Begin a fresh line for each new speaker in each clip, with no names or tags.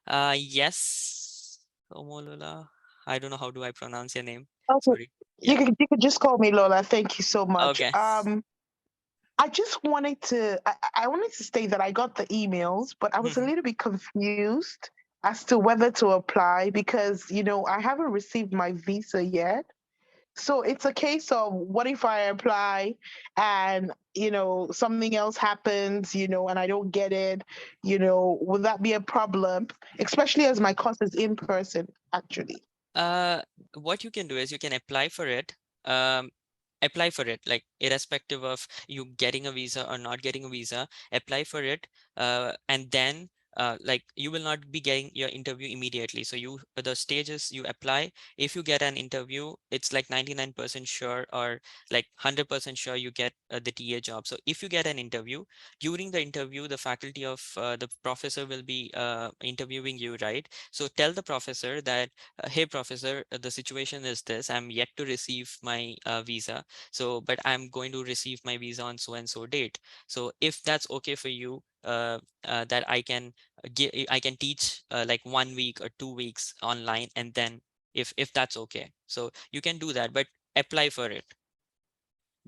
Yes, Omolola. I don't know how do I pronounce your name.
Okay.
Sorry.
You
Yeah.
can you could just call me Lola. Thank you so much.
Okay.
I just wanted to I wanted to state that I got the emails, but I was a
Mhm.
little bit confused as to whether to apply because I haven't received my visa yet. So it's a case of what if I apply and something else happens, and I don't get it, would that be a problem? Especially as my course is in person, actually.
Uh, what you can do is you can apply for it. Um, Apply for it, like irrespective of you getting a visa or not getting a visa, apply for it. And then like you will not be getting your interview immediately. So the stages you apply, if you get an interview, it's like 99% sure or like 100% sure you get the TA job. So if you get an interview, during the interview, the faculty of the professor will be interviewing you, right? So tell the professor that hey professor, the situation is this, I'm yet to receive my visa, so but I'm going to receive my visa on so and so date. So if that's okay for you, that I can teach like 1 week or 2 weeks online, and then if that's okay, so you can do that, but apply for it.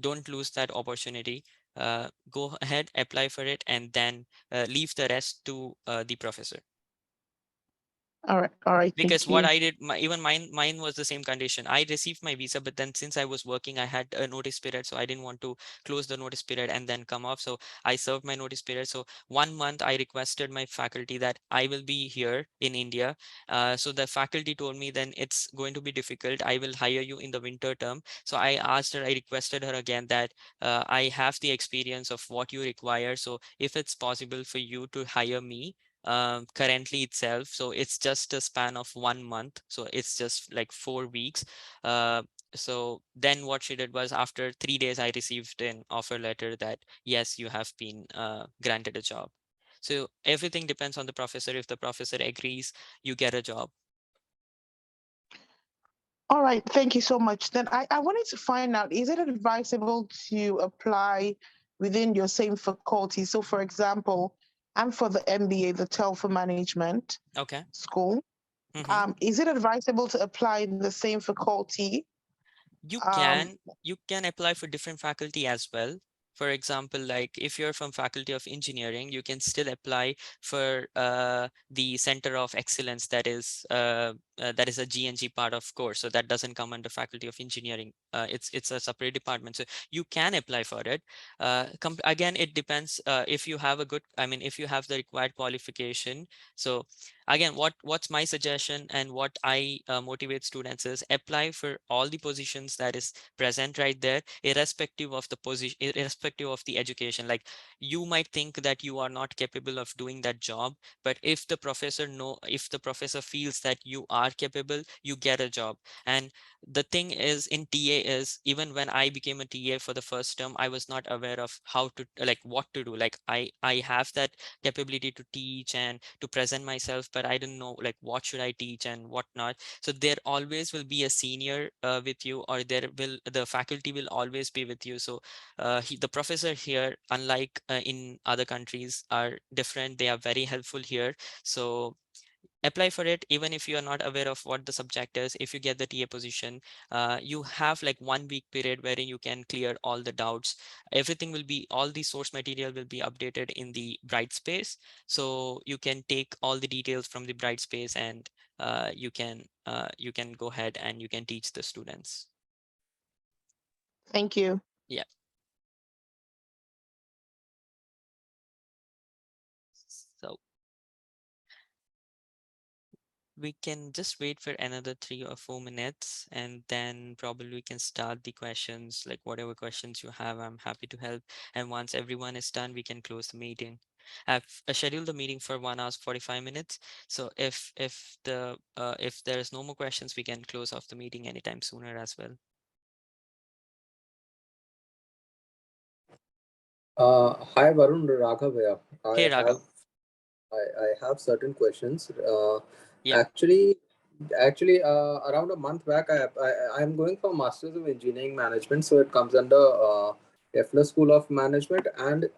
Don't lose that opportunity. Go ahead, apply for it, and then leave the rest to the professor.
All right,
Because
thank
what
you.
I did, even mine was the same condition. I received my visa, but then since I was working, I had a notice period, so I didn't want to close the notice period and then come off. So I served my notice period. So 1 month, I requested my faculty that I will be here in India. So the faculty told me then it's going to be difficult. I will hire you in the winter term. So I asked her, I requested her again that I have the experience of what you require. So if it's possible for you to hire me currently itself, so it's just a span of 1 month, so it's just like 4 weeks. uh, so then what she did was, after 3 days I received an offer letter that yes, you have been granted a job. So everything depends on the professor. If the professor agrees, you get a job.
All right, thank you so much. Then I wanted to find out, is it advisable to apply within your same faculty? So, for example, I'm for the MBA, the Telfer Management
Okay.
School.
Hmm.
Is it advisable to apply in the same faculty?
you
Um,
can you can apply for different faculty as well. For example, like if you're from faculty of engineering, you can still apply for the center of excellence, that is a GNG part of course, so that doesn't come under faculty of engineering. It's a separate department, so you can apply for it. Again, it depends if you have a good, I mean, if you have the required qualification. So again, what's my suggestion and what I motivate students is apply for all the positions that is present right there, irrespective of the position, irrespective of the education. Like, you might think that you are not capable of doing that job, but if the professor feels that you are capable, you get a job. And the thing is, in TA is, even when I became a TA for the first term, I was not aware of how to, like, what to do. Like, I have that capability to teach and to present myself, but I didn't know like what should I teach and what not. So there always will be a senior with you, or the faculty will always be with you. So the professor here, unlike in other countries, are different. They are very helpful here. So apply for it. Even if you are not aware of what the subject is, if you get the TA position, you have like 1 week period wherein you can clear all the doubts. Everything will be, all the source material will be updated in the Brightspace, so you can take all the details from the Brightspace, and you can go ahead and you can teach the students.
thank you.
Yeah. So we can just wait for another 3 or 4 minutes, and then probably we can start the questions. Like, whatever questions you have, I'm happy to help. And once everyone is done, we can close the meeting. I've scheduled the meeting for 1 hour 45 minutes. So if there's no more questions, we can close off the meeting anytime sooner as well.
Hi Varun, Raghav here.
Hey Raghav.
I have certain questions.
Yeah.
Actually, around a month back, I'm going for Masters of Engineering Management, so it comes under TEFLA School of Management and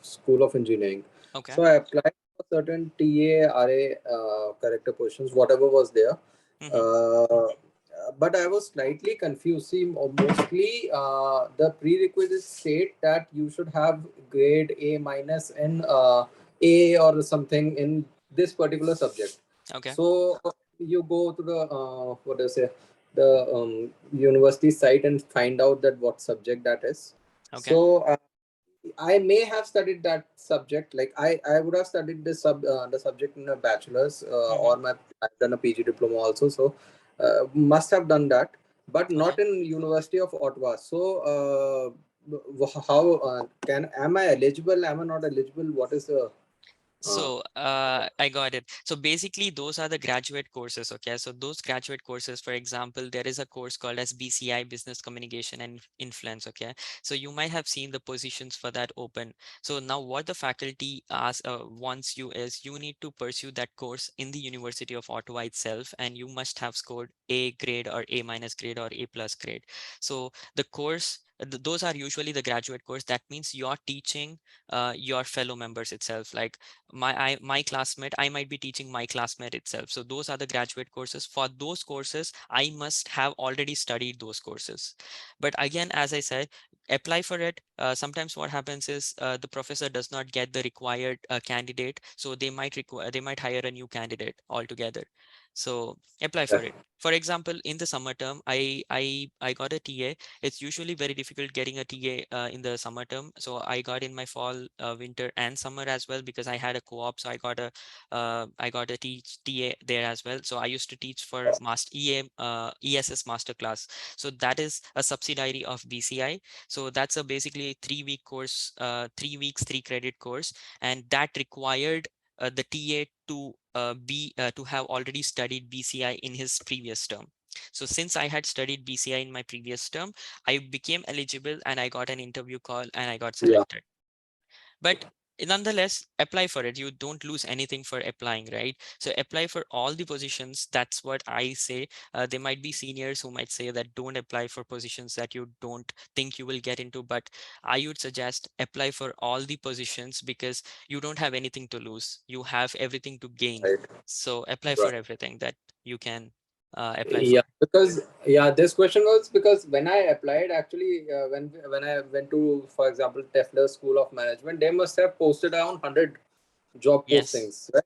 School of Engineering.
Okay.
So I applied certain TA, RA character positions, whatever was there.
Mm-hmm.
Uh, but I was slightly confused. See, mostly the prerequisites state that you should have grade A minus in A or something in this particular subject.
Okay.
So you go to the what do you say, the university site and find out that what subject that is.
Okay.
So I may have studied that subject. Like I would have studied this the subject in a bachelor's
Mm-hmm.
or my I've done a PG diploma also. So must have done that, but
Okay.
not in University of Ottawa. So how can am I eligible? Am I not eligible? What is the uh,
So I got it. So basically, those are the graduate courses. Okay. So those graduate courses, for example, there is a course called as BCI, Business Communication and Influence. Okay. So you might have seen the positions for that open. So now what the faculty wants you is you need to pursue that course in the University of Ottawa itself, and you must have scored A grade or A minus grade or A plus grade. So the course, those are usually the graduate course. That means you're teaching your fellow members itself. Like my classmate, I might be teaching my classmate itself. So those are the graduate courses. For those courses, I must have already studied those courses. But again, as I said, apply for it. Sometimes what happens is the professor does not get the required candidate, so they might require, they might hire a new candidate altogether. So apply for it. For example, in the summer term, I got a TA. It's usually very difficult getting a TA in the summer term. So I got in my fall, winter, and summer as well, because I had a co-op. So I got a TA there as well. So I used to teach for ESS master class. So that is a subsidiary of BCI. So that's a basically 3 week course, 3 weeks, 3 credit course, and that required the TA to have already studied BCI in his previous term. So since I had studied BCI in my previous term, I became eligible and I got an interview call and I got
yeah,
selected. But nonetheless, apply for it. You don't lose anything for applying, right? So apply for all the positions. That's what I say. There might be seniors who might say that don't apply for positions that you don't think you will get into, but I would suggest apply for all the positions, because you don't have anything to lose. You have everything to gain.
right,
So apply for
right.
everything that you can apply
Yeah,
for.
because this question was because when I applied, actually, when I went to, for example, Tesla School of Management, they must have posted around 100 job
Yes.
postings. Right?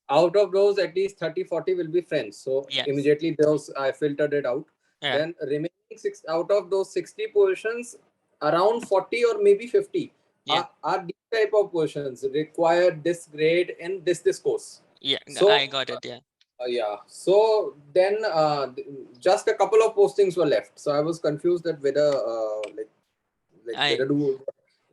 Out of those, at least 30, 40 will be friends. So
Yeah.
immediately those I filtered it out.
Yeah.
Then remaining six out of those 60 positions, around 40 or maybe 50
Yeah.
are these type of positions require this grade in this course.
Yeah.
So
I got it. Yeah.
yeah. So then just a couple of postings were left. So I was confused that whether like
I
whether do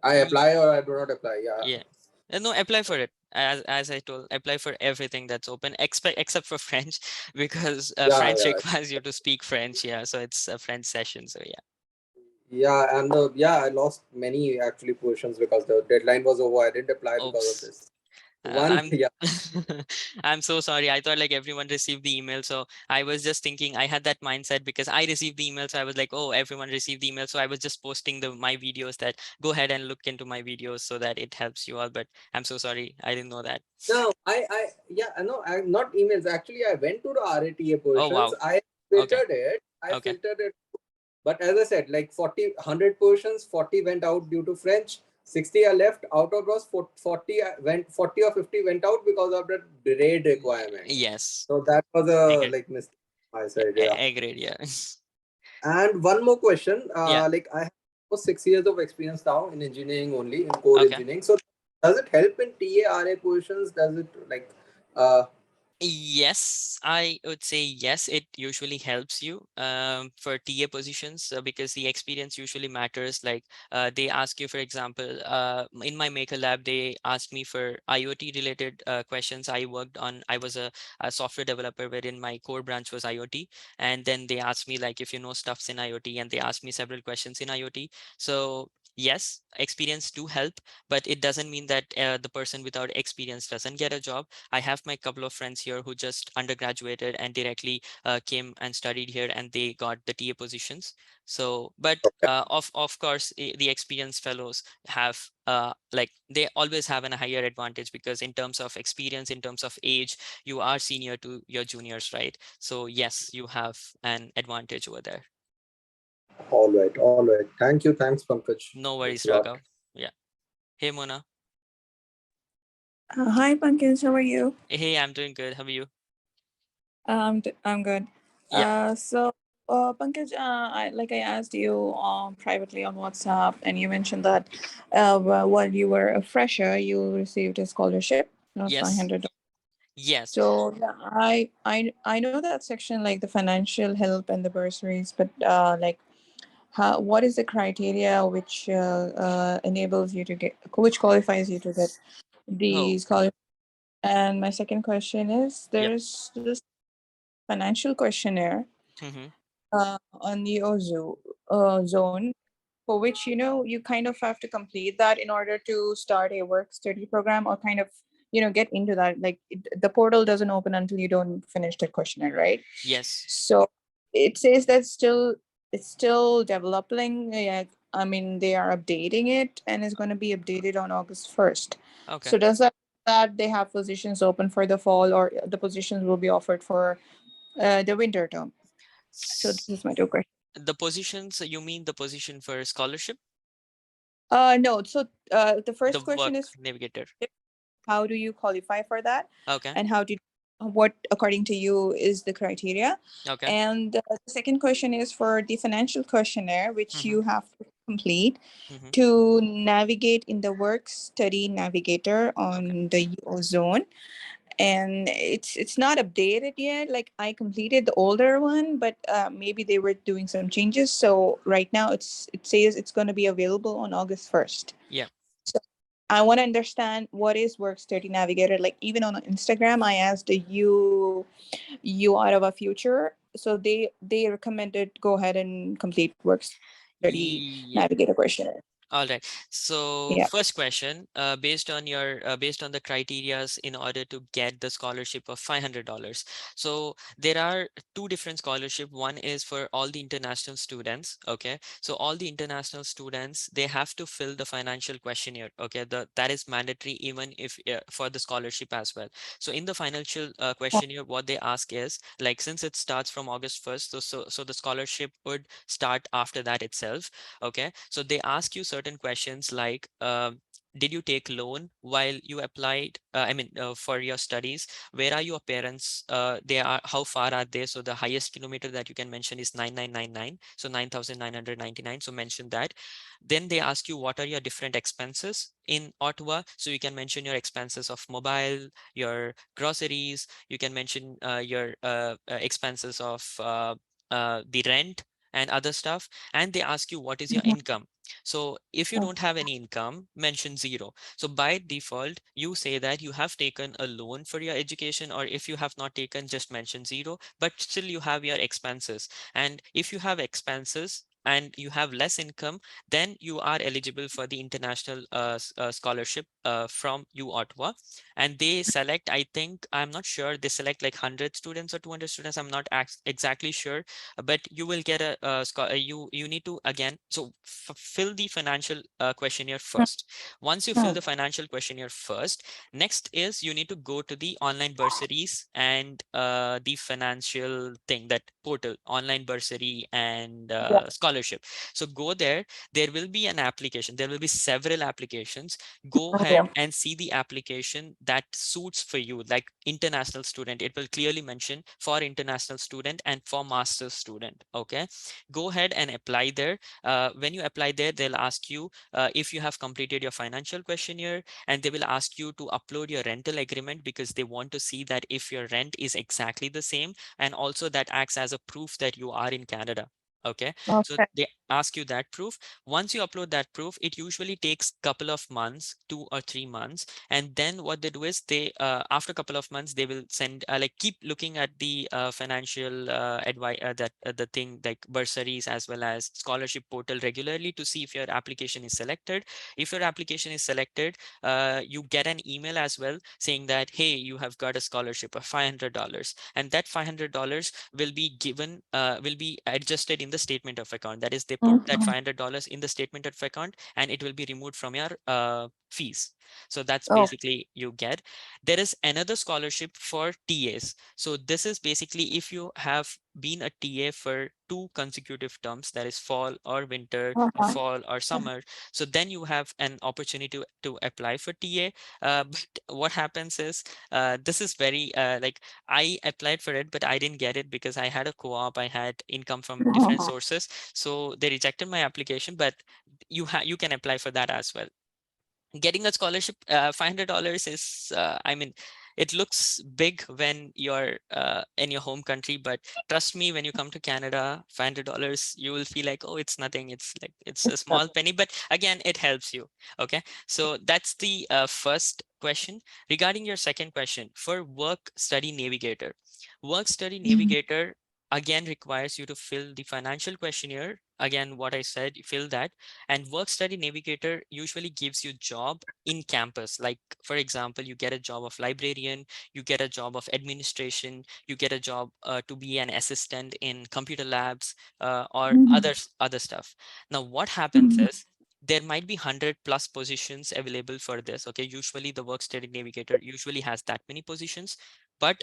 I
y-
apply or I do not apply. Yeah.
Yeah. No, apply for it. As I told, apply for everything that's open, except for French, because
Yeah.
French
Yeah.
requires you to speak French. Yeah, so it's a French session. So yeah.
Yeah. And yeah, I lost many actually positions because the deadline was over. I didn't apply because of
Oops.
this. One.
I'm
Yeah.
I'm so sorry. I thought like everyone received the email, so I was just thinking, I had that mindset because I received the email, so I was like, oh, everyone received the email, so I was just posting my videos that go ahead and look into my videos so that it helps you all. But I'm so sorry, I didn't know that.
No, yeah, I know, I not emails. Actually, I went to the RATA
Oh
positions.
wow.
I
Okay.
filtered it. I
Okay.
filtered it. But as I said, like 40, 100 positions, 40 went out due to French, 60 are left. Out of those 40 went, 40 or 50 went out because of the grade requirement.
Yes.
So that was a
Agreed.
like mistake on my side, yeah.
Agreed. Yeah.
And one more question,
Yeah.
like I have almost 6 years of experience now in engineering only in core
Okay.
engineering. So does it help in TARA positions? Does it like uh
Yes, I would say yes, it usually helps you for TA positions, because the experience usually matters. Like they ask you, for example, in my maker lab, they asked me for IoT related questions. I was a software developer wherein my core branch was IoT. And then they asked me like if you know stuffs in IoT, and they asked me several questions in IoT. So yes, experience do help, but it doesn't mean that the person without experience doesn't get a job. I have my couple of friends here who just undergraduated and directly came and studied here, and they got the TA positions. So, but of course, the experienced fellows have like they always have a higher advantage, because in terms of experience, in terms of age, you are senior to your juniors, right? So yes, you have an advantage over there.
All right. Thank you. Thanks, Pankaj.
No
Thanks
worries,
a lot.
Raghav. Yeah. Hey, Mona.
Hi, Pankaj. How are you?
Hey, I'm doing good. How are you?
I'm good.
Yeah.
Pankaj, I asked you privately on WhatsApp, and you mentioned that while you were a fresher, you received a scholarship of
Yes.
$500.
Yes.
So yeah, I know that section, like the financial help and the bursaries, but what is the criteria which enables you to get, which qualifies you to get
Oh.
the scholarship? And my second question is,
Yep.
there's this financial questionnaire
Mm-hmm.
on the zone, for which you kind of have to complete that in order to start a work study program, or kind of get into that. Like the portal doesn't open until you don't finish the questionnaire, right?
Yes.
So it says that it's still developing. Yeah, I mean, they are updating it, and it's going to be updated on August 1st.
Okay.
So does that they have positions open for the fall, or the positions will be offered for the winter term? So this
S-
is my two questions.
the positions, you mean the position for scholarship?
No. So the
The
first question
work
is,
navigator.
how do you qualify for that,
Okay.
and what according to you is the criteria?
Okay.
And the second question is for the financial questionnaire, which
Mm-hmm.
you have to complete
Mm-hmm.
to navigate in the work study navigator
Okay.
on the UO zone. And it's not updated yet. Like, I completed the older one, but maybe they were doing some changes, so right now it says it's going to be available on August 1st.
Yeah.
So I want to understand what is work study navigator. Like, even on Instagram, I asked the you Ottawa future, so they recommended go ahead and complete work study navigator
Yeah.
questionnaire.
All right.
Yeah.
So first question, based on your based on the criterias in order to get the scholarship of $500. So there are two different scholarship. One is for all the international students. Okay. So all the international students, they have to fill the financial questionnaire. Okay. That is mandatory even if for the scholarship as well. So in the financial questionnaire, what they ask is, like, since it starts from August 1st, so the scholarship would start after that itself. Okay, so they ask you certain questions like, did you take loan while you applied, for your studies? Where are your parents? They are, how far are they? So the highest kilometer that you can mention is 9999, so 9999, so mention that. Then they ask you, what are your different expenses in Ottawa? So you can mention your expenses of mobile, your groceries. You can mention your expenses of the rent and other stuff. And they ask you, what is your
Mhm.
income? So if you don't have any income, mention zero. So by default, you say that you have taken a loan for your education, or if you have not taken, just mention zero, but still you have your expenses. And if you have expenses and you have less income, then you are eligible for the international scholarship from U Ottawa. And they select, I think, I'm not sure, they select like 100 students or 200 students, I'm not exactly sure. But you will get you need to, again, so fill the financial questionnaire first. Once you fill
Mhm.
the financial questionnaire first, next is you need to go to the online bursaries and the financial thing, that portal, online bursary and
Yeah.
scholarship. So go there. There will be an application, there will be several applications. Go ahead
Okay.
and see the application that suits for you, like international student, it will clearly mention for international student and for master's student. Okay, go ahead and apply there. When you apply there, they'll ask you if you have completed your financial questionnaire, and they will ask you to upload your rental agreement, because they want to see that if your rent is exactly the same, and also that acts as a proof that you are in Canada. Okay, so
Okay.
ask you that proof. Once you upload that proof, it usually takes couple of months, 2 or 3 months, and then what they do is they after a couple of months they will send like keep looking at the financial advice that the thing like bursaries as well as scholarship portal regularly to see if your application is selected. If your application is selected, you get an email as well saying that, hey, you have got a scholarship of $500, and that $500 will be given will be adjusted in the statement of account. That is, they put that
Mhm.
$500 in the statement of account and it will be removed from your fees. So that's
Oh,
basically you get. There is another scholarship for TAs. So this is basically if you have been a TA for 2 consecutive terms, that is fall or winter or
uh-huh.
fall or summer. So then you have an opportunity to apply for TA. But what happens is this is very like I applied for it, but I didn't get it because I had a co-op, I had income from different sources. So they rejected my application, but you can apply for that as well. Getting a scholarship, $500 is I mean, it looks big when you're in your home country, but trust me, when you come to Canada, $500 you will feel like, oh, it's nothing, it's like it's a small penny, but again, it helps you. Okay, so that's the first question. Regarding your second question, for work study navigator, work study
Mhm.
navigator again requires you to fill the financial questionnaire. Again, what I said, you fill that. And work study navigator usually gives you job in campus. Like for example, you get a job of librarian, you get a job of administration, you get a job to be an assistant in computer labs, or
Mhm.
other stuff. Now what happens
Mhm.
is there might be 100 plus positions available for this. Okay, usually the work study navigator usually has that many positions, but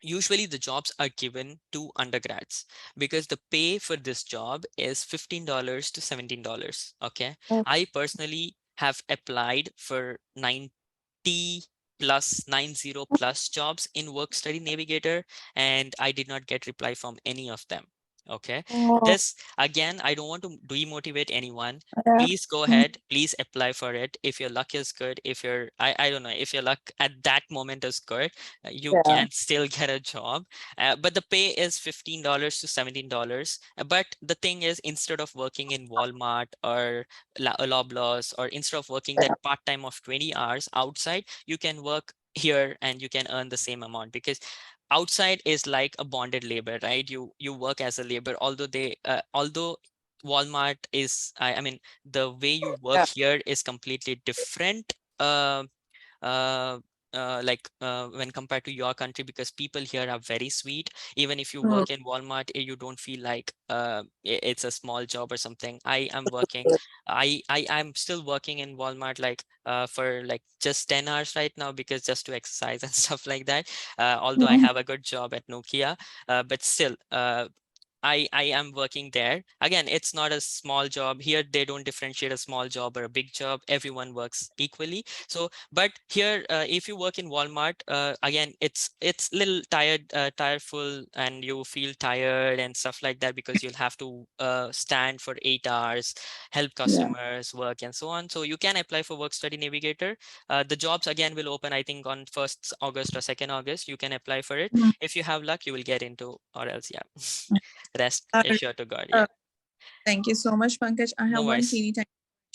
usually the jobs are given to undergrads because the pay for this job is $15 to $17. Okay,
Oh,
I personally have applied for 90 plus 90 plus jobs in work study navigator, and I did not get reply from any of them. Okay,
oh,
this again, I don't want to demotivate anyone.
yeah.
Please go
Mhm.
ahead, please apply for it. If your luck is good, if you're I don't know, if your luck at that moment is good, you
Yeah.
can still get a job. But the pay is $15 to $17. But the thing is, instead of working in Walmart or Loblaws, or instead of working that
Yeah.
part-time of 20 hours outside, you can work here and you can earn the same amount, because outside is like a bonded labor, right? You work as a labor, although although Walmart is I mean, the way you work
Yeah.
here is completely different. Uh, when compared to your country, because people here are very sweet. Even if you
Mm.
work in Walmart, you don't feel like it's a small job or something. I am working, I'm still working in Walmart like for like just 10 hours right now, because just to exercise and stuff like that. Although I
Mhm.
have a good job at Nokia, but still I am working there. Again, it's not a small job. Here they don't differentiate a small job or a big job. Everyone works equally. So, but here, if you work in Walmart, again, it's little tireful, and you feel tired and stuff like that, because you'll have to stand for 8 hours, help
Yeah.
customers, work, and so on. So you can apply for Work Study Navigator. The jobs again will open, I think, on 1st August or 2nd August. You can apply for it.
Mhm.
If you have luck, you will get into, or else, yeah. Rest
Uh,
is sure to God.
uh,
Yeah.
Thank you so much, Pankaj. I
No
have one
worries.
teeny tiny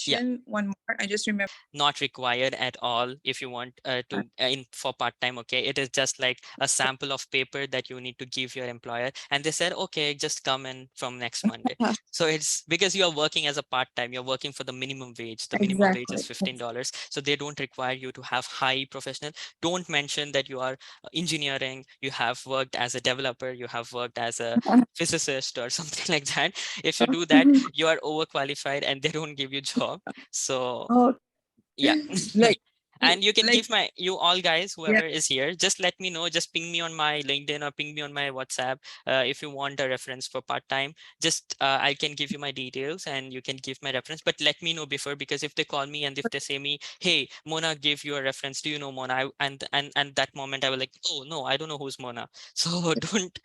Yeah.
question. One more. I just remember.
Not required at all if you want to in for part-time. Okay, it is just like a sample of paper that you need to give your employer, and they said, okay, just come in from next Monday. So it's because you are working as a part-time, you're working for the minimum wage. The minimum wage is
Exactly.
$15, so they don't require you to have high professional. Don't mention that you are engineering, you have worked as a developer, you have worked as a physicist or something like that. If you do that, you are overqualified and they don't give you job. So
Oh,
yeah.
like,
And you can
like,
give my, you all guys,
yeah.
whoever is here, just let me know, just ping me on my LinkedIn or ping me on my WhatsApp. If you want a reference for part-time, just I can give you my details and you can give my reference, but let me know before, because if they call me and if they say me, hey, Mona give you a reference, do you know Mona? And that moment I will like, oh no, I don't know who's Mona. So don't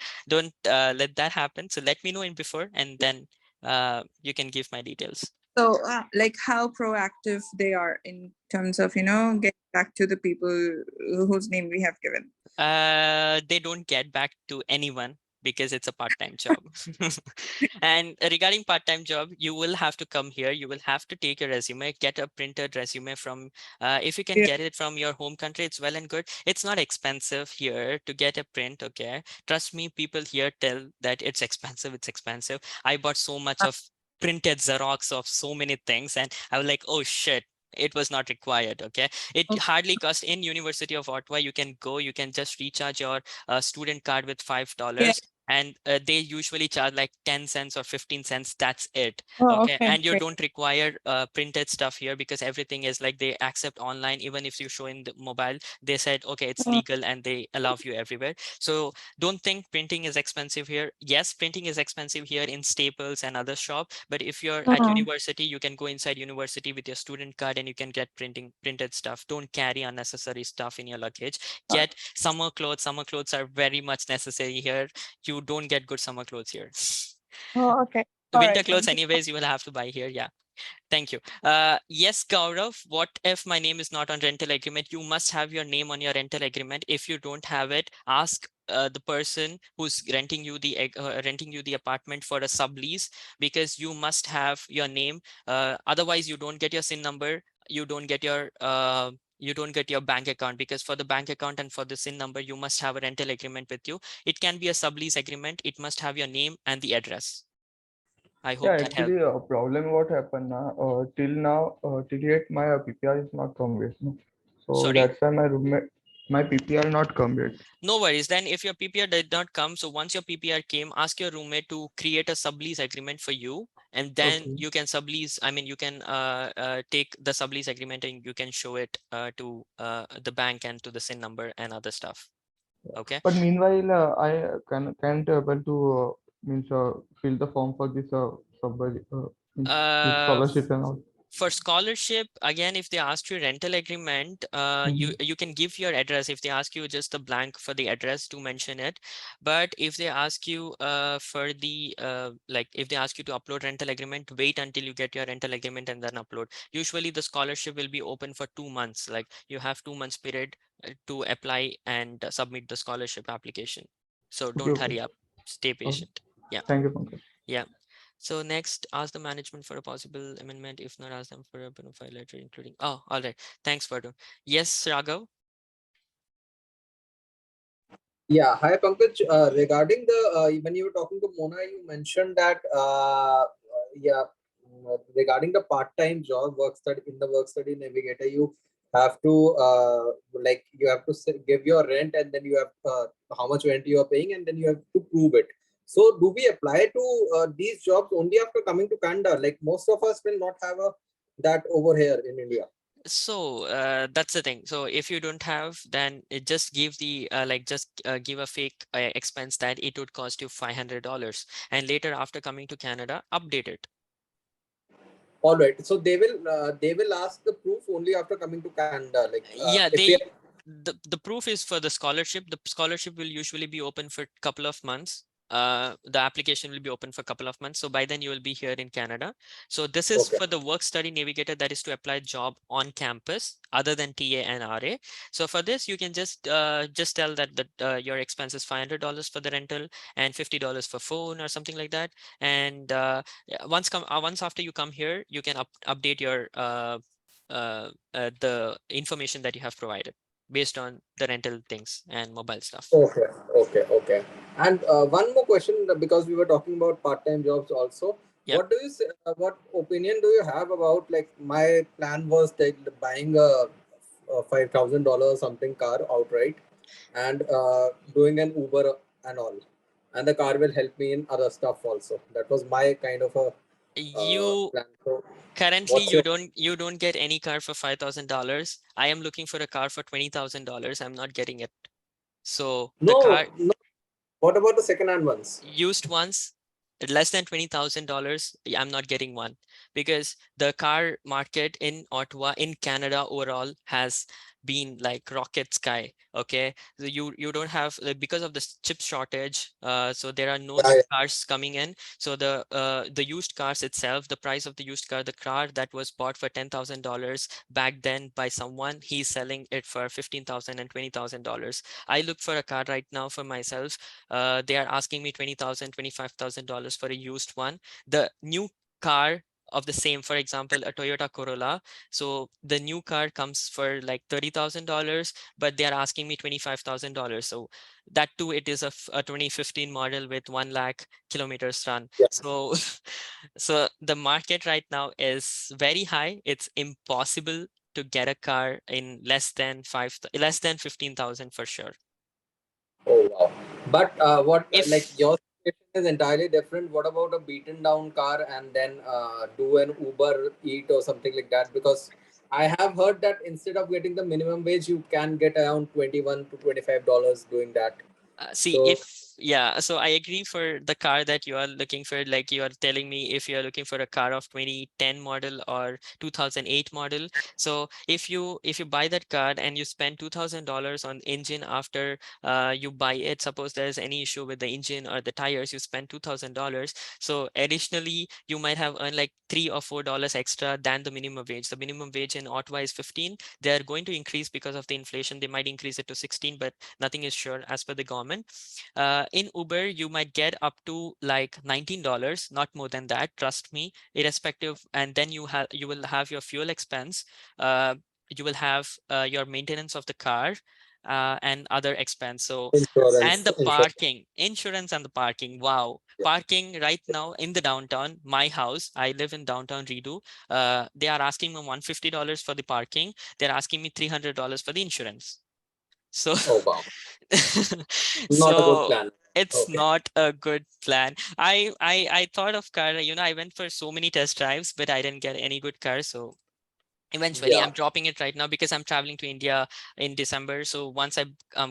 let that happen. So let me know in before, and then you can give my details.
So, like, how proactive they are in terms of, getting back to the people whose name we have given.
They don't get back to anyone. because it's a part-time job. And regarding part-time job, you will have to come here. You will have to take your resume, get a printed resume from, if you can
Yeah.
get it from your home country, it's well and good. It's not expensive here to get a print, okay? Trust me, people here tell that it's expensive, it's expensive. I bought so much of printed Xerox of so many things, and I was like, oh shit, it was not required. Okay, it
Okay.
hardly cost. In University of Ottawa, you can go, you can just recharge your student card with
Yeah.
$5, and they usually charge like 10 cents or 15 cents. That's it.
Oh,
Okay,
okay.
and you
Great.
don't require printed stuff here, because everything is like they accept online. Even if you show in the mobile, they said okay, it's
Uh,
legal, and they allow you everywhere. So don't think printing is expensive here. Yes, printing is expensive here in Staples and other shop, but if you're at
uh,
university, you can go inside university with your student card and you can get printed stuff. Don't carry unnecessary stuff in your luggage.
uh,
Get summer clothes. Summer clothes are very much necessary here. You don't get good summer clothes here.
oh, okay. All
Winter
right.
clothes
Thank you.
anyways, you will have to buy here. Yeah. Thank you. Yes, Gaurav, what if my name is not on rental agreement? You must have your name on your rental agreement. If you don't have it, ask the person who's renting you the apartment for a sublease, because you must have your name. Otherwise, you don't get your SIN number. You don't get your bank account, because for the bank account and for the SIN number, you must have a rental agreement with you. It can be a sublease agreement. It must have your name and the address. I
Yeah,
hope that helped.
actually, a problem what happened now, now, till yet my PPR is not come yet. No? So
Sorry.
that's why my roommate, my PPR not come yet.
No worries. Then if your PPR did not come, so once your PPR came, ask your roommate to create a sublease agreement for you, and then
Okay,
you can sublease. I mean, you can take the sublease agreement and you can show it to the bank and to the SIN number and other stuff. Okay.
but meanwhile, I can't able to means fill the form for this means this
Uh,
scholarship and all.
for scholarship, again, if they ask you rental agreement,
Mhm.
you can give your address. If they ask you just a blank for the address, to mention it. But if they ask you for the like if they ask you to upload rental agreement, wait until you get your rental agreement and then upload. Usually the scholarship will be open for 2 months. Like you have 2 months period to apply and submit the scholarship application. So
Okay,
don't
okay.
hurry up, stay
Okay.
patient. Yeah.
Thank you, Pankaj.
Yeah. So next, ask the management for a possible amendment. If not, ask them for a bona fide letter, including. Oh, all right. Thanks, Pardon. Yes, Raghav.
Yeah, hi Pankaj. Regarding the when you were talking to Mona, you mentioned that yeah, regarding the part-time job work study in the work study navigator, you have to like you have to give your rent, and then you have how much rent you are paying, and then you have to prove it. So, do we apply to these jobs only after coming to Canada? Like most of us will not have a that over here in India.
So that's the thing. So if you don't have, then it just give the just give a fake expense that it would cost you $500, and later after coming to Canada, update it.
All right. So they will ask the proof only after coming to Canada. Like
Yeah,
if we are
the proof is for the scholarship. The scholarship will usually be open for a couple of months. The application will be open for a couple of months. So by then you will be here in Canada. So this is
okay.
for the work study navigator, that is to apply job on campus other than TA and RA. So for this, you can just tell that your expense is $500 for the rental and $50 for phone or something like that. And yeah, once after you come here, you can update your the information that you have provided based on the rental things and mobile stuff.
Okay, okay. And one more question, because we were talking about part-time jobs also.
Yep.
What do you say? What opinion do you have about, like, my plan was like buying a $5,000 something car outright, and doing an Uber and all, and the car will help me in other stuff also. That was my kind of a
You
plan. So,
currently
what's your
you don't get any car for $5,000. I am looking for a car for $20,000. I'm not getting it. So the car
no? What about the second-hand ones?
used ones less than $20,000, I'm not getting one, because the car market in Ottawa, in Canada overall, has been like rocket sky. Okay, so you don't have, like, because of the chip shortage, so there are no
Yeah,
new
yeah.
cars coming in. So the used cars itself, the price of the used car, the car that was bought for $10,000 back then by someone, he's selling it for 15,000 and $20,000. I look for a car right now for myself. They are asking me 20,000, $25,000 for a used one. The new car of the same, for example, a Toyota Corolla. So the new car comes for like $30,000, but they are asking me $25,000. So that too, it is a 2015 model with 1 lakh kilometers run.
Yeah.
So so the market right now is very high. It's impossible to get a car in less than 15,000 for sure.
Oh wow. But what like
If
your situation is entirely different. What about a beaten down car and then do an Uber Eat or something like that? Because I have heard that instead of getting the minimum wage, you can get around $21 to $25 doing that.
see
So
if yeah, so I agree for the car that you are looking for. Like, you are telling me if you are looking for a car of 2010 model or 2008 model. So if you buy that car and you spend $2,000 on engine after you buy it, suppose there's any issue with the engine or the tires, you spend $2,000. So additionally, you might have earned like $3 or $4 extra than the minimum wage. The minimum wage in Ottawa is 15. They're going to increase because of the inflation. They might increase it to 16, but nothing is sure as per the government. In Uber, you might get up to like $19, not more than that. Trust me, irrespective. And then you will have your fuel expense. Uh, you will have your maintenance of the car, and other expense. So, and
insurance,
the
insurance.
parking, insurance and the parking. Wow.
Yeah.
Parking right now in the downtown, my house, I live in downtown Redo. They are asking me $150 for the parking. They're asking me $300 for the insurance. So
Oh wow. Not a good
so
plan.
it's
Okay.
not a good plan. I thought of car, I went for so many test drives, but I didn't get any good car. So eventually
Yeah.
I'm dropping it right now because I'm traveling to India in December. So once I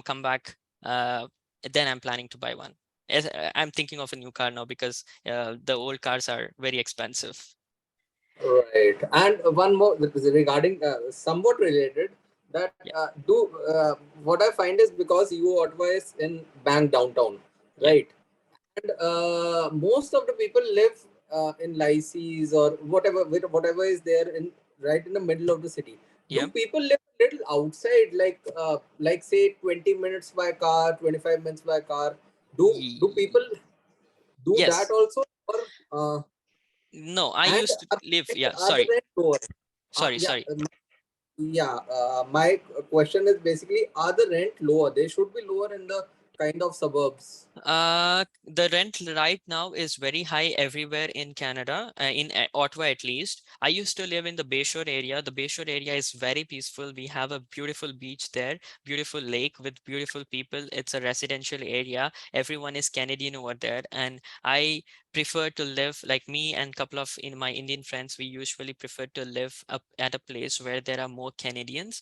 come back, then I'm planning to buy one. I'm thinking of a new car now because the old cars are very expensive.
Right. And one more regarding somewhat related that
Yeah.
do what I find is because you advise in Bank downtown,
Yeah.
right? And most of the people live in lycees or whatever is there in right in the middle of the city. Do
Yeah.
people live a little outside, like say 20 minutes by car, 25 minutes by car? Do people
Ye-
do that
yes.
also, or
No, I
and
used to live. Yeah.
are the
Sorry.
rent lower?
Sorry.
Yeah,
Sorry.
yeah. My question is basically, are the rent lower? They should be lower in the kind of suburbs.
The rent right now is very high everywhere in Canada, in Ottawa at least. I used to live in the Bayshore area. The Bayshore area is very peaceful. We have a beautiful beach there, beautiful lake with beautiful people. It's a residential area. Everyone is Canadian over there, and I prefer to live, like me and couple of in my Indian friends. We usually prefer to live up at a place where there are more Canadians,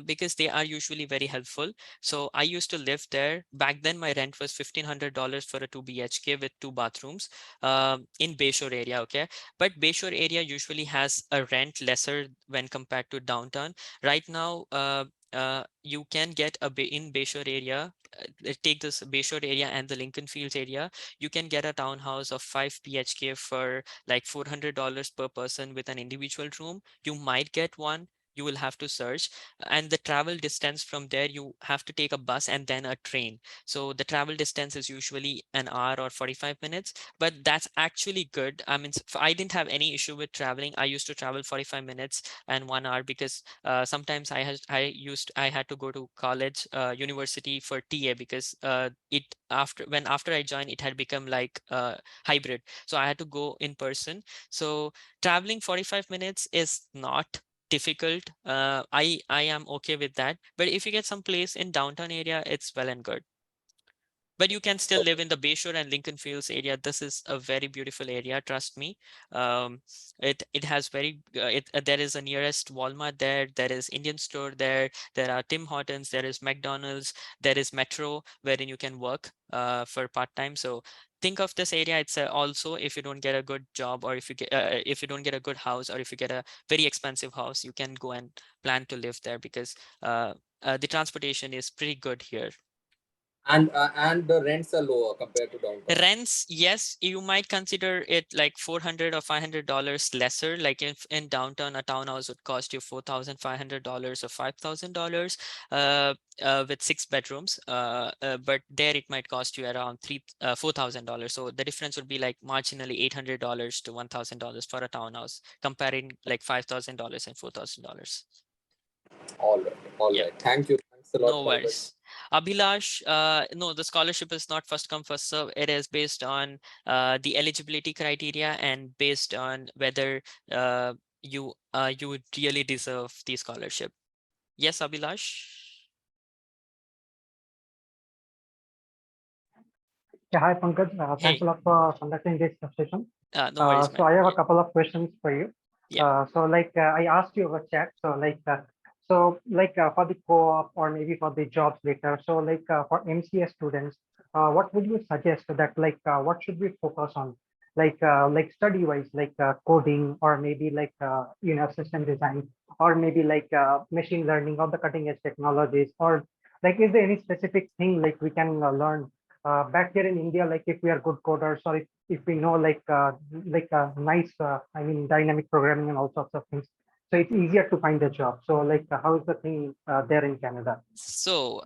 because they are usually very helpful. So I used to live there. Back then, my rent was $1,500 for a 2 BHK with 2 bathrooms, in Bayshore area. Okay. But Bayshore area usually has a rent lesser when compared to downtown. Right now, you can get in Bayshore area. Take this Bayshore area and the Lincoln Fields area. You can get a townhouse of 5 BHK for like $400 per person with an individual room. You might get one. You will have to search, and the travel distance from there, you have to take a bus and then a train. So the travel distance is usually an hour or 45 minutes, but that's actually good. I mean, I didn't have any issue with traveling. I used to travel 45 minutes and 1 hour because sometimes I had to go to college, university for TA, because it after I joined, it had become like hybrid, so I had to go in person. So traveling 45 minutes is not difficult. I am okay with that. But if you get some place in downtown area, it's well and good. But you can still live in the Bayshore and Lincoln Fields area. This is a very beautiful area. Trust me. It has there is a nearest Walmart there. There is Indian store there. There are Tim Hortons. There is McDonald's. There is Metro wherein you can work for part time. So think of this area, it's also if you don't get a good job, or if you don't get a good house, or if you get a very expensive house, you can go and plan to live there, because the transportation is pretty good here.
And the rents are lower compared to downtown.
Rents, yes, you might consider it like $400 or $500 lesser. Like if in downtown, a townhouse would cost you $4,500 or $5,000 with 6 bedrooms. But there it might cost you around $4,000. So the difference would be like marginally $800 to $1,000 for a townhouse, comparing like $5,000 and $4,000.
All
Yeah.
right. Thank you. Thanks a lot
No
for the.
worries. Abhilash, no, the scholarship is not first come, first serve. It is based on the eligibility criteria and based on whether you would really deserve the scholarship. Yes, Abhilash?
Yeah, hi Pankaj. Thanks a
Hey,
lot for conducting this session.
no worries,
So
man.
I have a
Yeah,
couple of questions for you.
yeah.
I asked you over chat. For the co-op or maybe for the jobs later. For MCA students, what would you suggest that what should we focus on? Study wise, coding or maybe system design or maybe machine learning or the cutting edge technologies or is there any specific thing like we can learn back here in India, like if we are good coders or if we know nice, dynamic programming and all sorts of things. So it's easier to find a job. So how is the thing there in Canada?
So,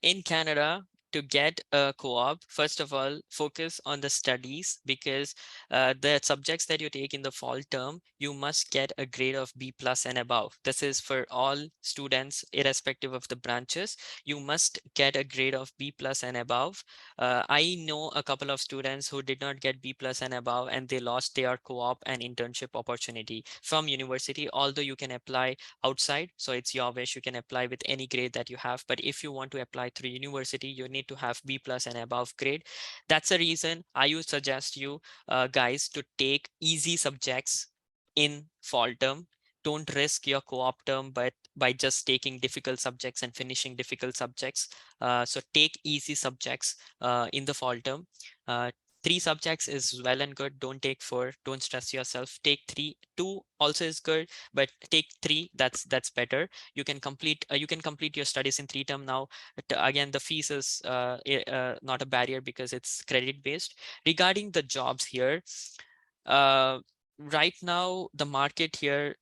in Canada, to get a co-op, first of all, focus on the studies, because the subjects that you take in the fall term, you must get a grade of B plus and above. This is for all students, irrespective of the branches. You must get a grade of B plus and above. I know a couple of students who did not get B plus and above, and they lost their co-op and internship opportunity from university, although you can apply outside. So it's your wish, you can apply with any grade that you have. But if you want to apply through university, you need to have B plus and above grade. That's the reason I would suggest you guys to take easy subjects in fall term. Don't risk your co-op term but by just taking difficult subjects and finishing difficult subjects. So take easy subjects in the fall term. 3 subjects is well and good. Don't take 4. Don't stress yourself. Take 3. 2 also is good, but take 3. That's better. You can complete your studies in 3 term now. Again, the fees is not a barrier because it's credit based. Regarding the jobs here, uh, right now the market here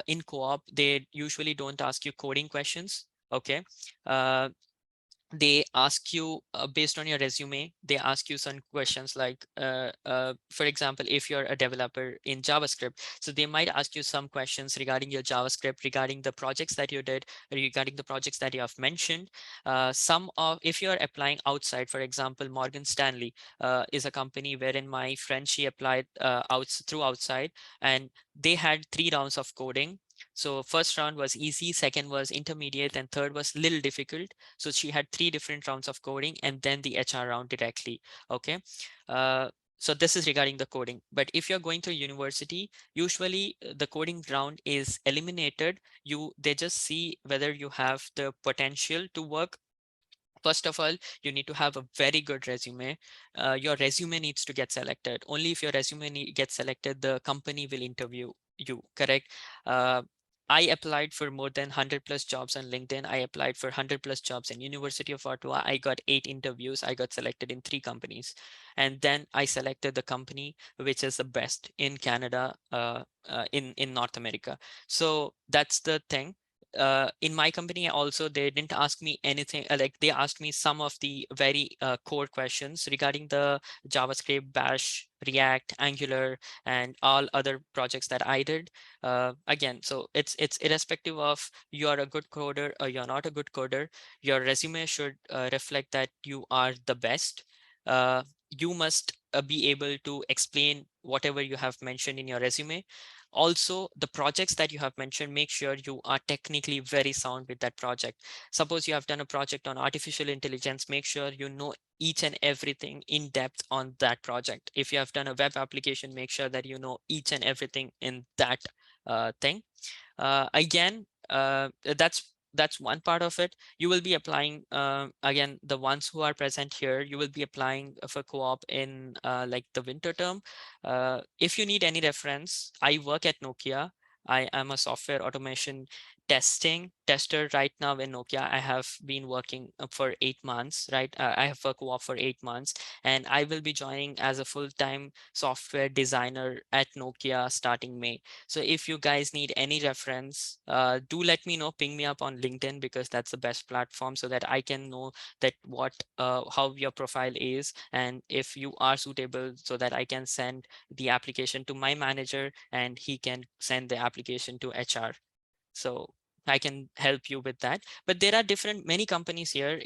in co-op, they usually don't ask you coding questions. Okay. They ask you based on your resume, they ask you some questions like for example, if you're a developer in JavaScript, so they might ask you some questions regarding your JavaScript, regarding the projects that you did, regarding the projects that you have mentioned. Some of, if you're applying outside, for example, Morgan Stanley is a company wherein my friend, she applied through outside, and they had 3 rounds of coding. So first round was easy, second was intermediate, and third was little difficult. So she had 3 different rounds of coding and then the HR round directly. Okay. So this is regarding the coding. But if you're going to university, usually the coding round is eliminated. They just see whether you have the potential to work. First of all, you need to have a very good resume. Your resume needs to get selected. Only if your resume gets selected, the company will interview you, correct? Uh, I applied for more than 100 plus jobs on LinkedIn. I applied for 100 plus jobs in University of Ottawa. I got 8 interviews. I got selected in 3 companies. And then I selected the company which is the best in Canada, in North America. So that's the thing. In my company also, they didn't ask me anything, like they asked me some of the very core questions regarding the JavaScript, Bash, React, Angular, and all other projects that I did. Again, so it's irrespective of you're a good coder or you're not a good coder, your resume should reflect that you are the best. You must be able to explain whatever you have mentioned in your resume. Also, the projects that you have mentioned, make sure you are technically very sound with that project. Suppose you have done a project on artificial intelligence, make sure you know each and everything in depth on that project. If you have done a web application, make sure that you know each and everything in that thing. Again, that's that's one part of it. You will be applying, again, the ones who are present here, you will be applying for co-op in like the winter term. If you need any reference, I work at Nokia. I am a software automation tester right now in Nokia. I have been working for 8 months, right? I have a co-op for 8 months, and I will be joining as a full-time software designer at Nokia starting May. So if you guys need any reference, do let me know, ping me up on LinkedIn, because that's the best platform so that I can know that how your profile is, and if you are suitable, so that I can send the application to my manager and he can send the application to HR. So I can help you with that. But there are many companies here.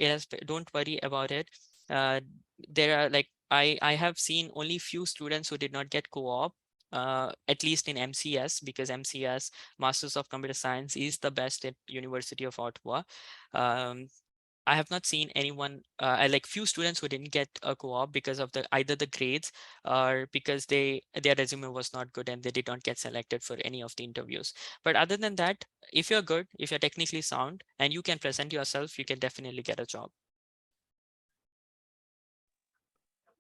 Don't worry about it. Uh, there are like, I have seen only few students who did not get co-op, at least in MCS, because MCS, Masters of Computer Science, is the best at University of Ottawa. Um, I have not seen anyone, like few students who didn't get a co-op because of either the grades, or because their resume was not good and they did not get selected for any of the interviews. But other than that, if you're good, if you're technically sound and you can present yourself, you can definitely get a job.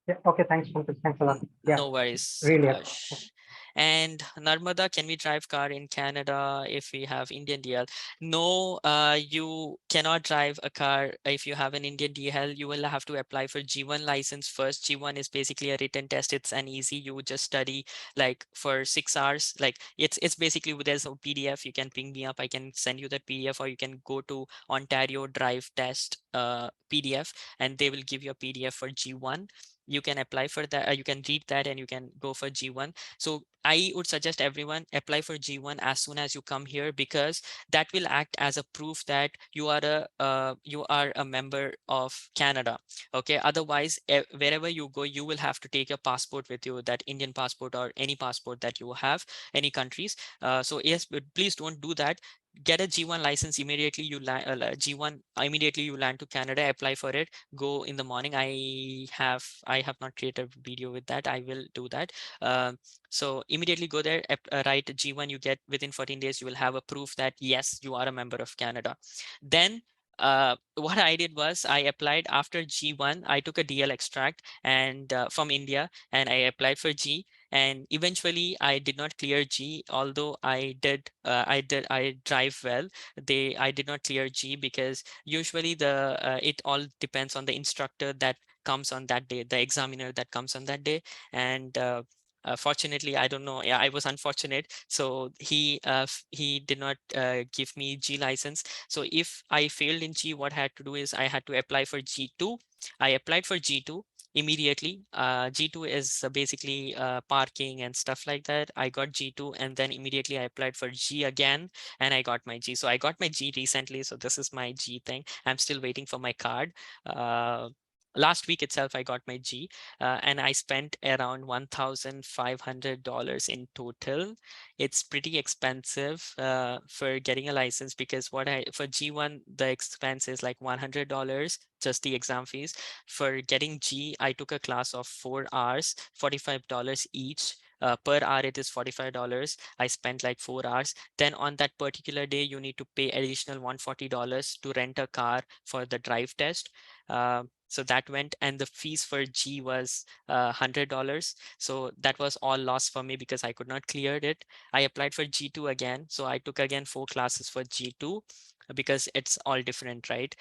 Yeah. Okay. Thanks, Pankaj. Thanks a lot. Yeah.
No worries,
Really helpful.
Akash. And Narmada, can we drive car in Canada if we have Indian DL? No, you cannot drive a car if you have an Indian DL. You will have to apply for G1 license first. G1 is basically a written test. It's an easy. You would just study like for 6 hours. Like it's basically, there's a PDF. You can ping me up. I can send you that PDF, or you can go to Ontario Drive Test PDF, and they will give you a PDF for G1. You can apply for that, you can read that, and you can go for G1. So I would suggest everyone apply for G1 as soon as you come here, because that will act as a proof that you are a member of Canada. Okay, otherwise wherever you go, you will have to take your passport with you, that Indian passport or any passport that you have, any countries. So yes, but please don't do that. Get a G1 license immediately. You land G1 immediately, you land to Canada, apply for it, go in the morning. I have not created a video with that. I will do that. So immediately go there, write G1. You get within 14 days, you will have a proof that yes, you are a member of Canada. Then what I did was, I applied after G1. I took a DL extract and from India, and I applied for G, and eventually I did not clear G, although I drive well. I did not clear G, because usually it all depends on the instructor that comes on that day, the examiner that comes on that day. And fortunately, I don't know, yeah, I was unfortunate, so he did not give me G license. So if I failed in G, what I had to do is I had to apply for G2. I applied for G2 immediately. G2 is basically parking and stuff like that. I got G2, and then immediately I applied for G again, and I got my G. So I got my G recently, so this is my G thing. I'm still waiting for my card. Last week itself, I got my G, and I spent around $1,500 in total. It's pretty expensive for getting a license, because for G1, the expense is like $100, just the exam fees. For getting G, I took a class of 4 hours, $45 each. Per hour, it is $45. I spent like 4 hours. Then on that particular day, you need to pay additional $140 to rent a car for the drive test. So that went, and the fees for G was $100. So that was all lost for me, because I could not clear it. I applied for G2 again. So I took again 4 classes for G2, because it's all different, right?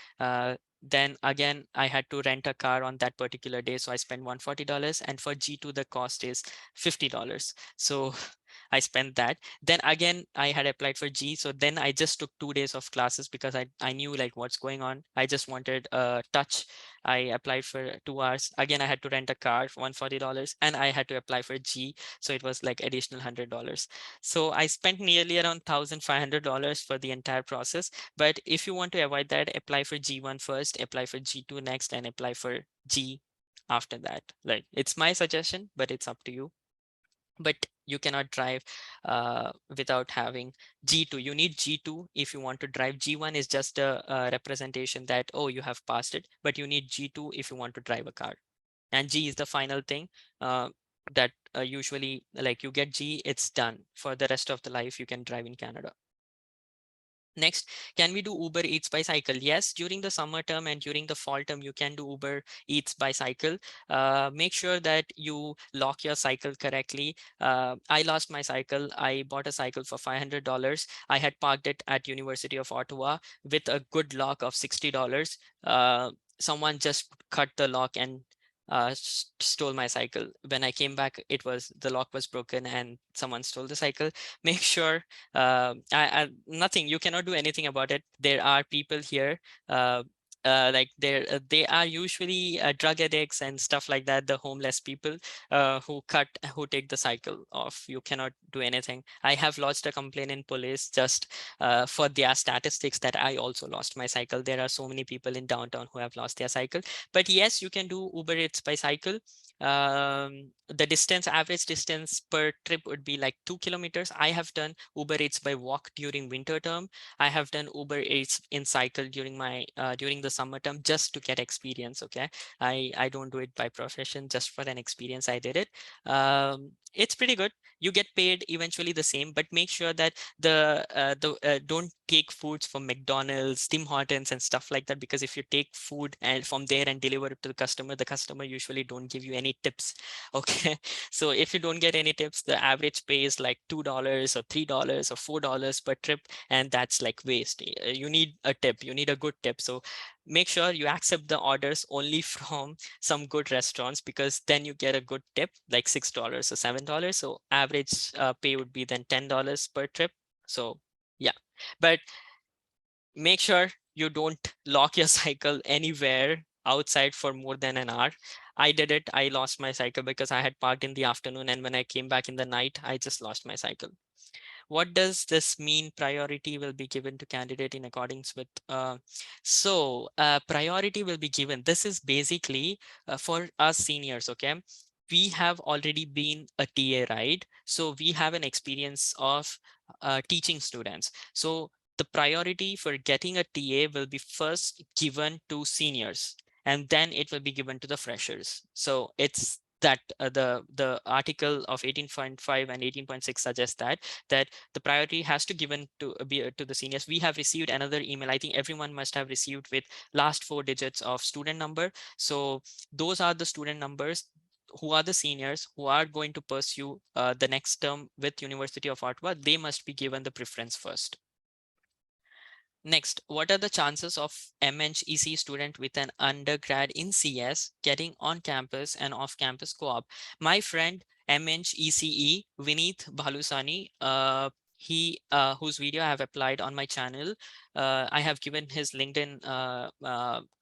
Then again, I had to rent a car on that particular day. So I spent $140, and for G2, the cost is $50. So I spent that. Then again, I had applied for G. So then I just took 2 days of classes, because I knew like what's going on. I just wanted a touch. I applied for 2 hours. Again, I had to rent a car for $140, and I had to apply for G. So it was like additional $100. So I spent nearly around $1,500 for the entire process. But if you want to avoid that, apply for G1 first, apply for G2 next, and apply for G after that. Like, it's my suggestion, but it's up to you. But you cannot drive without having G2. You need G2 if you want to drive. G1 is just a representation that, oh, you have passed it, but you need G2 if you want to drive a car. And G is the final thing that usually, like, you get G, it's done. For the rest of the life, you can drive in Canada. Next, can we do Uber Eats by cycle? Yes, during the summer term and during the fall term, you can do Uber Eats by cycle. Make sure that you lock your cycle correctly. I lost my cycle. I bought a cycle for $500. I had parked it at University of Ottawa with a good lock of $60. Someone just cut the lock and stole my cycle. When I came back, the lock was broken and someone stole the cycle. Make sure nothing, you cannot do anything about it. There are people here, like they are usually drug addicts and stuff like that, the homeless people who take the cycle off. You cannot do anything. I have lodged a complaint in police just for their statistics that I also lost my cycle. There are so many people in downtown who have lost their cycle. But yes, you can do Uber Eats by cycle. The average distance per trip would be like 2 kilometers. I have done Uber Eats by walk during winter term. I have done Uber Eats in cycle during the summer term, just to get experience. Okay, I don't do it by profession, just for an experience I did it. It's pretty good. You get paid eventually the same, but make sure that don't take foods from McDonald's, Tim Hortons and stuff like that, because if you take food and from there and deliver it to the customer usually don't give you any tips. Okay, so if you don't get any tips, the average pay is like $2 or $3 or $4 per trip, and that's like waste. You need a tip, you need a good tip. So make sure you accept the orders only from some good restaurants, because then you get a good tip, like $6 or $7. So average pay would be then $10 per trip. So yeah, but make sure you don't lock your cycle anywhere outside for more than an hour. I did it. I lost my cycle because I had parked in the afternoon, and when I came back in the night, I just lost my cycle. What does this mean? Priority will be given to candidate in accordance with priority will be given. This is basically for us seniors. Okay, we have already been a TA, right? So we have an experience of teaching students. So the priority for getting a TA will be first given to seniors, and then it will be given to the freshers. So it's that the article of 18.5 and 18.6 suggests that the priority has to given to be to the seniors. We have received another email. I think everyone must have received with last 4 digits of student number. So those are the student numbers who are the seniors who are going to pursue the next term with University of Ottawa. They must be given the preference first. Next, what are the chances of MNEC student with an undergrad in CS getting on campus and off campus co-op? My friend MNECE Vineet Bhalusani, he whose video I have applied on my channel. I have given his LinkedIn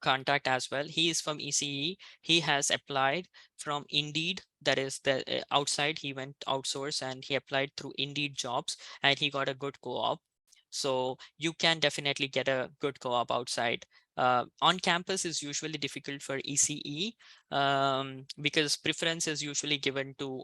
contact as well. He is from ECE. He has applied from Indeed. That is the outside. He went outsource and he applied through Indeed jobs, and he got a good co-op. So you can definitely get a good co-op outside. On campus is usually difficult for ECE because preference is usually given to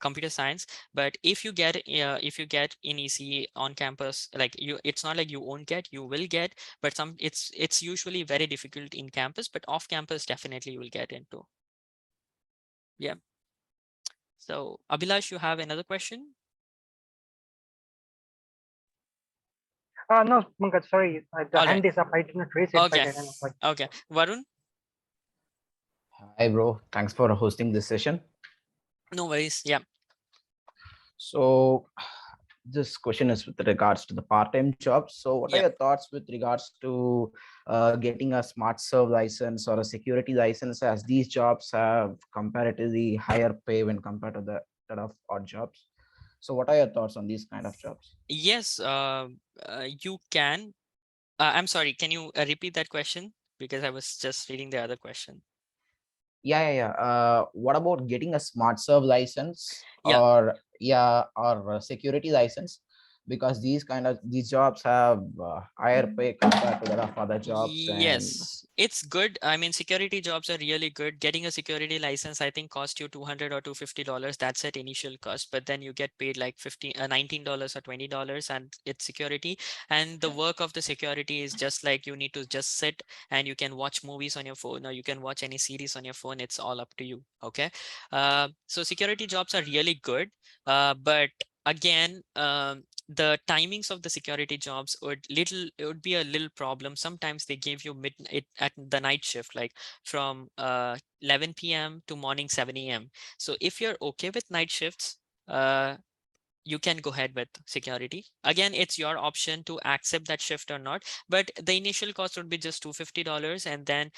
computer science. But if you get in ECE on campus, like it's not like you won't get, you will get, but it's usually very difficult in campus, but off campus definitely you will get into. Yeah. So Abhilash, you have another question?
No, Pankaj, sorry. The
All right.
hand is up. I did not raise it, but I
Okay.
don't know why.
Okay. Varun?
Hi, bro. Thanks for hosting this session.
No worries. Yeah.
So, this question is with regards to the part-time jobs. So, what are
Yeah.
your thoughts with regards to getting a smart serve license or a security license, as these jobs have comparatively higher pay when compared to the that of odd jobs? So, what are your thoughts on these kind of jobs?
Yes, you can. I'm sorry, can you repeat that question? Because I was just reading the other question.
Yeah. What about getting a smart serve license
Yeah.
or or a security license? Because these jobs have higher pay compared to that of other jobs, and
Yes, it's good. I mean, security jobs are really good. Getting a security license, I think, cost you $200 or $250. That's at initial cost, but then you get paid like $19 or $20, and it's security. And the work of the security is just like you need to just sit and you can watch movies on your phone, or you can watch any series on your phone. It's all up to you. Okay. So security jobs are really good. But again, the timings of the security jobs it would be a little problem. Sometimes they give you at the night shift, like from 11 p.m. to morning 7 a.m. So if you're okay with night shifts, uh, you can go ahead with security. Again, it's your option to accept that shift or not, but the initial cost would be just $250, and then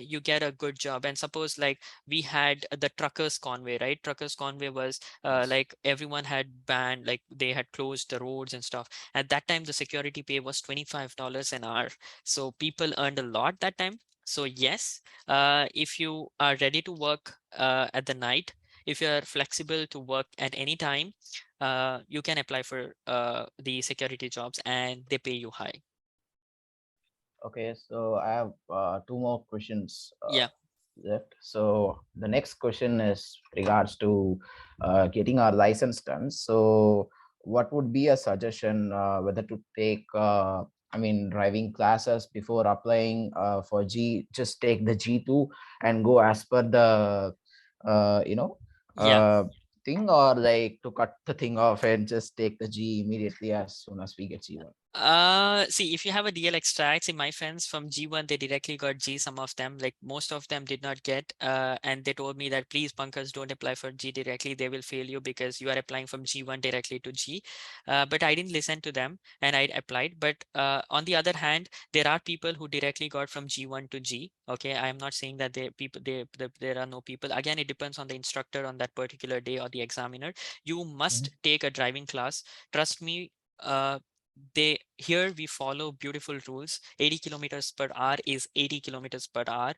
you get a good job. And suppose like we had the truckers convoy, right? Truckers convoy was
Yes.
like everyone had banned, like they had closed the roads and stuff. At that time the security pay was $25 an hour, so people earned a lot that time. So yes, if you are ready to work at the night, if you are flexible to work at any time, you can apply for the security jobs and they pay you high.
Okay, so I have two more questions
Yeah.
left. So the next question is regards to getting our license done. So what would be a suggestion whether to take I mean driving classes before applying for G? Just take the G2 and go as per the you know
Yeah.
thing, or like to cut the thing off and just take the G immediately as soon as we get G1.
See, if you have a DL extract, see my friends from G1, they directly got G. Some of them, like most of them, did not get. And they told me that please, Pankaj, don't apply for G directly. They will fail you because you are applying from G1 directly to G. But I didn't listen to them and I applied. But on the other hand, there are people who directly got from G1 to G. Okay, I am not saying that there are no people. Again, it depends on the instructor on that particular day or the examiner. You must take a driving class. Trust me. They Here we follow beautiful rules. 80 kilometers per hour is 80 kilometers per hour.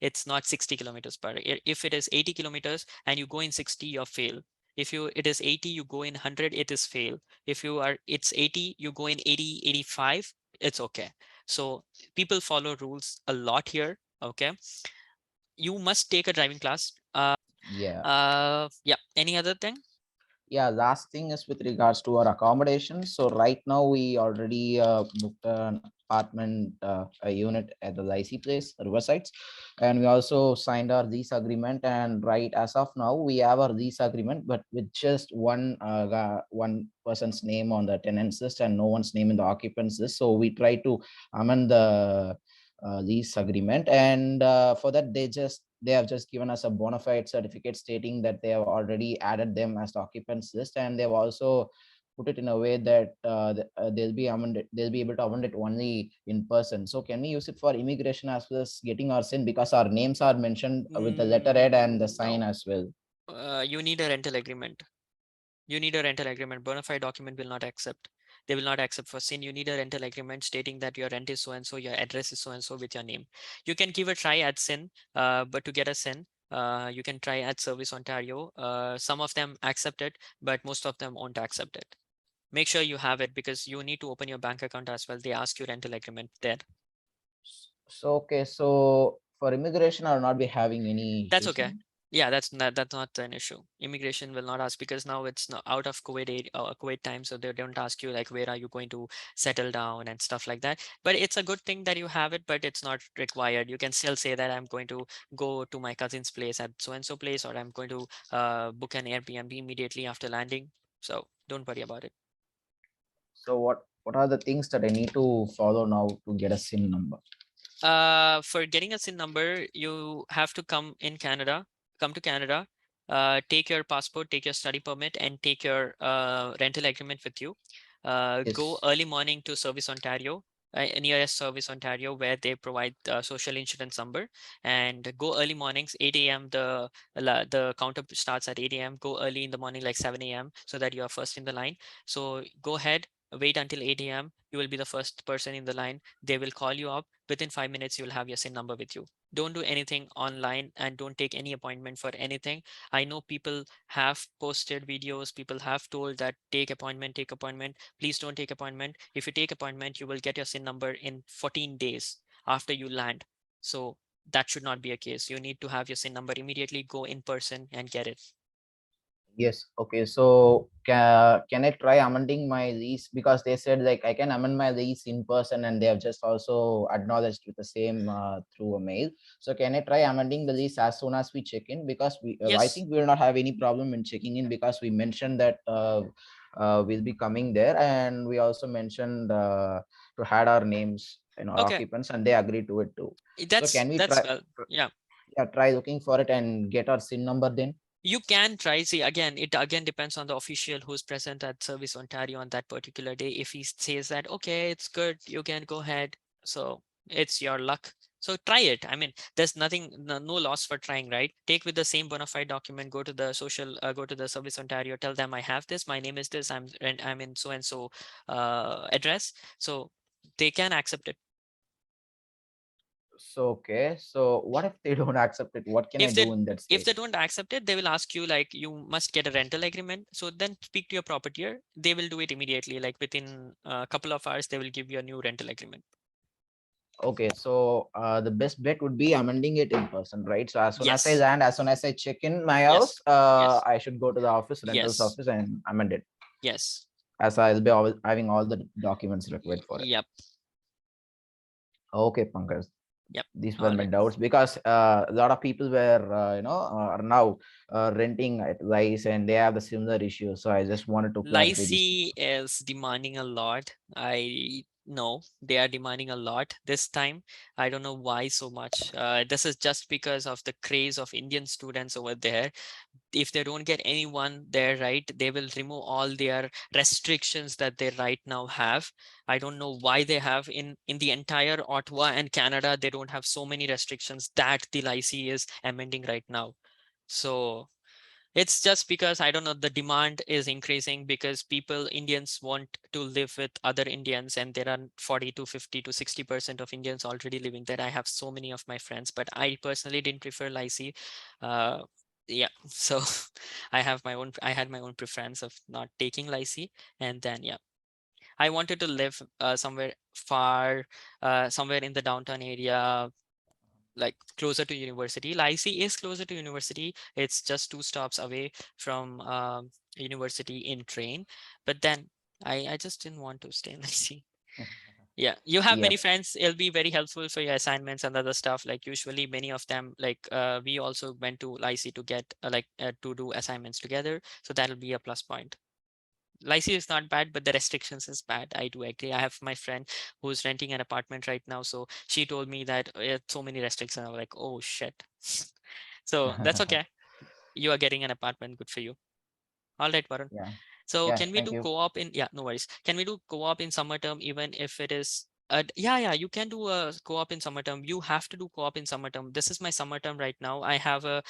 It's not 60 kilometers per hour. If it is 80 kilometers and you go in 60, you're fail. If it is 80, you go in 100, it is fail. If it's 80, you go in 80, 85, it's okay. So people follow rules a lot here. Okay, you must take a driving class.
Yeah.
Yeah, any other thing?
Yeah, last thing is with regards to our accommodation. So right now we already booked an apartment, a unit at the Lycee place, Riversides, and we also signed our lease agreement. And right as of now, we have our lease agreement, but with just one person's name on the tenants list and no one's name in the occupants list. So we try to amend the lease agreement, and for that they have just given us a bona fide certificate stating that they have already added them as the occupants list, and they've also put it in a way that they'll be able to amend it only in person. So can we use it for immigration as well as getting our sin, because our names are mentioned with the letterhead and the sign
No.
as well?
You need a rental agreement. You need a rental agreement. Bona fide document will not accept. They will not accept for sin. You need a rental agreement stating that your rent is so and so, your address is so and so with your name. You can give a try at sin, but to get a sin, you can try at Service Ontario. Some of them accept it, but most of them won't accept it. Make sure you have it because you need to open your bank account as well. They ask you rental agreement there.
So okay, so for immigration I'll not be having any
That's
issues
okay.
then?
Yeah, that's not an issue. Immigration will not ask because now it's not out of COVID time, so they don't ask you like where are you going to settle down and stuff like that. But it's a good thing that you have it, but it's not required. You can still say that I'm going to go to my cousin's place at so and so place, or I'm going to book an Airbnb immediately after landing. So don't worry about it.
So what are the things that I need to follow now to get a SIN number?
For getting a SIN number, you have to come to Canada, take your passport, take your study permit, and take your rental agreement with you. Go
Yes.
early morning to Service Ontario, nearest Service Ontario, where they provide social insurance number. And go early mornings, 8 a.m. The counter starts at 8 a.m. Go early in the morning, like 7 a.m., so that you are first in the line. So go ahead, wait until 8 a.m. You will be the first person in the line. They will call you up. Within 5 minutes, you'll have your SIN number with you. Don't do anything online and don't take any appointment for anything. I know people have posted videos, people have told that take appointment, take appointment. Please don't take appointment. If you take appointment, you will get your SIN number in 14 days after you land. So that should not be a case. You need to have your SIN number immediately, go in person and get it.
Yes. Okay. So can I try amending my lease, because they said like I can amend my lease in person and they have just also acknowledged with the same through a mail. So can I try amending the lease as soon as we check in, because I
Yes.
think we will not have any problem in checking in, because we mentioned that we'll be coming there, and we also mentioned to add our names in our
Okay,
occupants, and they agreed to it too. So can we
that's
try,
well, yeah.
yeah, try looking for it and get our SIN number then?
You can try. See, again, it again depends on the official who's present at Service Ontario on that particular day. If he says that, okay, it's good, you can go ahead. So it's your luck. So try it. I mean, there's nothing, no loss for trying, right? Take with the same bona fide document, go to the go to the Service Ontario, tell them I have this, my name is this, I'm in so and so address. So they can accept it.
So okay, so what if they don't accept it? What can I
if they
do in that
if
state?
they don't accept it, they will ask you like you must get a rental agreement. So then speak to your propertier. They will do it immediately, like within a couple of hours they will give you a new rental agreement.
Okay, so the best bet would be amending it in person, right? So as soon as I
Yes,
land, as soon as I check in my house,
yes, yes,
I should go to the office, rentals
yes,
office, and amend it,
yes.
as I'll be always having all the documents required for it.
Yep,
Okay, Pankaj,
yep.
these were
All
my
right.
doubts, because a lot of people were, are now renting at Rice, and they have the similar issue. So I just wanted to clarify these things.
Lycee is demanding a lot. I know they are demanding a lot this time. I don't know why so much. This is just because of the craze of Indian students over there. If they don't get anyone there, right, they will remove all their restrictions that they right now have. I don't know why they have in the entire Ottawa and Canada, they don't have so many restrictions that the Lycee is amending right now. So it's just because I don't know, the demand is increasing because people, Indians want to live with other Indians, and there are 40 to 50 to 60% of Indians already living there. I have so many of my friends, but I personally didn't prefer Lycee. Uh, yeah, so I had my own preference of not taking Lycee, and then yeah, I wanted to live somewhere far, somewhere in the downtown area, like closer to university. Lycée is closer to university. It's just 2 stops away from university in train. But then I just didn't want to stay in Lycée. Yeah, you have
Yep.
many friends. It'll be very helpful for your assignments and other stuff. Like usually many of them, like we also went to Lycée to get to do assignments together. So that'll be a plus point. Lycée is not bad, but the restrictions is bad. I do agree. I have my friend who's renting an apartment right now. So she told me that so many restrictions. I was like, oh shit. So that's okay. You are getting an apartment. Good for you. All right, Varun.
Yeah.
So
Yeah.
can we
Thank
do
you.
co-op in, yeah, no worries. Can we do co-op in summer term even if it is yeah, you can do a co-op in summer term. You have to do co-op in summer term. This is my summer term right now. I have a,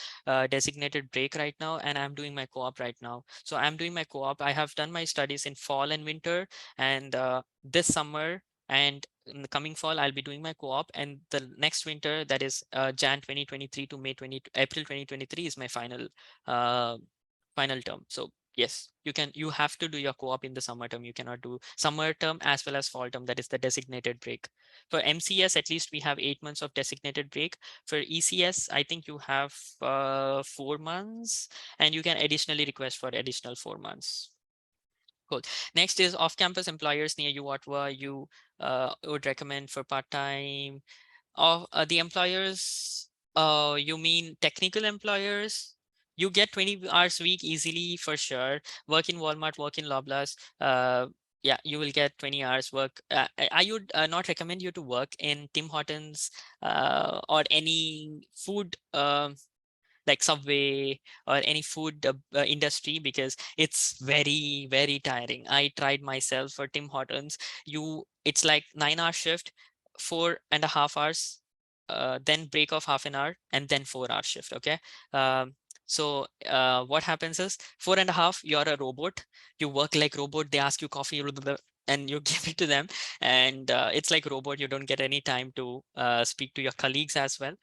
designated break right now and I'm doing my co-op right now. So I'm doing my co-op. I have done my studies in fall and winter, and this summer and in the coming fall I'll be doing my co-op, and the next winter, that is Jan 2023 to April 2023 is my uh, final term. So yes, you have to do your co-op in the summer term. You cannot do summer term as well as fall term. That is the designated break. For MCS, at least we have 8 months of designated break. For ECS, I think you have 4 months, and you can additionally request for additional 4 months. Cool. Next is off-campus employers near you, Ottawa. You would recommend for part-time. The employers, you mean technical employers? You get 20 hours a week easily for sure. Work in Walmart, work in Loblaws. Yeah, you will get 20 hours work. I would not recommend you to work in Tim Hortons or any food like Subway or any food industry, because it's very, very tiring. I tried myself for Tim Hortons. It's like 9 hour shift, 4.5 hours, then break of half an hour, and then 4 hour shift. Okay. So what happens is 4.5, you're a robot. You work like robot. They ask you coffee, and you give it to them, and it's like robot. You don't get any time to speak to your colleagues as well.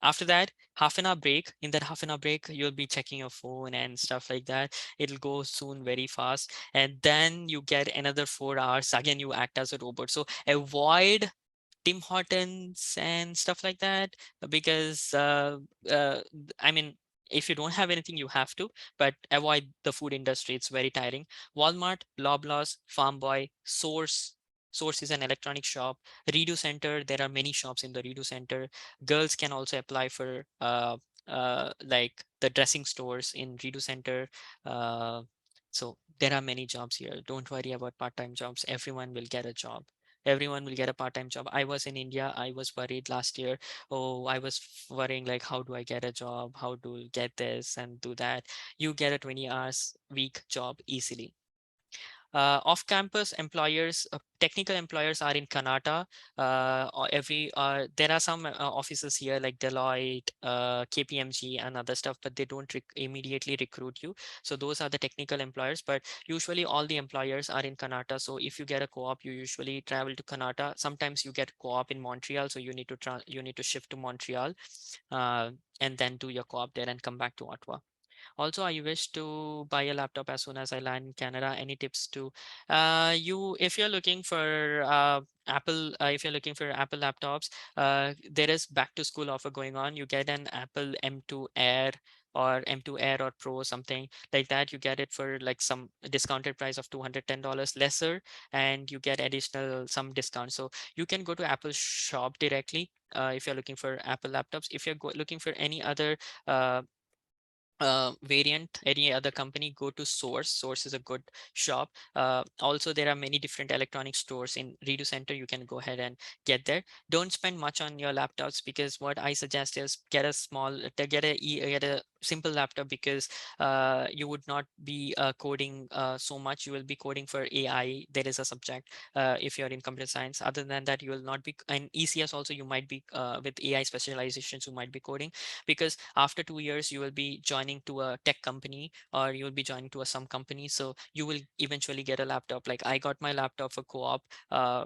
After that, half an hour break. In that half an hour break, you'll be checking your phone and stuff like that. It'll go soon very fast, and then you get another 4 hours. Again, you act as a robot. So avoid Tim Hortons and stuff like that, because I mean, if you don't have anything, you have to, but avoid the food industry. It's very tiring. Walmart, Loblaws, Farm Boy, Source. Source is an electronic shop. Redo Center. There are many shops in the Redo Center. Girls can also apply for like the dressing stores in Redo Center. Uh, So there are many jobs here. Don't worry about part-time jobs. Everyone will get a job. Everyone will get a part-time job. I was in India. I was worried last year. Oh, I was worrying like, how do I get a job? How to get this and do that? You get a 20 hours week job easily. Off-campus employers, technical employers are in Kannada. There are some offices here like Deloitte, KPMG, and other stuff, but they don't immediately recruit you. So those are the technical employers. But usually all the employers are in Kannada. So if you get a co-op, you usually travel to Kannada. Sometimes you get co-op in Montreal, so you need to shift to Montreal, uh, and then do your co-op there and come back to Ottawa. Also, I wish to buy a laptop as soon as I land in Canada. Any tips to if you're looking for Apple, if you're looking for Apple laptops, there is back to school offer going on. You get an Apple M2 Air or M2 Air or Pro, something like that. You get it for like some discounted price of $210 lesser, and you get additional some discount. So you can go to Apple shop directly if you're looking for Apple laptops. If you're looking for any other uh, variant, any other company, go to Source is a good shop. Also, there are many different electronic stores in Redo Center. You can go ahead and get there. Don't spend much on your laptops, because what I suggest is get a get a simple laptop, because you would not be coding so much. You will be coding for AI. There is a subject if you're in computer science. Other than that, you will not be. And ECS also, you might be with AI specializations, you might be coding, because after 2 years you will be joining to a tech company, or you will be joining to some company. So you will eventually get a laptop. Like I got my laptop for co-op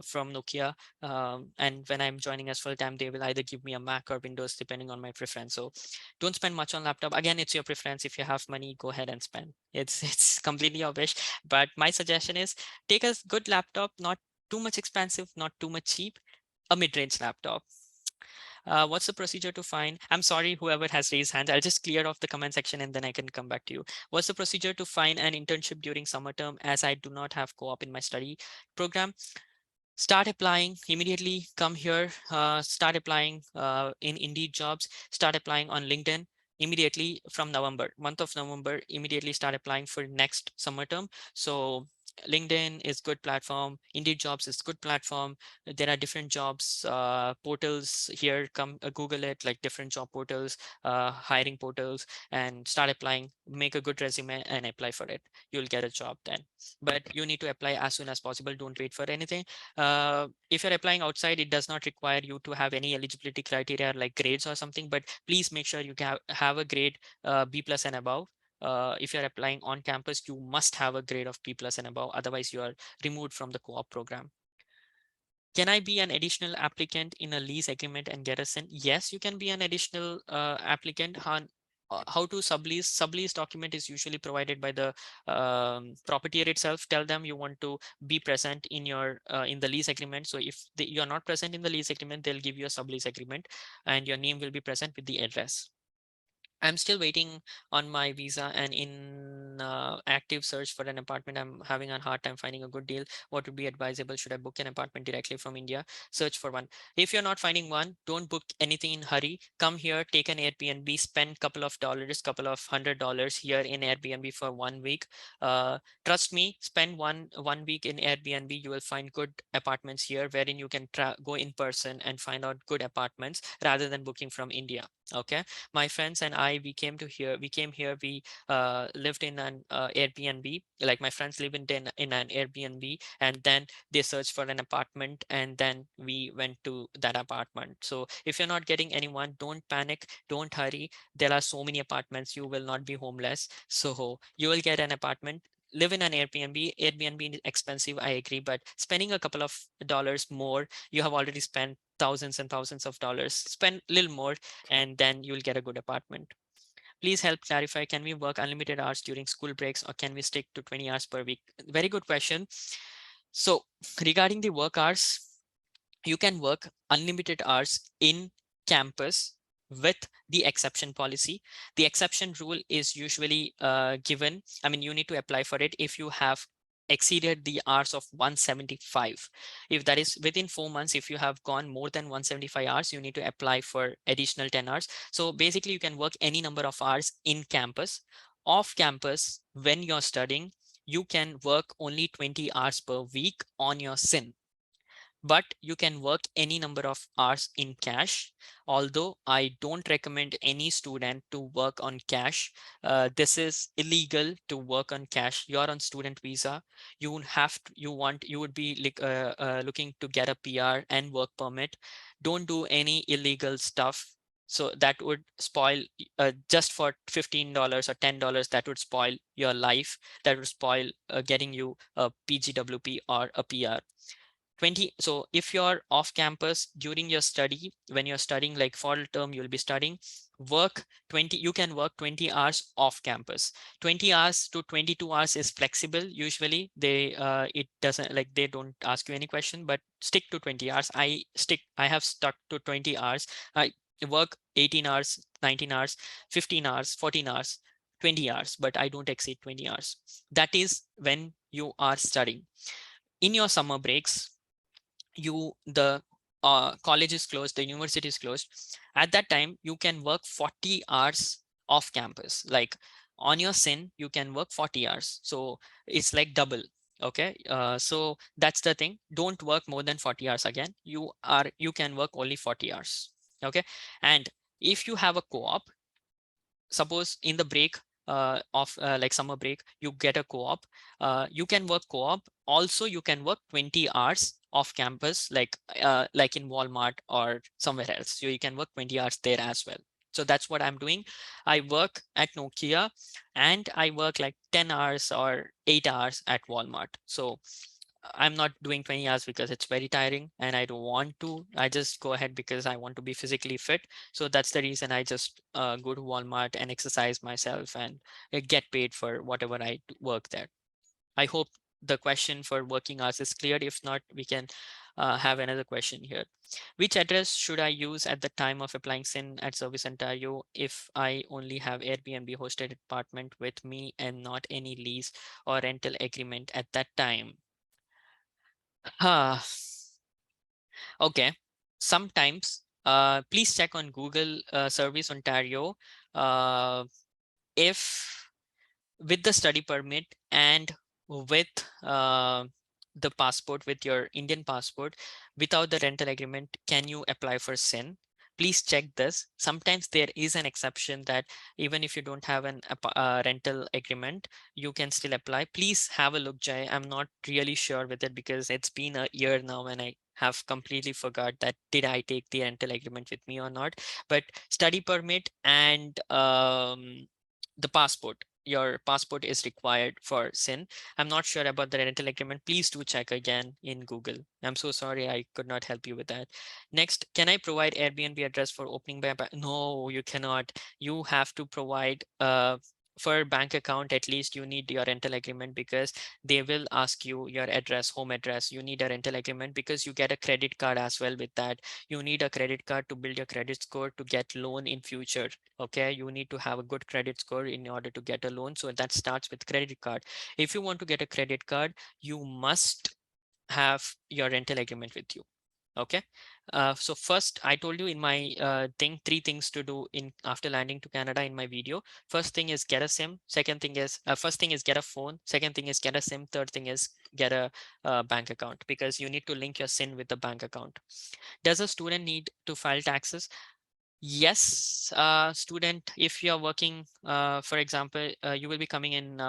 from Nokia, and when I'm joining as full time, they will either give me a Mac or Windows depending on my preference. So don't spend much on laptop. Again, it's your preference. If you have money, go ahead and spend. It's completely your wish. But my suggestion is take a good laptop, not too much expensive, not too much cheap, a mid-range laptop. What's the procedure to find? I'm sorry, whoever has raised hands, I'll just clear off the comment section and then I can come back to you. What's the procedure to find an internship during summer term, as I do not have co-op in my study program? Start applying immediately. Come here, start applying in Indeed jobs, start applying on LinkedIn immediately from November, month of November, immediately start applying for next summer term. So LinkedIn is good platform, Indeed jobs is good platform. There are different jobs portals here. Come Google it, like different job portals, hiring portals, and start applying. Make a good resume and apply for it. You'll get a job then. But you need to apply as soon as possible. Don't wait for anything. If you're applying outside, it does not require you to have any eligibility criteria like grades or something, but please make sure you have a grade B plus and above. If you're applying on campus, you must have a grade of B plus and above, otherwise you are removed from the co-op program. Can I be an additional applicant in a lease agreement and get a SIN? Yes, you can be an additional applicant. How to sublease? Sublease document is usually provided by the propertier itself. Tell them you want to be present in your in the lease agreement. So if you are not present in the lease agreement, they'll give you a sublease agreement, and your name will be present with the address. I'm still waiting on my visa, and in active search for an apartment. I'm having a hard time finding a good deal. What would be advisable? Should I book an apartment directly from India? Search for one. If you're not finding one, don't book anything in hurry. Come here, take an Airbnb, spend couple of dollars, couple of $100 here in Airbnb for 1 week. Trust me, spend one week in Airbnb. You will find good apartments here, wherein you can go in person and find out good apartments rather than booking from India. Okay, my friends and I, we came here, we lived in an Airbnb. Like my friends live in an Airbnb, and then they searched for an apartment, and then we went to that apartment. So if you're not getting anyone, don't panic, don't hurry. There are so many apartments, you will not be homeless. So you will get an apartment. Live in an Airbnb. Airbnb is expensive, I agree, but spending a couple of dollars more, you have already spent thousands and thousands of dollars. Spend a little more, and then you'll get a good apartment. Please help clarify, can we work unlimited hours during school breaks, or can we stick to 20 hours per week? Very good question. So regarding the work hours, you can work unlimited hours in campus with the exception policy. The exception rule is usually given. I mean, you need to apply for it if you have exceeded the hours of 175. If that is within 4 months, if you have gone more than 175 hours, you need to apply for additional 10 hours. So basically, you can work any number of hours in campus. Off campus, when you're studying, you can work only 20 hours per week on your SIN, but you can work any number of hours in cash. Although I don't recommend any student to work on cash. This is illegal to work on cash. You're on student visa. You would have to, you would be like, looking to get a PR and work permit. Don't do any illegal stuff. So that would spoil, just for $15 or $10, that would spoil your life. That would spoil getting you a PGWP or a PR. 20. So if you're off campus during your study, when you're studying like fall term, you'll be studying, work 20, you can work 20 hours off campus. 20 hours to 22 hours is flexible. Usually they it doesn't, like, they don't ask you any question, but stick to 20 hours. I have stuck to 20 hours. I work 18 hours, 19 hours, 15 hours, 14 hours, 20 hours, but I don't exceed 20 hours. That is when you are studying. In your summer breaks, the college is closed, the university is closed. At that time, you can work 40 hours off campus. Like on your SIN, you can work 40 hours. So it's like double. Okay. So that's the thing. Don't work more than 40 hours again. You can work only 40 hours. Okay. And if you have a co-op, suppose in the break of like summer break, you get a co-op, you can work co-op. Also, you can work 20 hours off campus, like in Walmart or somewhere else. So you can work 20 hours there as well. So that's what I'm doing. I work at Nokia and I work like 10 hours or 8 hours at Walmart. So I'm not doing 20 hours because it's very tiring and I don't want to. I just go ahead because I want to be physically fit. So that's the reason I just go to Walmart and exercise myself and get paid for whatever I work there. I hope the question for working hours is clear. If not, we can have another question here. Which address should I use at the time of applying SIN at Service Ontario if I only have Airbnb hosted apartment with me and not any lease or rental agreement at that time? Ah, okay. Sometimes, please check on Google Service Ontario uh, if with the study permit and with the passport, with your Indian passport, without the rental agreement, can you apply for SIN? Please check this. Sometimes there is an exception that even if you don't have an rental agreement, you can still apply. Please have a look, Jay. I'm not really sure with it because it's been a year now and I have completely forgot that did I take the rental agreement with me or not. But study permit and the passport, your passport is required for SIN. I'm not sure about the rental agreement. Please do check again in Google. I'm so sorry I could not help you with that. Next, can I provide Airbnb address for opening by? No, you cannot. You have to provide for bank account, at least you need your rental agreement because they will ask you your address, home address. You need a rental agreement because you get a credit card as well with that. You need a credit card to build your credit score to get loan in future. Okay, you need to have a good credit score in order to get a loan. So that starts with credit card. If you want to get a credit card, you must have your rental agreement with you. Okay. So first I told you in my thing, 3 things to do in after landing to Canada in my video. First thing is get a SIM. Second thing is first thing is get a phone. Second thing is get a SIM. Third thing is get a bank account, because you need to link your SIN with the bank account. Does a student need to file taxes? Yes, student, if you're working, for example, you will be coming in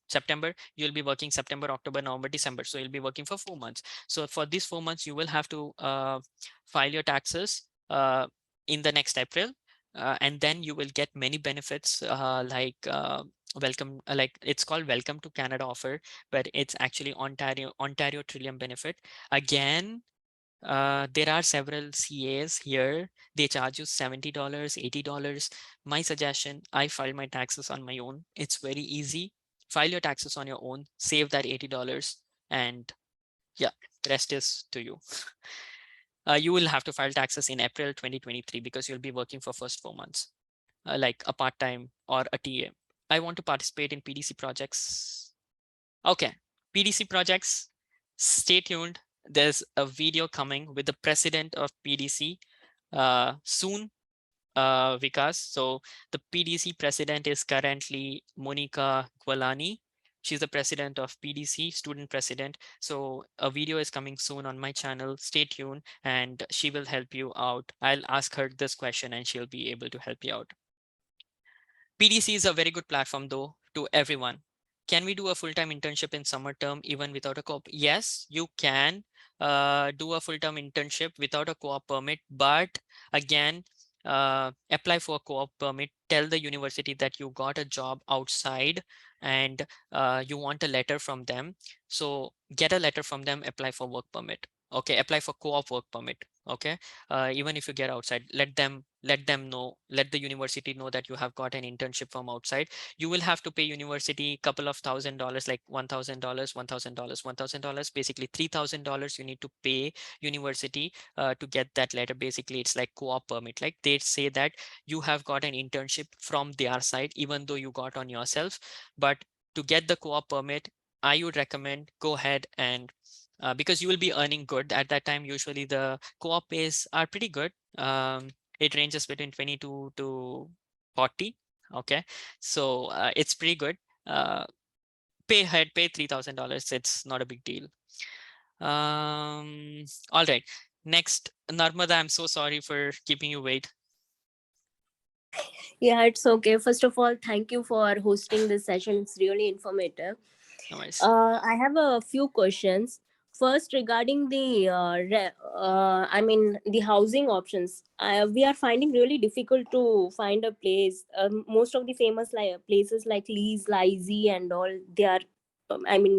September, you'll be working September, October, November, December. So you'll be working for 4 months. So for these 4 months, you will have to file your taxes in the next April. And then you will get many benefits like welcome, like it's called Welcome to Canada offer, but it's actually Ontario Trillium benefit. Again, there are several CAs here. They charge you $70, $80. My suggestion, I file my taxes on my own. It's very easy. File your taxes on your own, save that $80, and yeah, the rest is to you. You will have to file taxes in April 2023 because you'll be working for first 4 months, like a part-time or a TA. I want to participate in PDC projects. Okay, PDC projects, stay tuned. There's a video coming with the president of PDC soon, Vikas. So the PDC president is currently Monica Gwalani. She's the president of PDC, student president. So a video is coming soon on my channel. Stay tuned, and she will help you out. I'll ask her this question and she'll be able to help you out. PDC is a very good platform though to everyone. Can we do a full-time internship in summer term even without a co-op? Yes, you can do a full-time internship without a co-op permit, but again, apply for a co-op permit. Tell the university that you got a job outside and you want a letter from them. So get a letter from them, apply for work permit. Okay, apply for co-op work permit. Okay, even if you get outside, let them know, let the university know that you have got an internship from outside. You will have to pay university couple of $1,000, like $1,000, $1,000, $1,000, basically $3,000 you need to pay university to get that letter. Basically it's like co-op permit, like they say that you have got an internship from their side even though you got on yourself. But to get the co-op permit, I would recommend go ahead and because you will be earning good at that time. Usually the co-op pays are pretty good. It ranges between 22 to 40. Okay, so it's pretty good. Pay $3,000. It's not a big deal. All right, next, Narmada, I'm so sorry for keeping you wait.
Yeah, it's okay. First of all, thank you for hosting this session. It's really informative.
No worries.
I have a few questions. First, regarding the housing options. We are finding really difficult to find a place. Most of the famous places like Lee's, Lizy, and all, they are,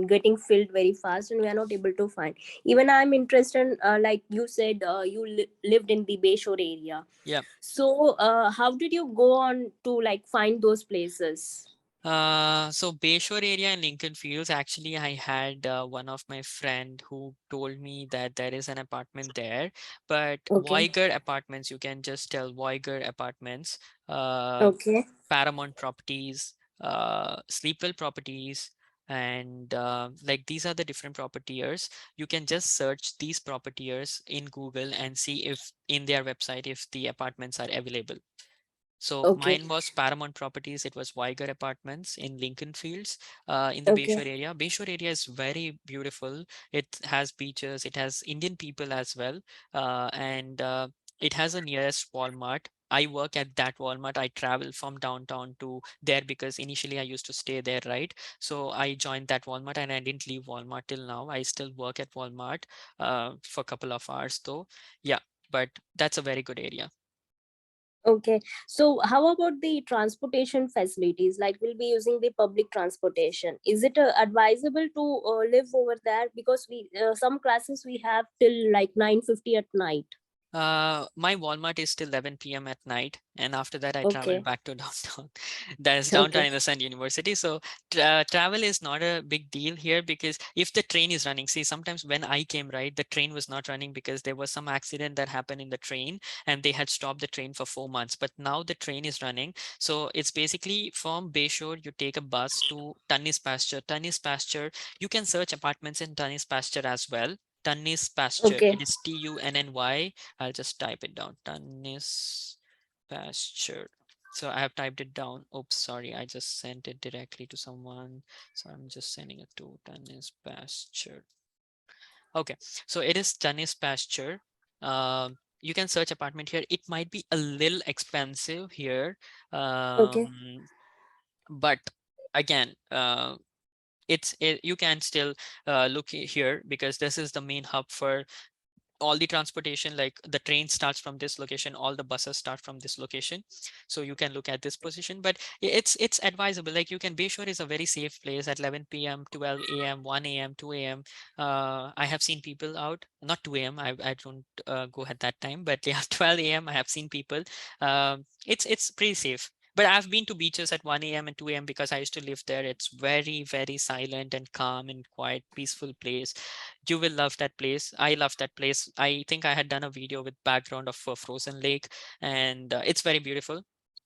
getting filled very fast, and we are not able to find. Even I'm interested. Like you said, you lived in the Bayshore area.
Yeah.
So, how did you go on to like find those places?
So Bayshore area and Lincoln Fields, actually I had one of my friend who told me that there is an apartment there, but
Okay.
Voiger Apartments, you can just tell Voiger Apartments,
Okay.
Paramount Properties, Sleepwell Properties, and like these are the different propertiers. You can just search these propertiers in Google and see if in their website if the apartments are available. So
Okay.
mine was Paramount Properties. It was Weiger Apartments in Lincoln Fields, in the
Okay.
Bayshore area. Bayshore area is very beautiful. It has beaches. It has Indian people as well, and it has a nearest Walmart. I work at that Walmart. I travel from downtown to there because initially I used to stay there, right? So I joined that Walmart and I didn't leave Walmart till now. I still work at Walmart for a couple of hours though. Yeah, but that's a very good area.
Okay. So, how about the transportation facilities? Like, we'll be using the public transportation. Is it advisable to live over there? Because we some classes we have till like 9:50 at night.
My Walmart is till 11 p.m. at night, and after that I travel
Okay.
back to downtown. That is downtown
Okay.
in the Sun University. So travel is not a big deal here because if the train is running, see, sometimes when I came, right, the train was not running because there was some accident that happened in the train and they had stopped the train for 4 months. But now the train is running. So it's basically from Bayshore, you take a bus to Tunnis Pasture. Tunnis Pasture, you can search apartments in Tunnis Pasture as well. Tunnis Pasture,
Okay.
it is Tunny. I'll just type it down. Tunnis Pasture. So I have typed it down. Oops, sorry. I just sent it directly to someone. So I'm just sending it to Tunnis Pasture. Okay, so it is Tunnis Pasture. You can search apartment here. It might be a little expensive here.
Okay.
But again, you can still look here because this is the main hub for all the transportation. Like the train starts from this location, all the buses start from this location, so you can look at this position. But it's advisable, like you can, Bayshore is a very safe place at 11 p.m, 12 a.m, 1 a.m, 2 a.m. I have seen people out, not 2 a.m, I don't go at that time, but yeah, 12 a.m I have seen people. It's pretty safe. But I've been to beaches at 1 a.m and 2 a.m because I used to live there. It's very, very silent and calm and quiet, peaceful place. You will love that place. I love that place. I think I had done a video with background of a frozen lake, and it's very beautiful.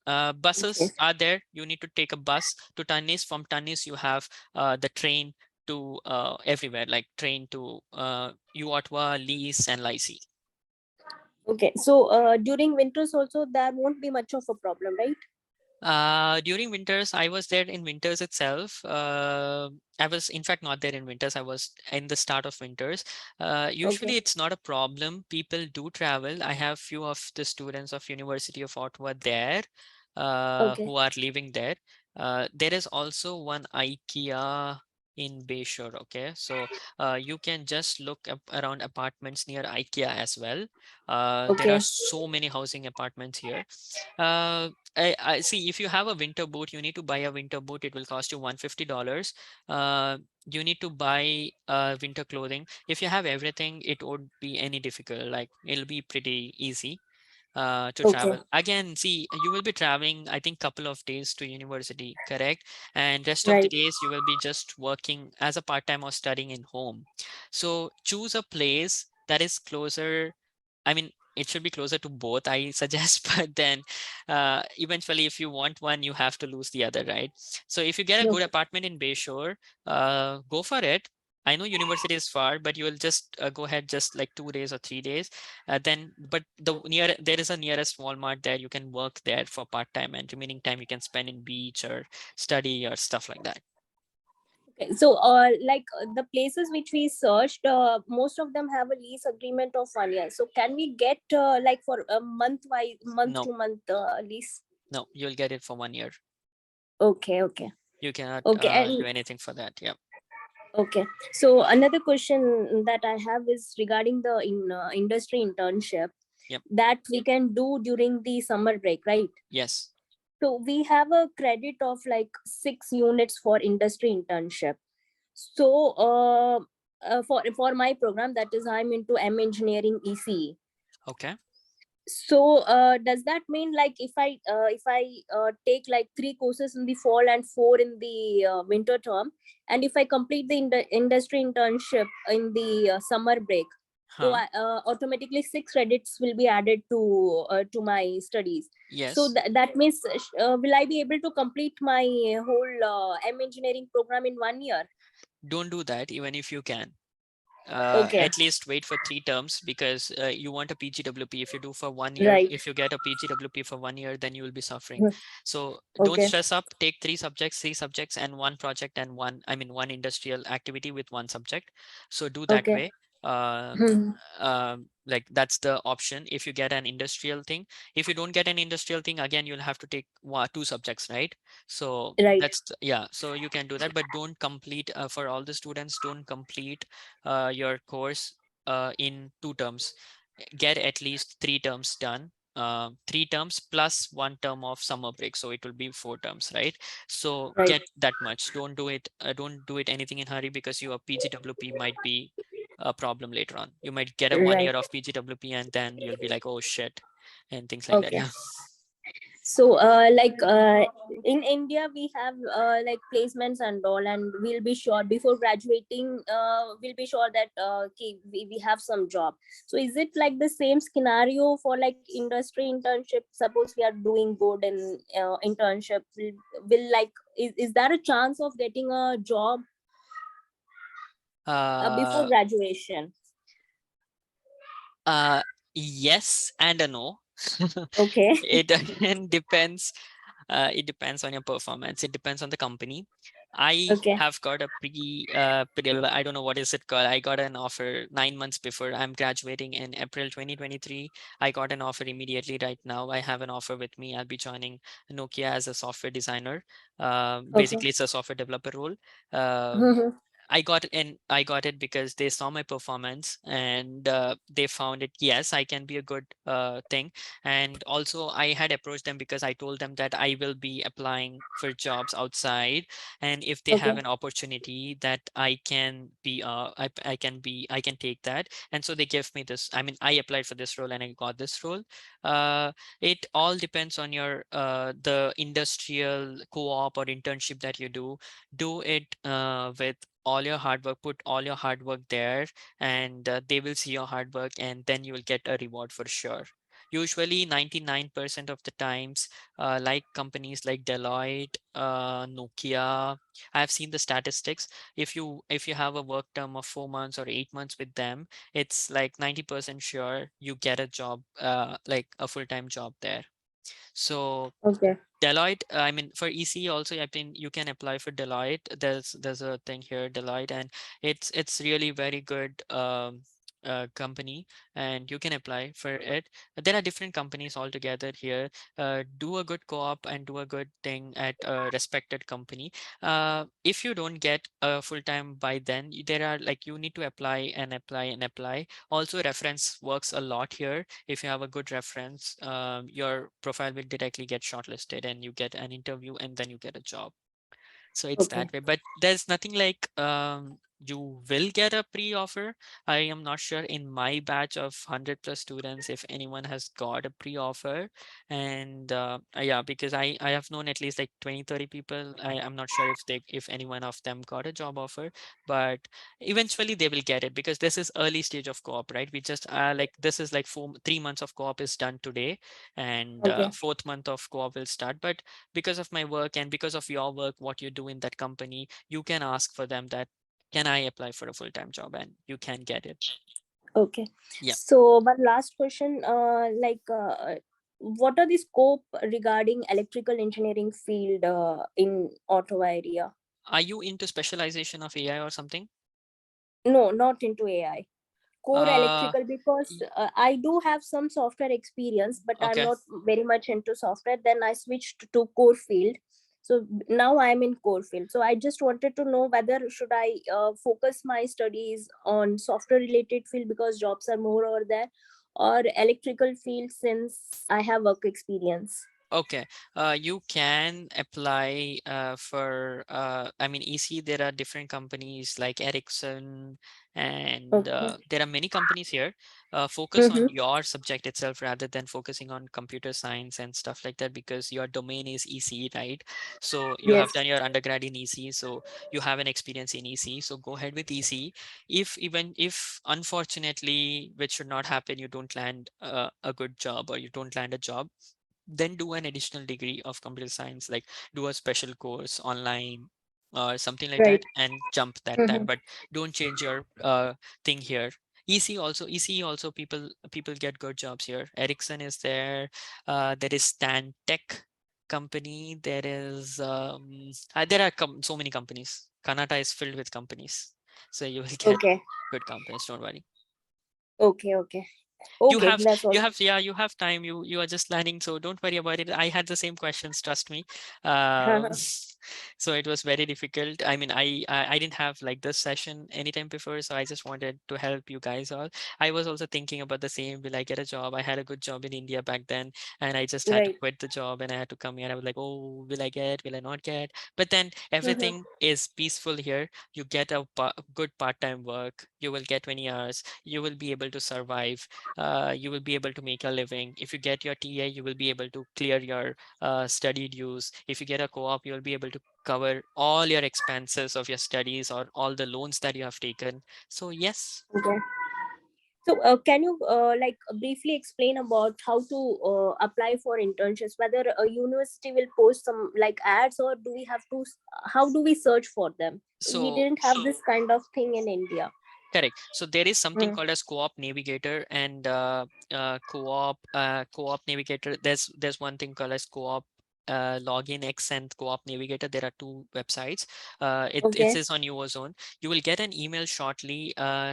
Okay.
Buses are there. You need to take a bus to Tunnis. From Tunnis, you have the train to everywhere, like train to Ottawa, Lees, and Lycée.
Okay. So, during winters also there won't be much of a problem, right?
During winters, I was there in winters itself. I was, in fact, not there in winters. I was in the start of winters. Usually,
Okay.
it's not a problem. People do travel. I have few of the students of University of Ottawa there,
Okay.
who are living there. There is also one IKEA in Bayshore. Okay, so you can just look up around apartments near IKEA as well. There are
Okay.
so many housing apartments here. I see, if you have a winter boot, you need to buy a winter boot. It will cost you $150. You need to buy winter clothing. If you have everything, it won't be any difficult. Like, it'll be pretty easy to
Okay.
travel. Again, see, you will be traveling, I think, couple of days to university, correct? And rest of the
Right.
days you will be just working as a part-time or studying in home. So choose a place that is closer. I mean, it should be closer to both, I suggest, but then eventually, if you want one, you have to lose the other, right? So if you get a good
Okay.
apartment in Bayshore, go for it. I know university is far, but you will just go ahead just like 2 days or 3 days. But there is a nearest Walmart there. You can work there for part time, and remaining time you can spend in beach or study or stuff like that.
Okay. So, the places which we searched, most of them have a lease agreement of 1 year. So, can we get like for a month
No,
to month lease?
no, you'll get it for 1 year.
Okay. Okay.
You cannot
Okay.
do
And
anything for that. Yeah.
okay. So, another question that I have is regarding the industry internship
Yep.
that we can do during the summer break, right?
Yes.
So, we have a credit of like 6 units for industry internship. So, for my program, that is, I'm into M engineering ECE.
Okay.
So, does that mean like if I take like 3 courses in the fall and 4 in the winter term, and if I complete the industry internship in the summer break, so
Huh.
automatically 6 credits will be added to my studies. So
Yes.
that means, will I be able to complete my whole M engineering program in 1 year?
Don't do that, even if you can.
Okay.
At least wait for 3 terms, because you want a PGWP. If you do for 1 year,
Right.
if you get a PGWP for 1 year, then you will be suffering.
Hmm.
So don't
Okay.
stress up. Take three subjects and one project and one industrial activity with one subject. So do that
Okay.
way. Uh,
Hmm.
like, that's the option if you get an industrial thing. If you don't get an industrial thing, again, you'll have to take 2 subjects, right? So
Right.
yeah, so you can do that, but don't complete, for all the students, don't complete your course in 2 terms. Get at least 3 terms done. 3 terms plus 1 term of summer break, so it will be 4 terms, right? So
Right.
get that much. Don't do it anything in hurry, because your PGWP might be a problem later on. You might get a one
Right.
year of PGWP, and then you'll be like, oh shit, and things like that.
Okay.
Yeah.
So, in India, we have like placements and all, and we'll be sure before graduating, we'll be sure that okay, we have some job. So, is it like the same scenario for like industry internship? Suppose we are doing good in internship, will like is there a chance of getting a job before
uh
graduation?
uh yes and a no.
Okay.
It again depends. It depends on your performance. It depends on the company. I
Okay.
have got a I don't know what is it called. I got an offer 9 months before. I'm graduating in April 2023. I got an offer immediately right now. I have an offer with me. I'll be joining Nokia as a software designer.
Okay.
Basically, it's a software developer role. Uh,
Mhm.
I got it because they saw my performance, and they found it. Yes, I can be a good thing. And also, I had approached them because I told them that I will be applying for jobs outside, and if they have
Okay.
an opportunity that I can take that. And so they gave me this. I mean, I applied for this role and I got this role. Uh, it all depends on your the industrial co-op or internship that you do. Do it with all your hard work. Put all your hard work there, and they will see your hard work, and then you will get a reward for sure. Usually 99% of the times, like companies like Deloitte, Nokia, I've seen the statistics. If you have a work term of 4 months or 8 months with them, it's like 90% sure you get a job, like a full-time job there. So
Okay.
Deloitte, I mean for EC also, I think you can apply for Deloitte. There's a thing here, Deloitte, and it's really very good company, and you can apply for it. There are different companies altogether here. Do a good co-op and do a good thing at a respected company. If you don't get a full-time by then, there are like you need to apply and apply and apply. Also, reference works a lot here. If you have a good reference, your profile will directly get shortlisted and you get an interview and then you get a job. So it's
Okay.
that way, but there's nothing like you will get a pre-offer. I am not sure in my batch of 100 plus students if anyone has got a pre-offer. And yeah, because I have known at least like 20-30 people. I'm not sure if any one of them got a job offer, but eventually they will get it because this is early stage of co-op, right? We just like this is like 3 months of co-op is done today, and
Okay.
fourth month of co-op will start. But because of my work and because of your work, what you do in that company, you can ask for them that, can I apply for a full-time job, and you can get it.
Okay.
Yeah.
So one last question, what are the scope regarding electrical engineering field in Ottawa area?
Are you into specialization of AI or something?
No, not into AI. Core
Uh,
electrical, because
y-
I do have some software experience, but I'm
okay.
not very much into software. Then I switched to core field. So now I'm in core field. So I just wanted to know whether should I focus my studies on software related field because jobs are more over there, or electrical field since I have work experience.
Okay, you can apply for, I mean, EC, there are different companies like Ericsson, and
Okay.
there are many companies here. Focus on
Mm-hmm.
your subject itself rather than focusing on computer science and stuff like that, because your domain is EC, right? So you have
Yes.
done your undergrad in EC, so you have an experience in EC, so go ahead with EC. If unfortunately, which should not happen, you don't land a good job or you don't land a job, then do an additional degree of computer science, like do a special course online or something like
Right.
that, and jump that time.
Mm-hmm.
But don't change your thing here. EC also, people get good jobs here. Ericsson is there. There is Stan Tech company. There are so many companies. Kanata is filled with companies, so you will get
Okay.
good companies, don't worry.
Okay. Okay.
you
Okay.
have
That's all.
you have time, you are just learning, so don't worry about it. I had the same questions, trust me. So it was very difficult. I mean, I didn't have like this session anytime before, so I just wanted to help you guys all. I was also thinking about the same, will I get a job? I had a good job in India back then, and I just had to
Right.
quit the job and I had to come here. I was like, oh, will I not get? But then
Mm-hmm.
everything is peaceful here. You get a good part-time work, you will get 20 hours, you will be able to survive, you will be able to make a living. If you get your TA, you will be able to clear your study dues. If you get a co-op, you will be able to cover all your expenses of your studies or all the loans that you have taken. So yes.
Okay. So, can you briefly explain about how to apply for internships? Whether a university will post some like ads, or do we have to? How do we search for them? We
So
didn't have this kind of thing in India.
correct. So there is something
Mm.
called as co-op navigator, and co-op navigator. There's one thing called as co-op login X and co-op navigator. There are two websites. It
Okay.
says on Eurozone. You will get an email shortly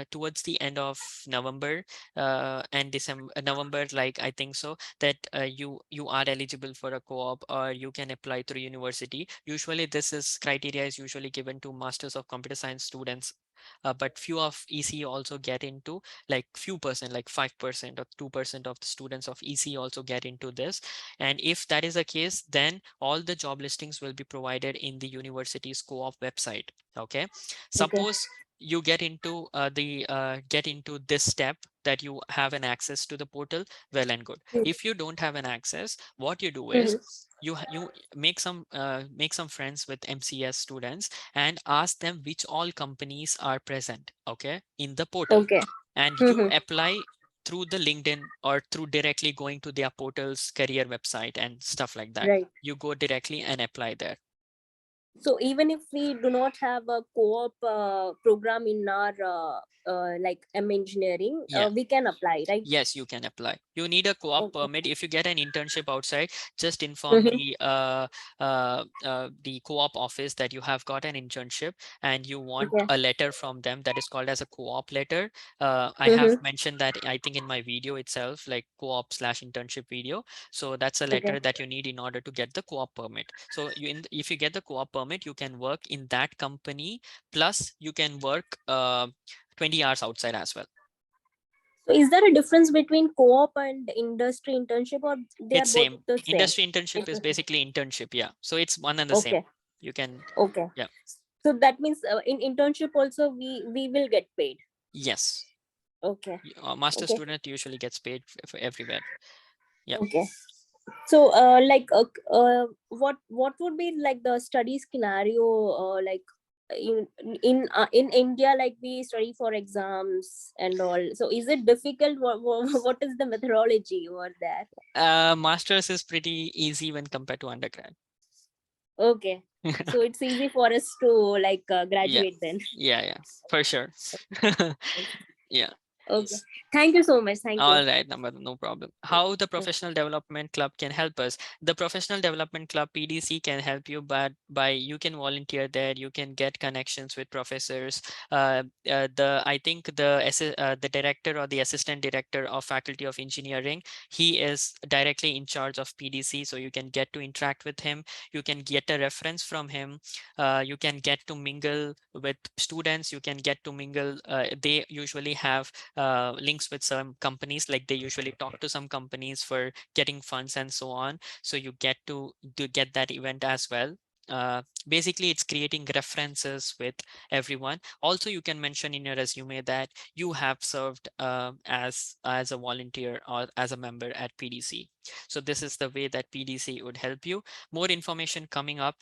towards the end of November and December, November, like I think so, that you are eligible for a co-op or you can apply through university. Usually this is criteria is usually given to Masters of Computer Science students, but few of EC also get into, like few percent, like 5% or 2% of the students of EC also get into this. And if that is the case, then all the job listings will be provided in the university's co-op website. Okay.
Okay.
Suppose you get into this step that you have an access to the portal, well and good. If you don't have an access, what you do is
Mm-hmm.
you make some friends with MCS students and ask them which all companies are present, okay, in the portal,
Okay.
and you
Mm-hmm.
apply through the LinkedIn or through directly going to their portal's career website and stuff like that.
Right.
You go directly and apply there.
So even if we do not have a co-op program in our like engineering,
Yeah.
we can apply, right?
Yes, you can apply. You need a co-op
Okay.
permit. If you get an internship outside, just inform
Mm-hmm.
the co-op office that you have got an internship and you want
Okay.
a letter from them that is called as a co-op letter. I have
Mm-hmm.
mentioned that I think in my video itself, like co-op slash internship video. So that's a
Okay.
letter that you need in order to get the co-op permit. So if you get the co-op permit, you can work in that company. Plus, you can work 20 hours outside as well.
So is there a difference between co-op and industry internship, or they are
It's
both
same.
the same?
Industry internship is basically internship. Yeah. So it's one and the same.
Okay.
You can,
Okay.
yeah.
So that means in internship also we will get paid.
Yes.
Okay.
Master
Okay.
student usually gets paid for everywhere. Yeah.
Okay. So what would be like the study scenario, like in India, like we study for exams and all. So is it difficult? What is the methodology over there?
Masters is pretty easy when compared to undergrad.
Okay. So it's easy for us to like
Yeah.
graduate then.
Yeah. For sure. Yeah.
Okay. Thank you so much. Thank you.
All right, no problem. How the professional development club can help us? The professional development club PDC can help you, but by you can volunteer there, you can get connections with professors. I think the director or the assistant director of Faculty of Engineering, he is directly in charge of PDC, so you can get to interact with him. You can get a reference from him. You can get to mingle with students. You can get to mingle. They usually have links with some companies, like they usually talk to some companies for getting funds and so on, so you get to get that event as well. Basically it's creating references with everyone. Also you can mention in your resume that you have served as a volunteer or as a member at PDC. So this is the way that PDC would help you. More information coming up.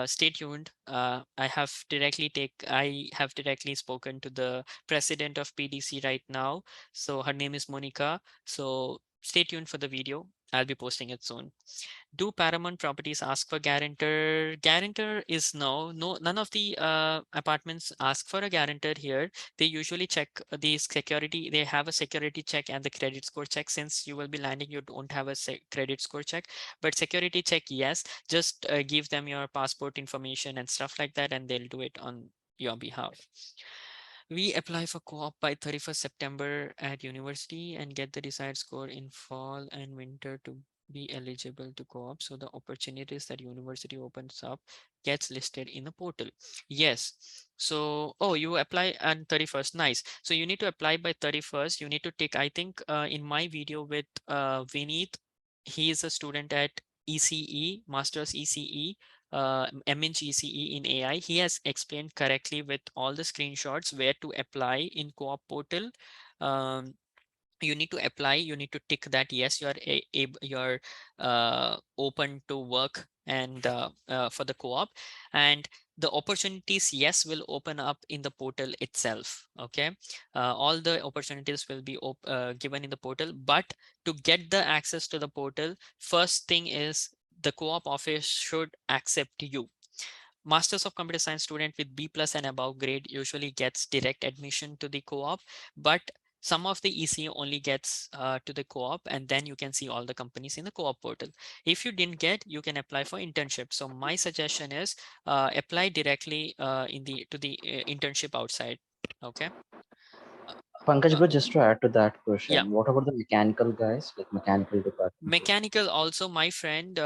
Stay tuned. I have directly spoken to the president of PDC right now. So her name is Monica. So stay tuned for the video. I'll be posting it soon. Do Paramount Properties ask for guarantor? Guarantor is no, none of the apartments ask for a guarantor here. They usually check the security. They have a security check and the credit score check. Since you will be landing, you don't have a credit score check, but security check, yes. Just give them your passport information and stuff like that, and they'll do it on your behalf. We apply for co-op by 31st September at university and get the desired score in fall and winter to be eligible to co-op. So the opportunities that university opens up gets listed in the portal. Yes. So, oh, you apply on 31st. Nice. So you need to apply by 31st. You need to take, I think in my video with Vineet, he is a student at ECE, Masters ECE, MNGCE in AI. He has explained correctly with all the screenshots where to apply in co-op portal. You need to apply, you need to tick that yes, you're open to work and for the co-op, and the opportunities, yes, will open up in the portal itself. Okay, all the opportunities will be given in the portal, but to get the access to the portal, first thing is the co-op office should accept you. Masters of Computer Science student with B plus and above grade usually gets direct admission to the co-op, but some of the EC only gets to the co-op, and then you can see all the companies in the co-op portal. If you didn't get, you can apply for internship. So my suggestion is apply directly to the internship outside. Okay.
Pankaj
Uh,
bro, just to add to that
yeah.
question, what about the mechanical guys, like mechanical department?
Mechanical also, my friend,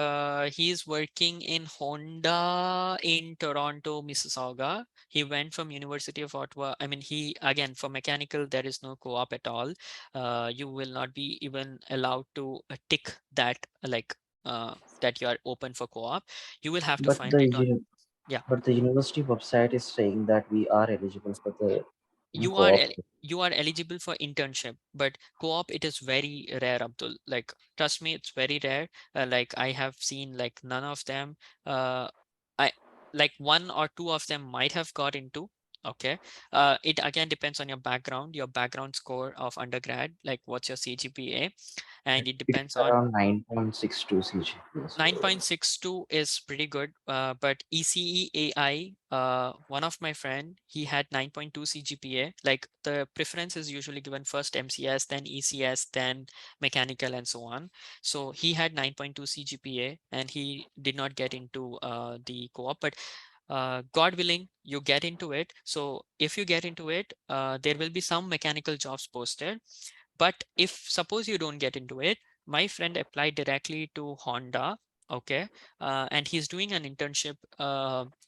he's working in Honda in Toronto, Mississauga. He went from University of Ottawa. I mean, he, again, for mechanical, there is no co-op at all. You will not be even allowed to tick that, like, that you are open for co-op. You will have to
But
find it on, yeah.
but the university website is saying that we are eligible for the
you are
co-op.
you are eligible for internship, but co-op, it is very rare, Abdul. Like, trust me, it's very rare. Like, I have seen like none of them. I like one or two of them might have got into, Okay. It again depends on your background score of undergrad, like what's your CGPA, and it
It's
depends on
around 9.62 CGPA. So
9.62 is pretty good, but ECEAI, one of my friend, he had 9.2 CGPA. Like the preference is usually given first MCS, then ECS, then mechanical, and so on. So he had 9.2 CGPA, and he did not get into the co-op. But God willing, you get into it. So if you get into it, there will be some mechanical jobs posted. But if suppose you don't get into it, my friend applied directly to Honda. Okay. And he's doing an internship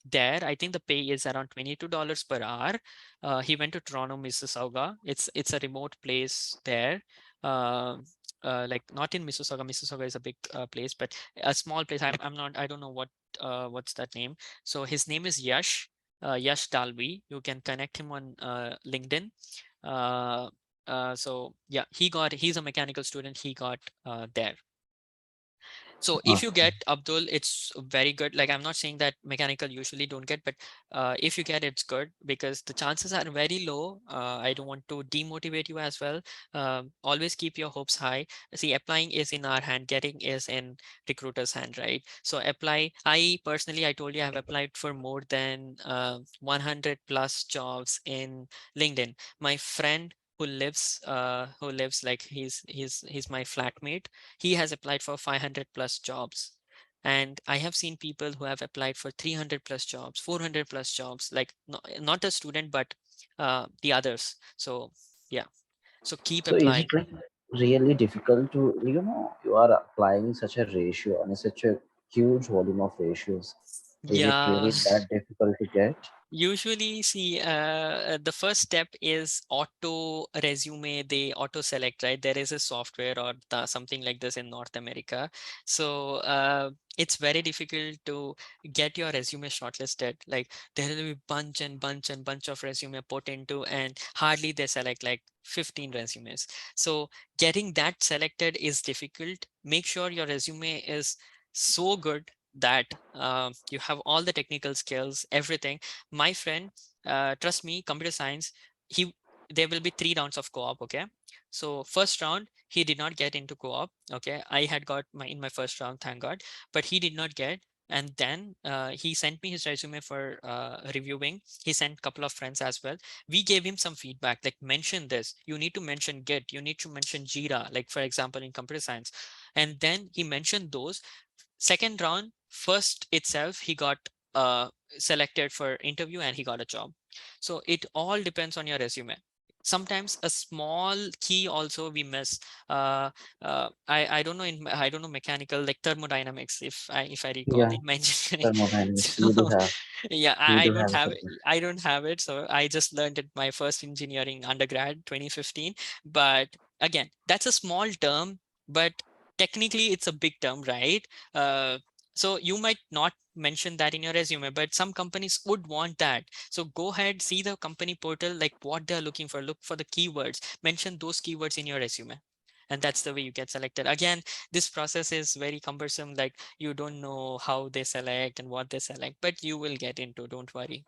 there. I think the pay is around $22 per hour. He went to Toronto, Mississauga. It's a remote place there. Uh, like not in Mississauga. Mississauga is a big place, but a small place. I'm not. I don't know what's that name. So his name is Yash. Yash Dalvi. You can connect him on LinkedIn. Uh, so yeah, he's a mechanical student. He got there. So if you get Abdul, it's very good. Like I'm not saying that mechanical usually don't get, but if you get, it's good because the chances are very low. I don't want to demotivate you as well. Always keep your hopes high. See, applying is in our hand, getting is in recruiter's hand, right? So apply. I personally, I told you, I have applied for more than 100 plus jobs in LinkedIn. My friend who lives like he's my flatmate, he has applied for 500 plus jobs, and I have seen people who have applied for 300 plus jobs, 400 plus jobs, like not a student but the others. So yeah, so keep
so is it
applying.
like really difficult to, you are applying such a ratio and such a huge volume of ratios. Is it
Yeah.
really that difficult to get?
Usually, see, the first step is auto resume. They auto select, right? There is a software or something like this in North America. So it's very difficult to get your resume shortlisted. Like there will be bunch and bunch and bunch of resume put into, and hardly they select like 15 resumes. So getting that selected is difficult. Make sure your resume is so good that you have all the technical skills, everything. My friend, trust me, computer science, he there will be 3 rounds of co-op. Okay, so first round he did not get into co-op. Okay, I had got my in my first round, thank God, but he did not get. And then he sent me his resume for reviewing. He sent a couple of friends as well. We gave him some feedback, like mention this, you need to mention Git, you need to mention Jira, like for example in computer science. And then he mentioned those. Second round, first itself, he got selected for interview and he got a job. So it all depends on your resume. Sometimes a small key also we miss. I don't know I don't know mechanical, like thermodynamics, if I recall
Yeah,
they mentioned.
thermodynamics.
So
We do have.
yeah,
We
I
do
don't
have a
have it.
subject.
I don't have it. So I just learned it my first engineering undergrad 2015. But again, that's a small term, but technically it's a big term, right? uh, so you might not mention that in your resume, but some companies would want that. So go ahead, see the company portal, like what they're looking for, look for the keywords, mention those keywords in your resume, and that's the way you get selected. Again, this process is very cumbersome, like you don't know how they select and what they select, but you will get into, don't worry.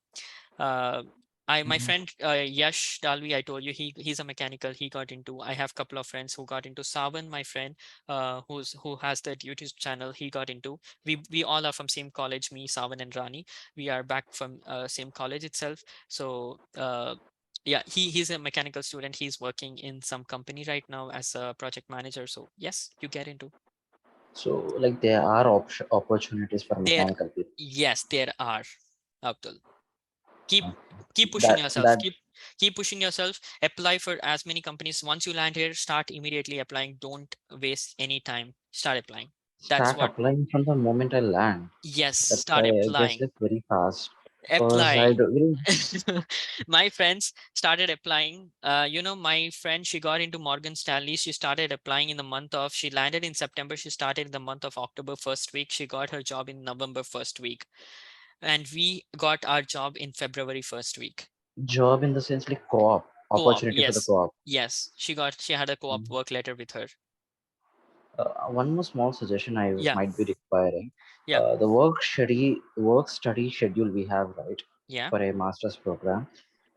uh, my
Mhm.
friend Yash Dalvi, I told you he's a mechanical. He got into. I have a couple of friends who got into. Savan, my friend, who has that YouTube channel, he got into. We all are from same college. Me, Savan, and Rani. We are back from same college itself. So yeah, he's a mechanical student. He's working in some company right now as a project manager. So yes, you get into.
So, like, there are opportunities for
There,
mechanical people.
yes, there are. Abdul, keep
Okay.
keep pushing
That
yourself,
that
keep pushing yourself, apply for as many companies. Once you land here, start immediately applying, don't waste any time, start applying. That's
start
what.
applying from the moment I land.
Yes,
That's
start
I guess
applying.
it's very fast. Cause I
Apply.
do really
My friends started applying. My friend, she got into Morgan Stanley. She started applying in the month of, she landed in September, she started in the month of October first week, she got her job in November first week, and we got our job in February first week.
job in the sense like co-op
Co-op,
opportunity for the
yes.
co-op.
Yes, she had a co-op
Mm.
work letter with her.
One more small suggestion I
Yeah,
might be requiring.
yeah,
The work study schedule we have, right,
yeah.
for a master's program.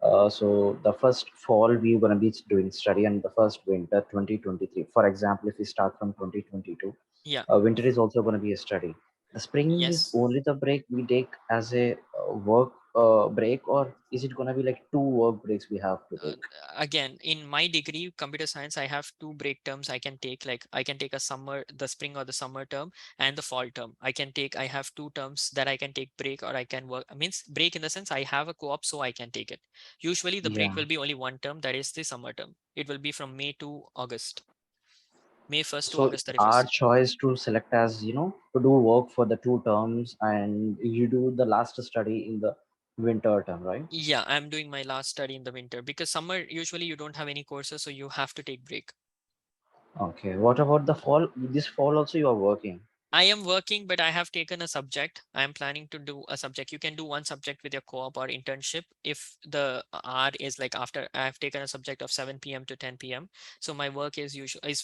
So the first fall we're gonna be doing study, and the first winter 2023. For example, if we start from 2022,
Yeah.
winter is also gonna be a study. The spring is
Yes.
only the break we take as a work break, or is it gonna be like two work breaks we have to
uh,
take?
Again, in my degree computer science, I have two break terms I can take. Like I can take a summer, the spring or the summer term, and the fall term. I have two terms that I can take break, or I can work, means break in the sense I have a co-op, so I can take it. Usually the break
Yeah.
will be only one term, that is the summer term. It will be from May to August, May 1st to
So
August
it's our
31st.
choice to select as, to do work for the two terms, and you do the last study in the winter term, right?
Yeah, I'm doing my last study in the winter because summer usually you don't have any courses, so you have to take break.
Okay. What about the fall? This fall also you are working.
I am working, but I have taken a subject. I am planning to do a subject. You can do one subject with your co-op or internship if the hour is like after. I have taken a subject of 7 p.m. to 10 p.m. So my work is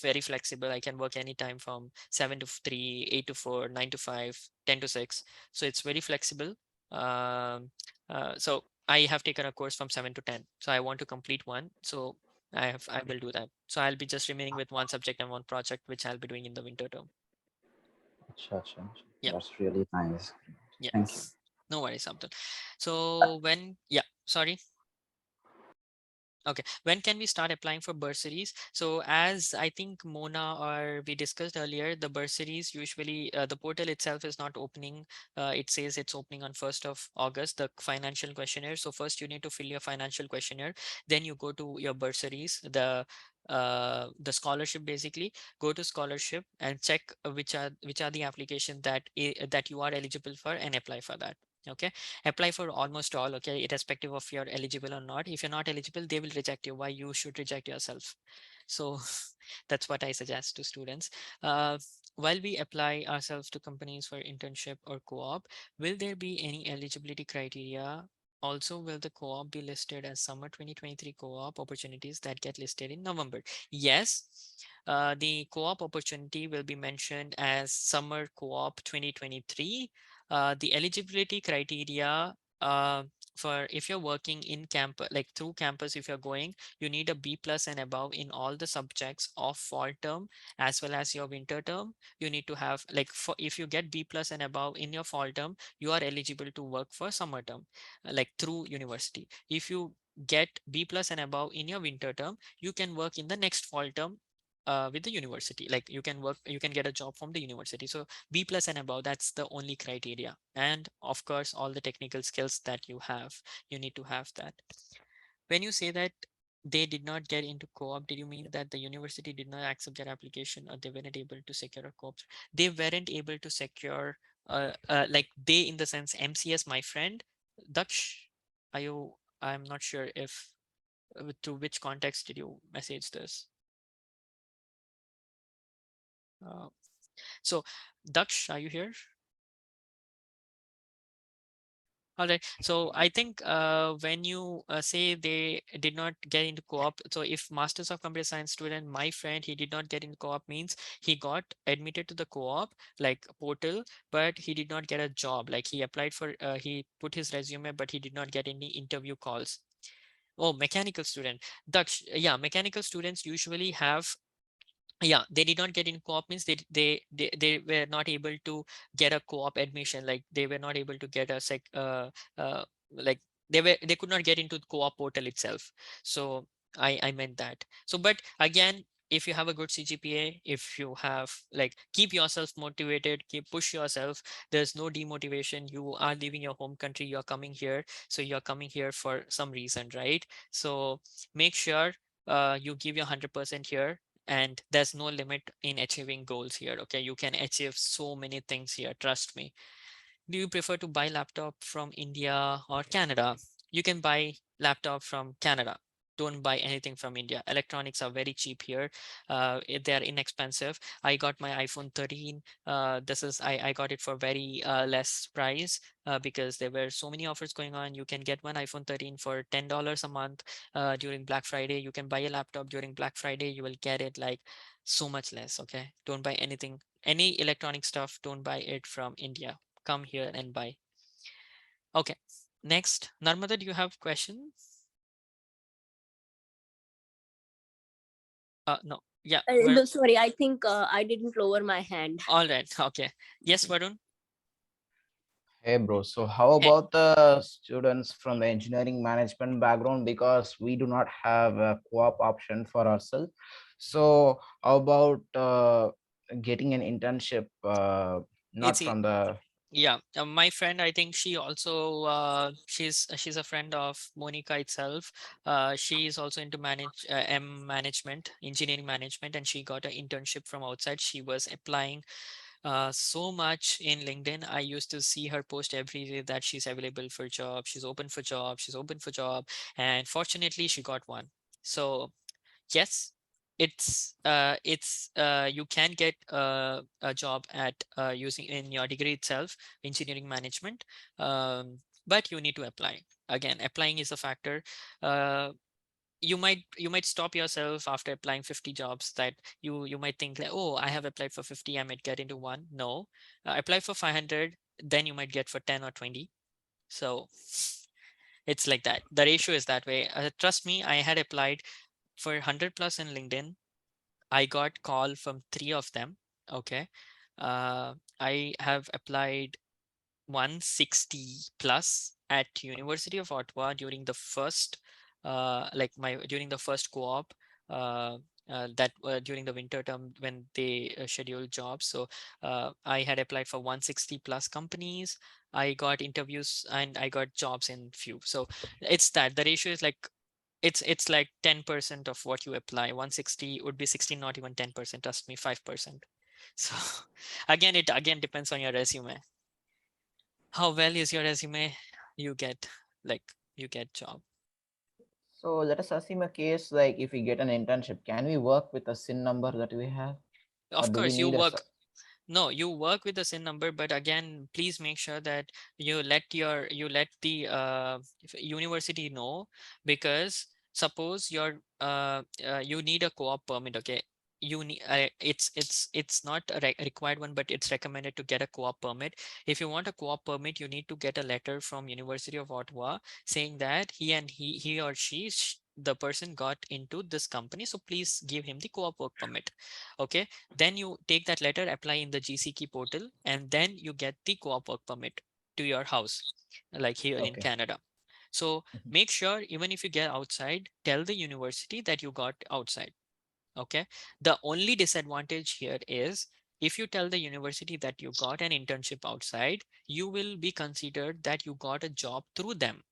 very flexible. I can work anytime from 7 to 3, 8 to 4, 9 to 5, 10 to 6. So it's very flexible. So I have taken a course from 7 to 10. So I want to complete one. So I will do that. So I'll be just remaining with one subject and one project, which I'll be doing in the winter term.
Acha, acha, acha.
Yeah.
That's really nice.
Yeah,
Thank you.
no worries, Abdul. So yeah, sorry. Okay, when can we start applying for bursaries? So as I think Mona or we discussed earlier, the bursaries usually the portal itself is not opening. It says it's opening on 1st of August, the financial questionnaire. So first you need to fill your financial questionnaire, then you go to your bursaries, the scholarship basically. Go to scholarship and check which are the applications that you are eligible for and apply for that. Okay, apply for almost all, okay, irrespective of you're eligible or not. If you're not eligible, they will reject you. Why you should reject yourself? So that's what I suggest to students. uh, while we apply ourselves to companies for internship or co-op, will there be any eligibility criteria? Also, will the co-op be listed as summer 2023 co-op opportunities that get listed in November? Yes, the co-op opportunity will be mentioned as summer co-op 2023. The eligibility criteria, for if you're working in campus, like through campus, if you're going, you need a B plus and above in all the subjects of fall term as well as your winter term. You need to have, like, for if you get B plus and above in your fall term, you are eligible to work for summer term, like through university. If you get B plus and above in your winter term, you can work in the next fall term with the university. Like you can get a job from the university. So B plus and above, that's the only criteria. And of course, all the technical skills that you have, you need to have that. When you say that they did not get into co-op, did you mean that the university did not accept their application, or they weren't able to secure a co-op? They weren't able to secure, like they in the sense MCS, my friend, Daksh, are you, I'm not sure if, to which context did you message this? Uh, so Daksh, are you here? All right. So I think when you say they did not get into co-op, so if Masters of Computer Science student, my friend, he did not get into co-op means he got admitted to the co-op like portal, but he did not get a job. Like he applied for, he put his resume, but he did not get any interview calls. Oh, mechanical student. Daksh, yeah, mechanical students usually have, yeah, they did not get in co-op means they were not able to get a co-op admission. Like they were not able to get a like they could not get into the co-op portal itself. So I meant that. So but again, if you have a good CGPA, if you have, like, keep yourself motivated, keep push yourself. There's no demotivation. You are leaving your home country, you're coming here, so you're coming here for some reason, right? So make sure you give your 100% here, and there's no limit in achieving goals here. Okay, you can achieve so many things here, trust me. Do you prefer to buy laptop from India or Canada? You can buy laptop from Canada. Don't buy anything from India. Electronics are very cheap here. They are inexpensive. I got my iPhone 13. This is I got it for very less price because there were so many offers going on. You can get one iPhone 13 for $10 a month during Black Friday. You can buy a laptop during Black Friday. You will get it like so much less. Okay, don't buy anything, any electronic stuff. Don't buy it from India. Come here and buy. Okay, next, Narmada, do you have questions? No. Yeah.
No, sorry, I think I didn't lower my hand.
All right. Okay. Yes, Varun.
Hey bro, so how
Hey,
about the students from the engineering management background? Because we do not have a co-op option for ourselves. So how about getting an internship, not
it's
from the
yeah, my friend, I think she also she's a friend of Monica itself. She is also into management, engineering management, and she got an internship from outside. She was applying so much in LinkedIn. I used to see her post every day that she's available for job, she's open for job, she's open for job, and fortunately she got one. So yes, you can get a job at using in your degree itself, engineering management, but you need to apply. Again, applying is a factor. uh, you might stop yourself after applying 50 jobs, that you might think like, oh, I have applied for 50, I might get into one. No, apply for 500, then you might get for 10 or 20. So it's like that, the ratio is that way. Trust me, I had applied for 100 plus in LinkedIn. I got call from three of them. Okay. I have applied 160 plus at University of Ottawa during the first like my during the first co-op, uh, that during the winter term when they schedule jobs. So I had applied for 160 plus companies. I got interviews and I got jobs in few. So it's that the ratio is like it's like 10% of what you apply. 160 would be 16, not even 10%. Trust me, 5%. So again, it again depends on your resume. How well is your resume? You get like you get job.
so let us assume a case like if we get an internship, can we work with a SIN number that we have, or
Of
do we
course, you
need a
work. No, you work with the SIN number, but again, please make sure that you let the university know, because suppose you need a co-op permit. Okay, you need it's not a required one, but it's recommended to get a co-op permit. If you want a co-op permit, you need to get a letter from University of Ottawa saying that he or she the person got into this company, so please give him the co-op work permit. Okay, then you take that letter, apply in the GCK portal, and then you get the co-op work permit to your house, like here in
okay.
Canada. So
Mhm.
make sure, even if you get outside, tell the university that you got outside. Okay. The only disadvantage here is, if you tell the university that you got an internship outside, you will be considered that you got a job through them.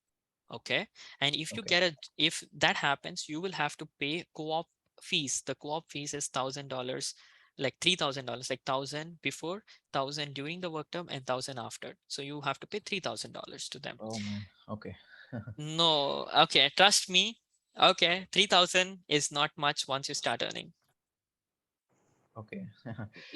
Okay. And
Okay.
if that happens, you will have to pay co-op fees. The co-op fees is $1,000, like $3,000, like 1,000 before, 1,000 during the work term, and 1,000 after. So you have to pay $3,000 to them.
Oh man. Okay.
No, okay, trust me. Okay, 3,000 is not much once you start earning.
Okay.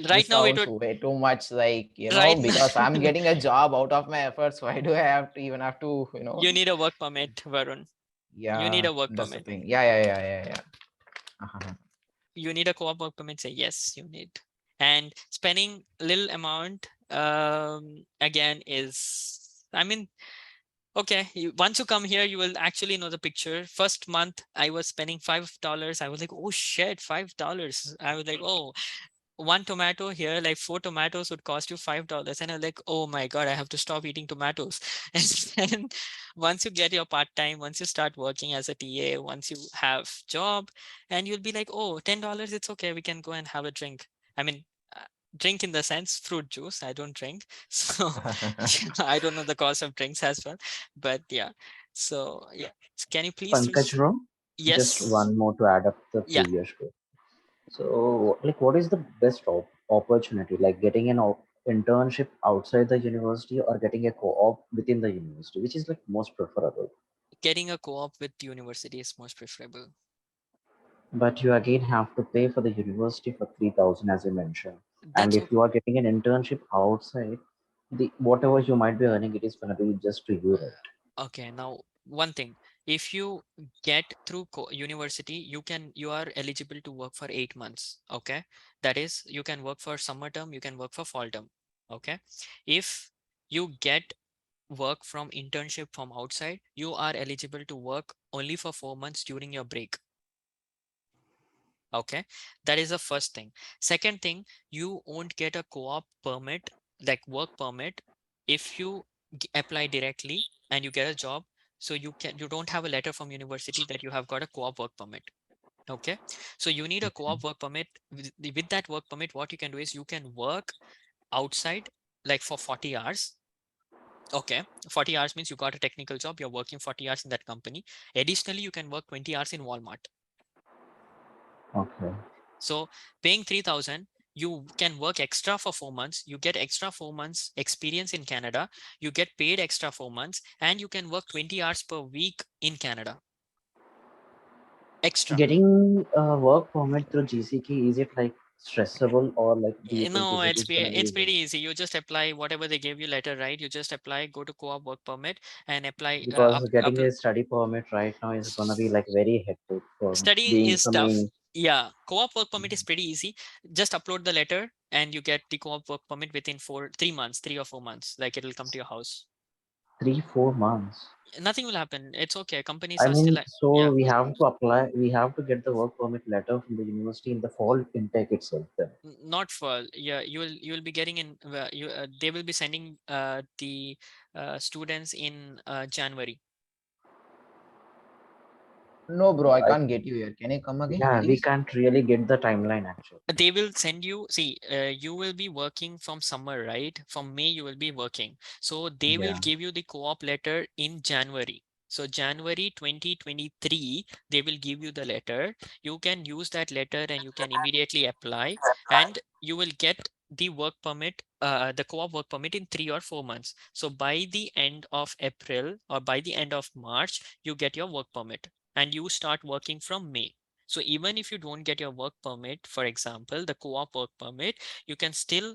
Right
This
now it
sounds
would
way too much like,
right
because
now
I'm getting a job out of my efforts. Why do I have to even have to?
you need a work permit, Varun. You need
Yeah,
a work
that's the
permit.
thing. Yeah. Uh-huh.
You need a co-op work permit. Say yes, you need. And spending little amount again is, I mean, okay, once you come here, you will actually know the picture. First month I was spending $5. I was like, oh shit, $5. I was like, oh, one tomato here, like four tomatoes would cost you $5. And I'm like, oh my God, I have to stop eating tomatoes. And then once you get your part-time, once you start working as a TA, once you have job, and you'll be like, oh, $10, it's okay, we can go and have a drink. I mean, uh, drink in the sense fruit juice. I don't drink. So I don't know the cost of drinks as well. But yeah. So yeah. Can you please
Pankaj bro, just
yes.
one more to add up the
Yeah.
previous bit. So, like, what is the best opportunity? Like getting an internship outside the university or getting a co-op within the university, which is like most preferable?
Getting a co-op with university is most preferable.
But you again have to pay for the university for 3,000 as you mentioned. And
That's
if
okay.
you are getting an internship outside, the whatever you might be earning, it is gonna be just to you, right?
Okay, now one thing, if you get through university, you are eligible to work for 8 months. Okay, that is, you can work for summer term, you can work for fall term. Okay, if you get work from internship from outside, you are eligible to work only for 4 months during your break. Okay, that is the first thing. Second thing, you won't get a co-op permit, like work permit, if you apply directly and you get a job. So you don't have a letter from university that you have got a co-op work permit. Okay, so you need a
Okay.
co-op work permit. With that work permit, what you can do is you can work outside like for 40 hours. Okay, 40 hours means you got a technical job, you're working 40 hours in that company. Additionally, you can work 20 hours in Walmart.
Okay.
So paying 3,000, you can work extra for 4 months. You get extra 4 months experience in Canada. You get paid extra 4 months, and you can work 20 hours per week in Canada. Extra.
Getting a work permit through GCK, is it like stressable, or like do you think
No,
is it is gonna
it's
be
pretty easy. You just apply whatever they gave you letter, right? You just apply, go to co-op work permit, and apply
because
up.
getting a study permit right now is gonna be like very hectic for
Study
being
is
from
tough.
a
Yeah, co-op work permit is pretty easy. Just upload the letter and you get the co-op work permit within 3 months, 3 or 4 months. Like it'll come to your house.
3 4 months.
Nothing will happen. It's okay. Companies
I
are still
mean,
like,
so
yeah,
we have to apply, we have to get the work permit letter from the university in the fall intake itself then.
not for, yeah, you will be getting in, they will be sending the students in January.
No, bro, I
I,
can't get you here. Can you come again,
yeah, we
please?
can't really get the timeline actually.
They will send you, see, you will be working from summer, right? From May you will be working, so they will
Yeah.
give you the co-op letter in January. So January 2023 they will give you the letter. You can use that letter and you can immediately apply, and you will get the work permit, the co-op work permit in 3 or 4 months. So by the end of April or by the end of March you get your work permit and you start working from May. So even if you don't get your work permit, for example, the co-op work permit, you can still,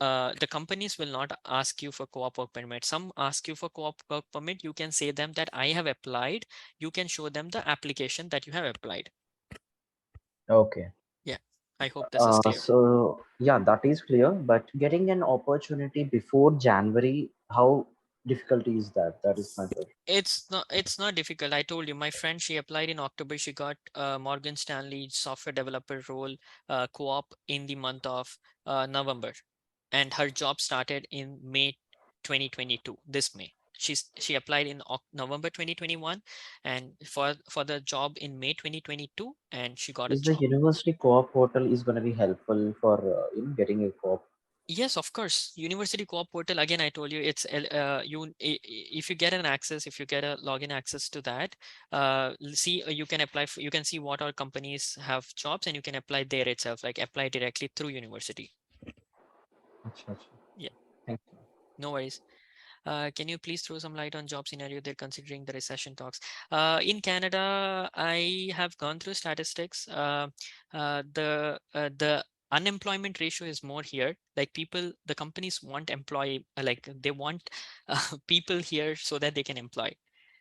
the companies will not ask you for co-op work permit. Some ask you for co-op work permit. You can say them that I have applied. You can show them the application that you have applied.
Okay.
Yeah, I hope this is clear.
So yeah, that is clear. But getting an opportunity before January, how difficult is that? That is my question.
It's not difficult. I told you, my friend, she applied in October. She got Morgan Stanley software developer role, co-op in the month of November, and her job started in May 2022, this May. She applied in November 2021 and for the job in May 2022, and she got a
Is the
job.
university co-op portal is going to be helpful for getting a co-op?
Yes, of course. University Co-op portal, again, I told you, it's if you get an access, if you get a login access to that, see, you can apply for, you can see what all companies have jobs and you can apply there itself, like apply directly through university.
Acha, acha.
Yeah,
Thank you.
no worries. Can you please throw some light on job scenario they're considering the recession talks? In Canada, I have gone through statistics. The unemployment ratio is more here. Like people, the companies want employee, like they want people here so that they can employ.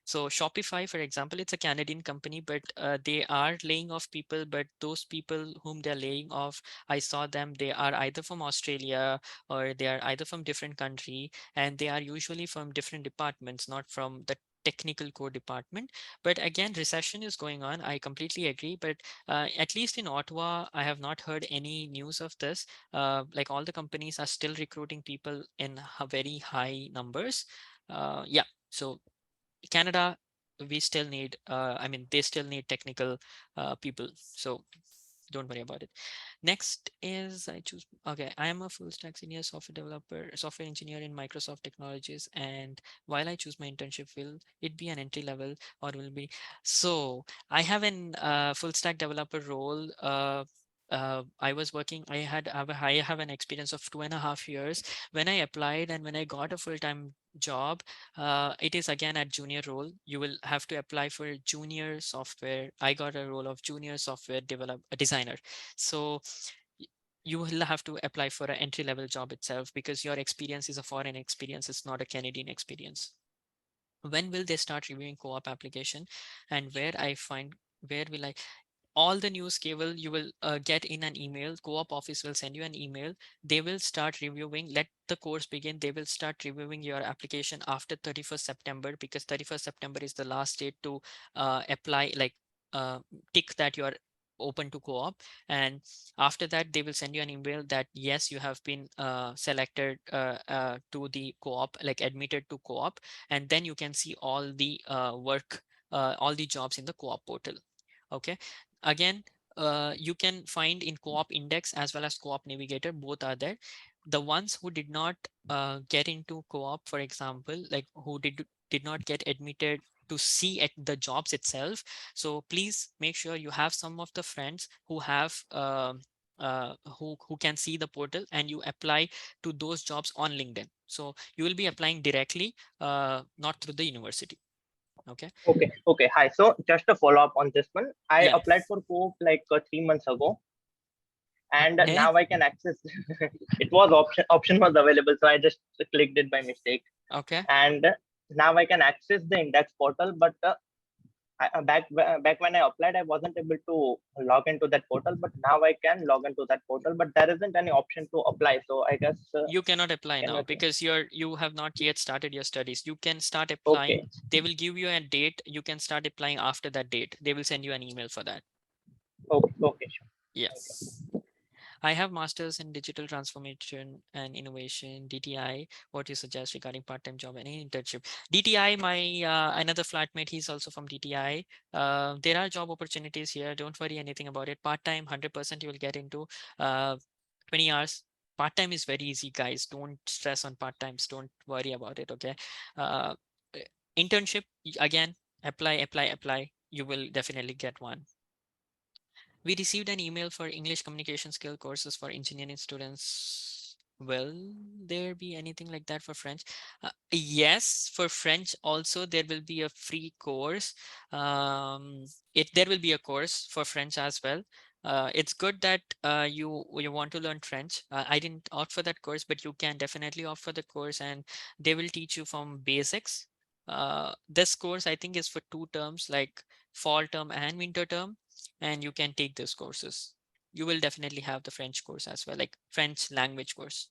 So Shopify, for example, it's a Canadian company, but they are laying off people. But those people whom they're laying off, I saw them. They are either from Australia or they are either from different country, and they are usually from different departments, not from the technical core department. But again, recession is going on, I completely agree, but at least in Ottawa I have not heard any news of this. Like all the companies are still recruiting people in very high numbers. Yeah, so Canada, we still need, I mean, they still need technical people, so don't worry about it. Next is I choose, okay, I am a full stack senior software developer, software engineer in Microsoft technologies. And while I choose my internship, will it be an entry level or will be, so I have an full stack developer role. I was working, I have an experience of 2.5 years. When I applied and when I got a full-time job, it is again at junior role. You will have to apply for junior software. I got a role of junior software designer. So you will have to apply for an entry level job itself because your experience is a foreign experience. It's not a Canadian experience. When will they start reviewing co-op application, and where will I, all the news cable you will get in an email. Co-op office will send you an email. They will start reviewing, let the course begin, they will start reviewing your application after 31st September, because 31st September is the last date to apply, like tick that you are open to co-op, and after that they will send you an email that yes, you have been selected to the co-op, like admitted to co-op, and then you can see all the work, all the jobs in the co-op portal. Okay, again, you can find in co-op index as well as co-op navigator, both are there. The ones who did not get into co-op, for example, like who did not get admitted to see at the jobs itself, so please make sure you have some of the friends who have who can see the portal, and you apply to those jobs on LinkedIn. So you will be applying directly, not through the university. Okay.
Okay. Okay. Hi. So just a follow up on this one. I
Yeah.
applied for Coop like 3 months ago, and
Okay.
now I can access. It was option was available, so I just clicked it by mistake,
Okay.
and now I can access the index portal. But back when I applied, I wasn't able to log into that portal. But now I can log into that portal. But there isn't any option to apply. So I guess
You cannot apply
can
now
you?
because you have not yet started your studies. You can start applying.
Okay.
They will give you a date. You can start applying after that date. They will send you an email for that.
Okay. Okay. Sure.
Yeah.
Thank you.
I have masters in digital transformation and innovation, DTI. What you suggest regarding part-time job and internship? DTI, my another flatmate, he's also from DTI. There are job opportunities here. Don't worry anything about it. Part-time, 100% you will get into 20 hours. Part-time is very easy, guys. Don't stress on part-times. Don't worry about it. Okay. Uh, Internship, again, apply. You will definitely get one. We received an email for English communication skill courses for engineering students. Will there be anything like that for French? Yes, for French also there will be a free course. There will be a course for French as well. It's good that you want to learn French. I didn't opt for that course, but you can definitely opt for the course, and they will teach you from basics. This course I think is for 2 terms, like fall term and winter term, and you can take those courses. You will definitely have the French course as well, like French language course.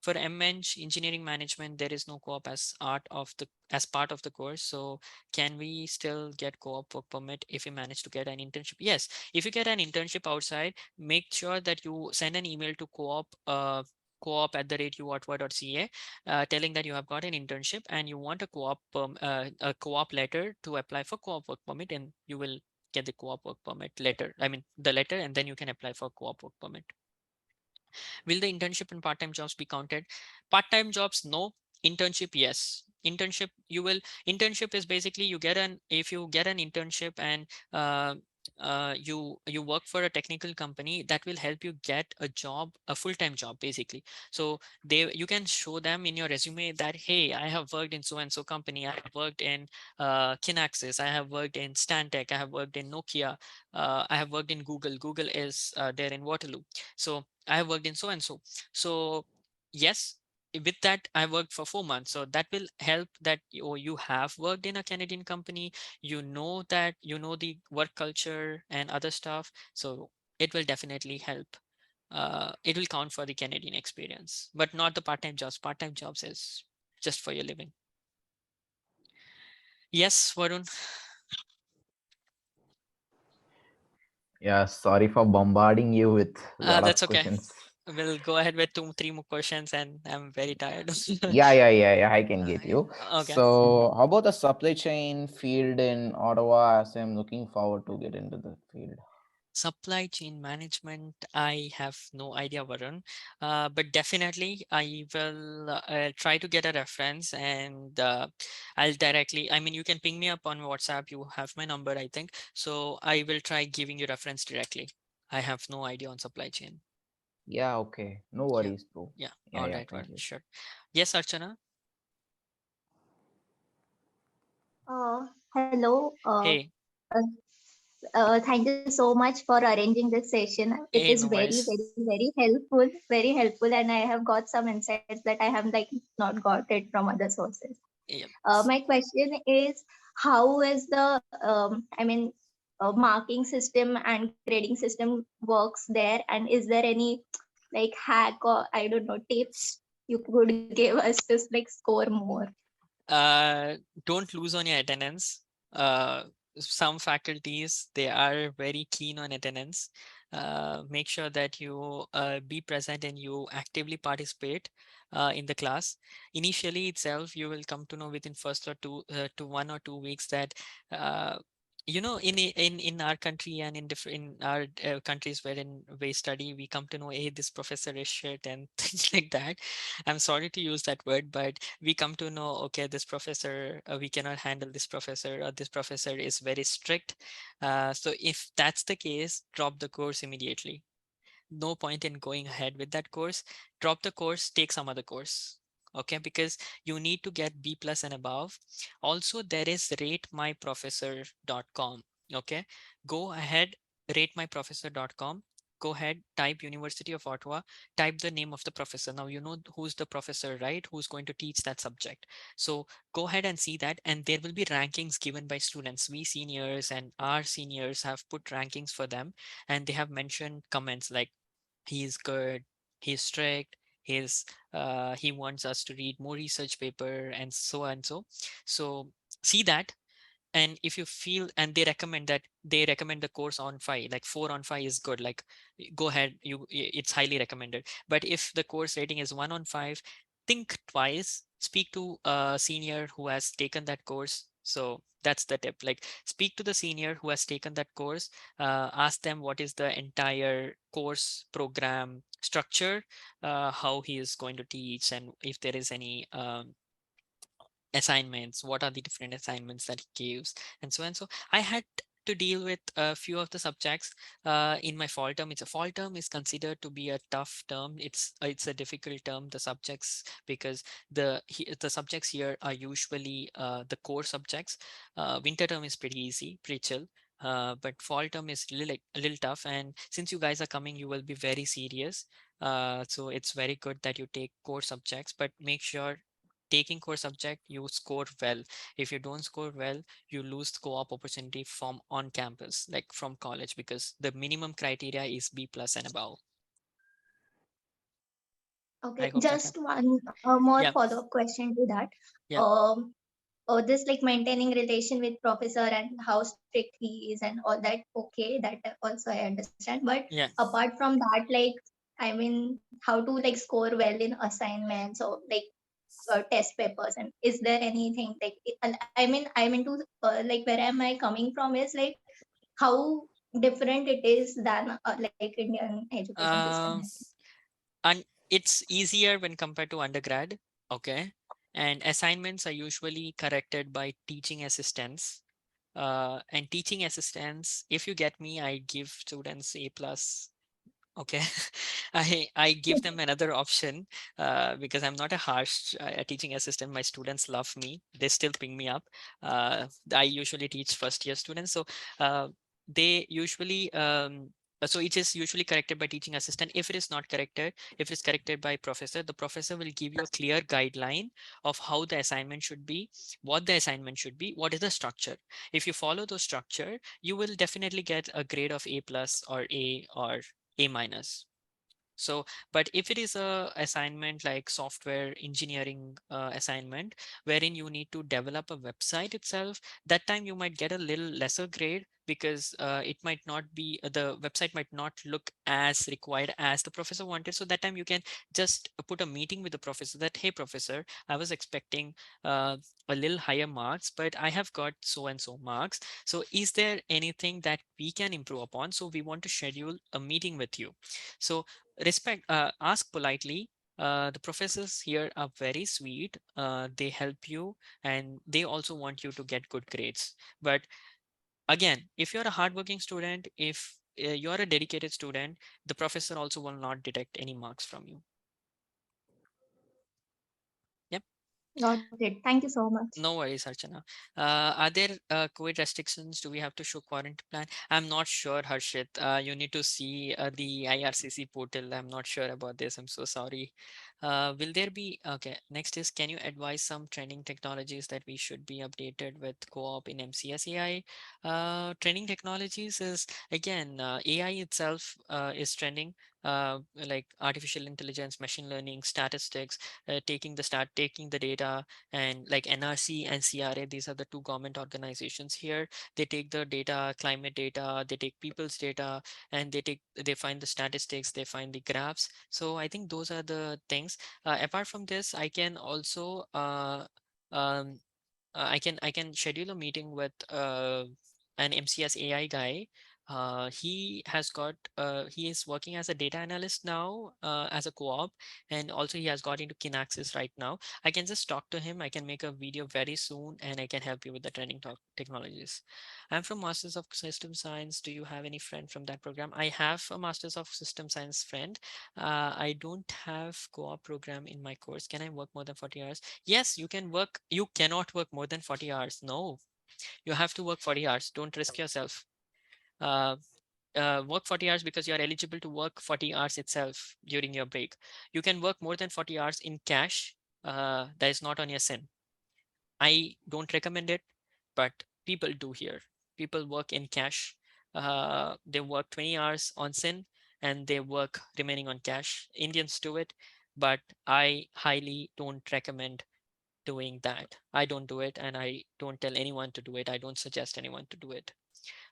For MEng engineering management, there is no co-op as part of the course. So can we still get co-op work permit if we manage to get an internship? Yes. If you get an internship outside, make sure that you send an email to coop@uottawa.ca, telling that you have got an internship and you want a co-op letter to apply for co-op work permit, and you will get the co-op work permit letter. I mean the letter, and then you can apply for co-op work permit. Will the internship and part-time jobs be counted? Part-time jobs, no. Internship, yes. Internship is basically if you get an internship and you work for a technical company, that will help you get a job, a full-time job basically. So you can show them in your resume that, hey, I have worked in so and so company, I have worked in Kinaxis, I have worked in Stantec, I have worked in Nokia, I have worked in Google is there in Waterloo. So I have worked in so and so. So yes, with that I worked for 4 months. So that will help that you have worked in a Canadian company. You know that you know the work culture and other stuff. So it will definitely help. It will count for the Canadian experience, but not the part-time jobs. Part-time jobs is just for your living. Yes, Varun.
Yeah, sorry for bombarding you with a lot
That's
of
okay.
questions.
We'll go ahead with 2-3 more questions, and I'm very tired.
Yeah, I can get
Yeah.
you.
Okay.
So, how about the supply chain field in Ottawa? As I'm looking forward to get into the field.
Supply chain management, I have no idea, Varun. But definitely I will try to get a reference, and I'll directly, I mean, you can ping me up on WhatsApp. You have my number, I think. So I will try giving you reference directly. I have no idea on supply chain.
Yeah, okay. No
Yeah.
worries, bro.
Yeah. All
Yeah,
right,
thank
Varun.
you.
Sure. Yes, Archana.
Hello.
Hey,
Uh, Thank you so much for arranging this session. It is
no
very,
worries.
very, very helpful, and I have got some insights that I have like not got it from other sources.
Yeah.
My question is, how is the marking system and grading system works there, and is there any like hack or I don't know tips you could give us to like score more?
Don't lose on your attendance. some faculties, they are very keen on attendance. Make sure that you be present and you actively participate in the class. Initially itself, you will come to know within first or two to 1 or 2 weeks that uh, in our country and in different in our countries wherein we study, we come to know, hey, this professor is shit and things like that. I'm sorry to use that word, but we come to know, okay, this professor, we cannot handle this professor, or this professor is very strict. So if that's the case, drop the course immediately. No point in going ahead with that course. Drop the course, take some other course. Okay, because you need to get B plus and above. Also, there is ratemyprofessor.com. Okay, go ahead, ratemyprofessor.com. Go ahead, type University of Ottawa, type the name of the professor. Now you know who's the professor, right? Who's going to teach that subject. So go ahead and see that, and there will be rankings given by students. We seniors and our seniors have put rankings for them, and they have mentioned comments like, he's good, he's strict, he wants us to read more research paper, and so on. So see that. And if you feel, and they recommend the course on 5, like 4 on 5 is good, like go ahead, it's highly recommended. But if the course rating is 1 on 5, think twice, speak to a senior who has taken that course. So that's the tip, like speak to the senior who has taken that course, ask them what is the entire course program structure, how he is going to teach, and if there is any assignments, what are the different assignments that he gives, and so on. So I had to deal with a few of the subjects in my fall term. It's a fall term is considered to be a tough term. It's a difficult term, the subjects, because the subjects here are usually the core subjects. Winter term is pretty easy, pretty chill. But fall term is a little tough, and since you guys are coming, you will be very serious. So it's very good that you take core subjects, but make sure taking core subject you score well. If you don't score well, you lose the co-op opportunity from on campus, like from college, because the minimum criteria is B plus and above. I
Okay,
hope that
just
helped.
one more
Yeah,
follow-up question to that.
yeah,
Um, this like maintaining relation with professor and how strict he is and all that. Okay, that also I understand. But
yeah.
apart from that, like I mean, how to like score well in assignments or like test papers, and is there anything like I mean to like where am I coming from is like how different it is than like Indian education system.
um and it's easier when compared to undergrad. Okay, and assignments are usually corrected by teaching assistants. And teaching assistants, if you get me, I give students A plus. Okay, I give them another option, because I'm not a harsh teaching assistant. My students love me. They still ping me up. I usually teach first year students, so they usually so it is usually corrected by teaching assistant. If it is not corrected, if it's corrected by professor, the professor will give you a clear guideline of how the assignment should be, what the assignment should be, what is the structure. If you follow the structure, you will definitely get a grade of A plus or A minus. So, but if it is a assignment like software engineering assignment, wherein you need to develop a website itself, that time you might get a little lesser grade, because it might not be the website might not look as required as the professor wanted. So that time you can just put a meeting with the professor that, hey professor, I was expecting uh, a little higher marks, but I have got so and so marks. So is there anything that we can improve upon? So we want to schedule a meeting with you. So ask politely. The professors here are very sweet. They help you, and they also want you to get good grades. But again, if you're a hardworking student, if you're a dedicated student, the professor also will not detect any marks from you. Yep.
Got it. Thank you so much.
No worries, Archana. Are there COVID restrictions? Do we have to show quarantine plan? I'm not sure, Harshit. You need to see the IRCC portal. I'm not sure about this. I'm so sorry. Will there be? Okay. Next is, can you advise some trending technologies that we should be updated with co-op in MCS AI? Trending technologies is, again, AI itself is trending. like artificial intelligence, machine learning, statistics, taking the data, and like NRC and CRA, these are the two government organizations here. They take the data, climate data, they take people's data, and they find the statistics, they find the graphs. So I think those are the things. Apart from this, I can also um, I can schedule a meeting with an MCS AI guy. He is working as a data analyst now, as a co-op, and also he has got into Kinaxis right now. I can just talk to him. I can make a video very soon, and I can help you with the training talk technologies. I'm from Masters of System Science. Do you have any friend from that program? I have a Masters of System Science friend. I don't have co-op program in my course. Can I work more than 40 hours? Yes, you can work. You cannot work more than 40 hours. No, you have to work 40 hours. Don't risk yourself. Uh, work 40 hours because you are eligible to work 40 hours itself during your break. You can work more than 40 hours in cash. That is not on your SIN. I don't recommend it, but people do here. People work in cash. They work 20 hours on SIN and they work remaining on cash. Indians do it, but I highly don't recommend doing that. I don't do it and I don't tell anyone to do it. I don't suggest anyone to do it.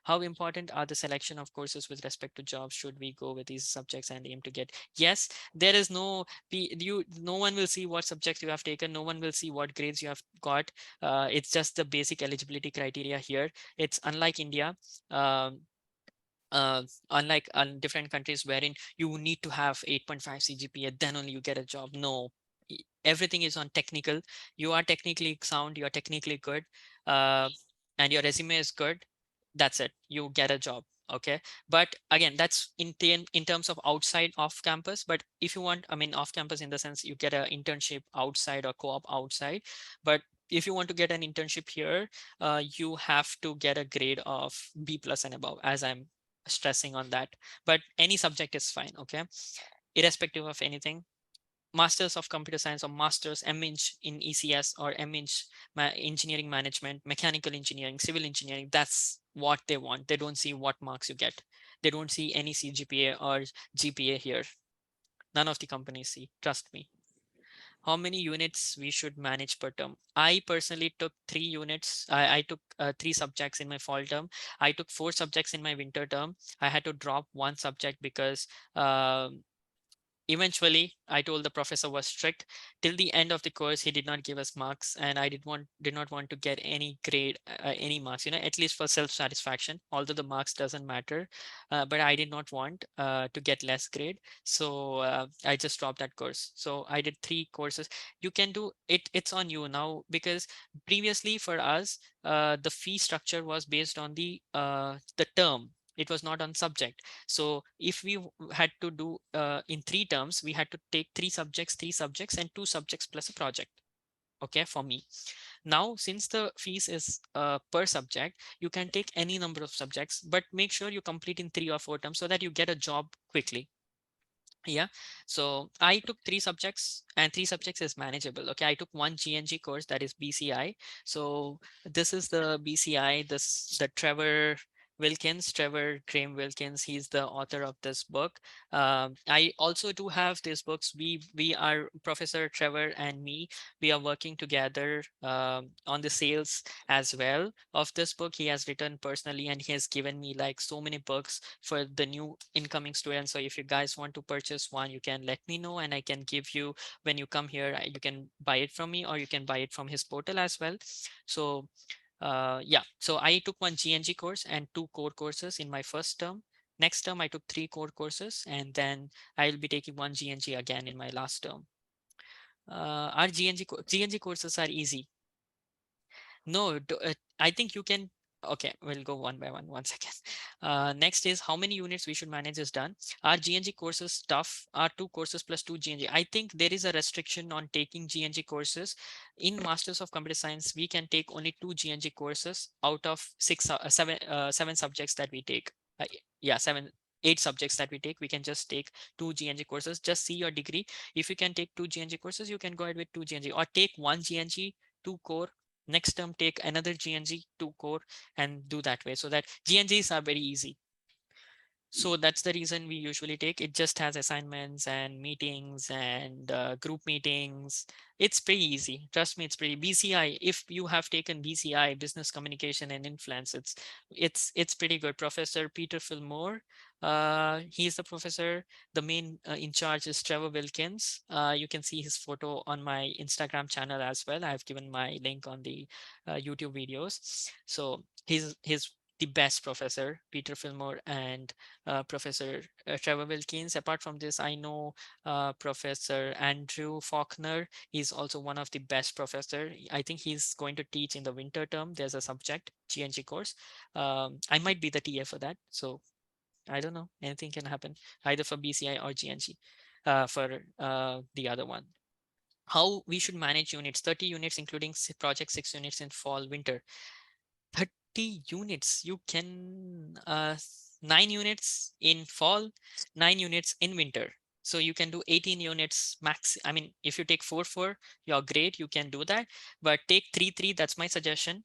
How important are the selection of courses with respect to jobs? Should we go with these subjects and aim to get? Yes, there is no one will see what subjects you have taken. No one will see what grades you have got. It's just the basic eligibility criteria here. It's unlike India. Um, Unlike different countries wherein you need to have 8.5 CGPA, then only you get a job. No, everything is on technical. You are technically sound, you are technically good, uh, and your resume is good. That's it. You get a job. Okay. But again, that's in terms of outside off campus. But if you want, I mean, off campus in the sense you get an internship outside or co-op outside. But if you want to get an internship here, you have to get a grade of B plus and above, as I'm stressing on that. But any subject is fine. Okay, irrespective of anything. Masters of Computer Science or Masters MEng in ECS or MEng Engineering Management, Mechanical Engineering, Civil Engineering, that's what they want. They don't see what marks you get. They don't see any CGPA or GPA here. None of the companies see, trust me. How many units we should manage per term? I personally took 3 units. I took 3 subjects in my fall term. I took 4 subjects in my winter term. I had to drop 1 subject because eventually I told the professor was strict. Till the end of the course he did not give us marks, and I did not want to get any grade, any marks, at least for self satisfaction, although the marks doesn't matter. But I did not want to get less grade, so I just dropped that course. So I did 3 courses. You can do it, it's on you now, because previously for us the fee structure was based on the term. It was not on subject. So if we had to do in 3 terms, we had to take 3 subjects, and 2 subjects plus a project. Okay, for me. Now, since the fees is per subject, you can take any number of subjects, but make sure you complete in 3 or 4 terms so that you get a job quickly. Yeah, so I took 3 subjects, and 3 subjects is manageable. Okay, I took one GNG course, that is BCI. So this is the BCI, the Trevor Graham Wilkins. He's the author of this book. I also do have these books. We are Professor Trevor and me. We are working together on the sales as well of this book. He has written personally, and he has given me like so many books for the new incoming students. So if you guys want to purchase one, you can let me know, and I can give you, when you come here, you can buy it from me, or you can buy it from his portal as well. So yeah, so I took one GNG course and 2 core courses in my first term. Next term I took 3 core courses, and then I'll be taking one GNG again in my last term. Our GNG courses are easy. No, I think you can. Okay, we'll go one by one. One second. Next is how many units we should manage is done. Our GNG courses tough are 2 courses plus 2 GNG. I think there is a restriction on taking GNG courses. In Masters of Computer Science, we can take only 2 GNG courses out of 7 subjects that we take. Yeah, 8 subjects that we take. We can just take 2 GNG courses. Just see your degree. If you can take 2 GNG courses, you can go ahead with 2 GNG, or take 1 GNG, 2 core. Next term take another GNG, 2 core, and do that way, so that GNGs are very easy. So that's the reason we usually take it. Just has assignments and meetings and group meetings. It's pretty easy. Trust me, it's pretty BCI. If you have taken BCI, business communication and influence, it's pretty good. Professor Peter Fillmore, he's the professor. The main in charge is Trevor Wilkins. You can see his photo on my Instagram channel as well. I've given my link on the YouTube videos. So he's the best professor, Peter Fillmore, and Professor Trevor Wilkins. Apart from this, I know Professor Andrew Faulkner. He's also one of the best professor. I think he's going to teach in the winter term. There's a subject, GNG course. I might be the TA for that. So I don't know. Anything can happen either for BCI or GNG for the other one. How we should manage units, 30 units, including project 6 units in fall, winter. 30 units, you can 9 units in fall, 9 units in winter, so you can do 18 units max. I mean, if you take 4 you're great, you can do that, but take 3 that's my suggestion.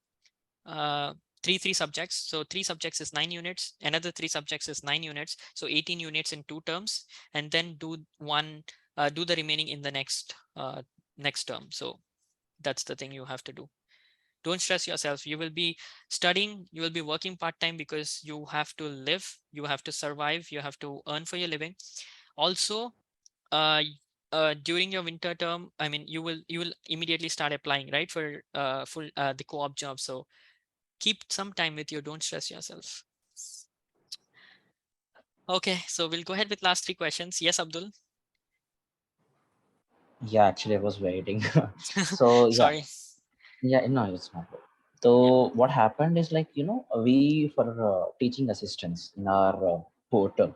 3 subjects, so 3 subjects is 9 units, another 3 subjects is 9 units, so 18 units in 2 terms, and then do the remaining in the next term. So that's the thing you have to do. Don't stress yourself. You will be studying, you will be working part-time because you have to live, you have to survive, you have to earn for your living. Also, during your winter term, I mean, you will immediately start applying, right, for full the co-op job. So keep some time with you. Don't stress yourself. Okay, so we'll go ahead with last 3 questions. Yes, Abdul.
Yeah, actually, I was waiting. So yeah,
Sorry.
yeah, no, it's not.
Yeah.
So what happened is like, we for teaching assistants in our portal,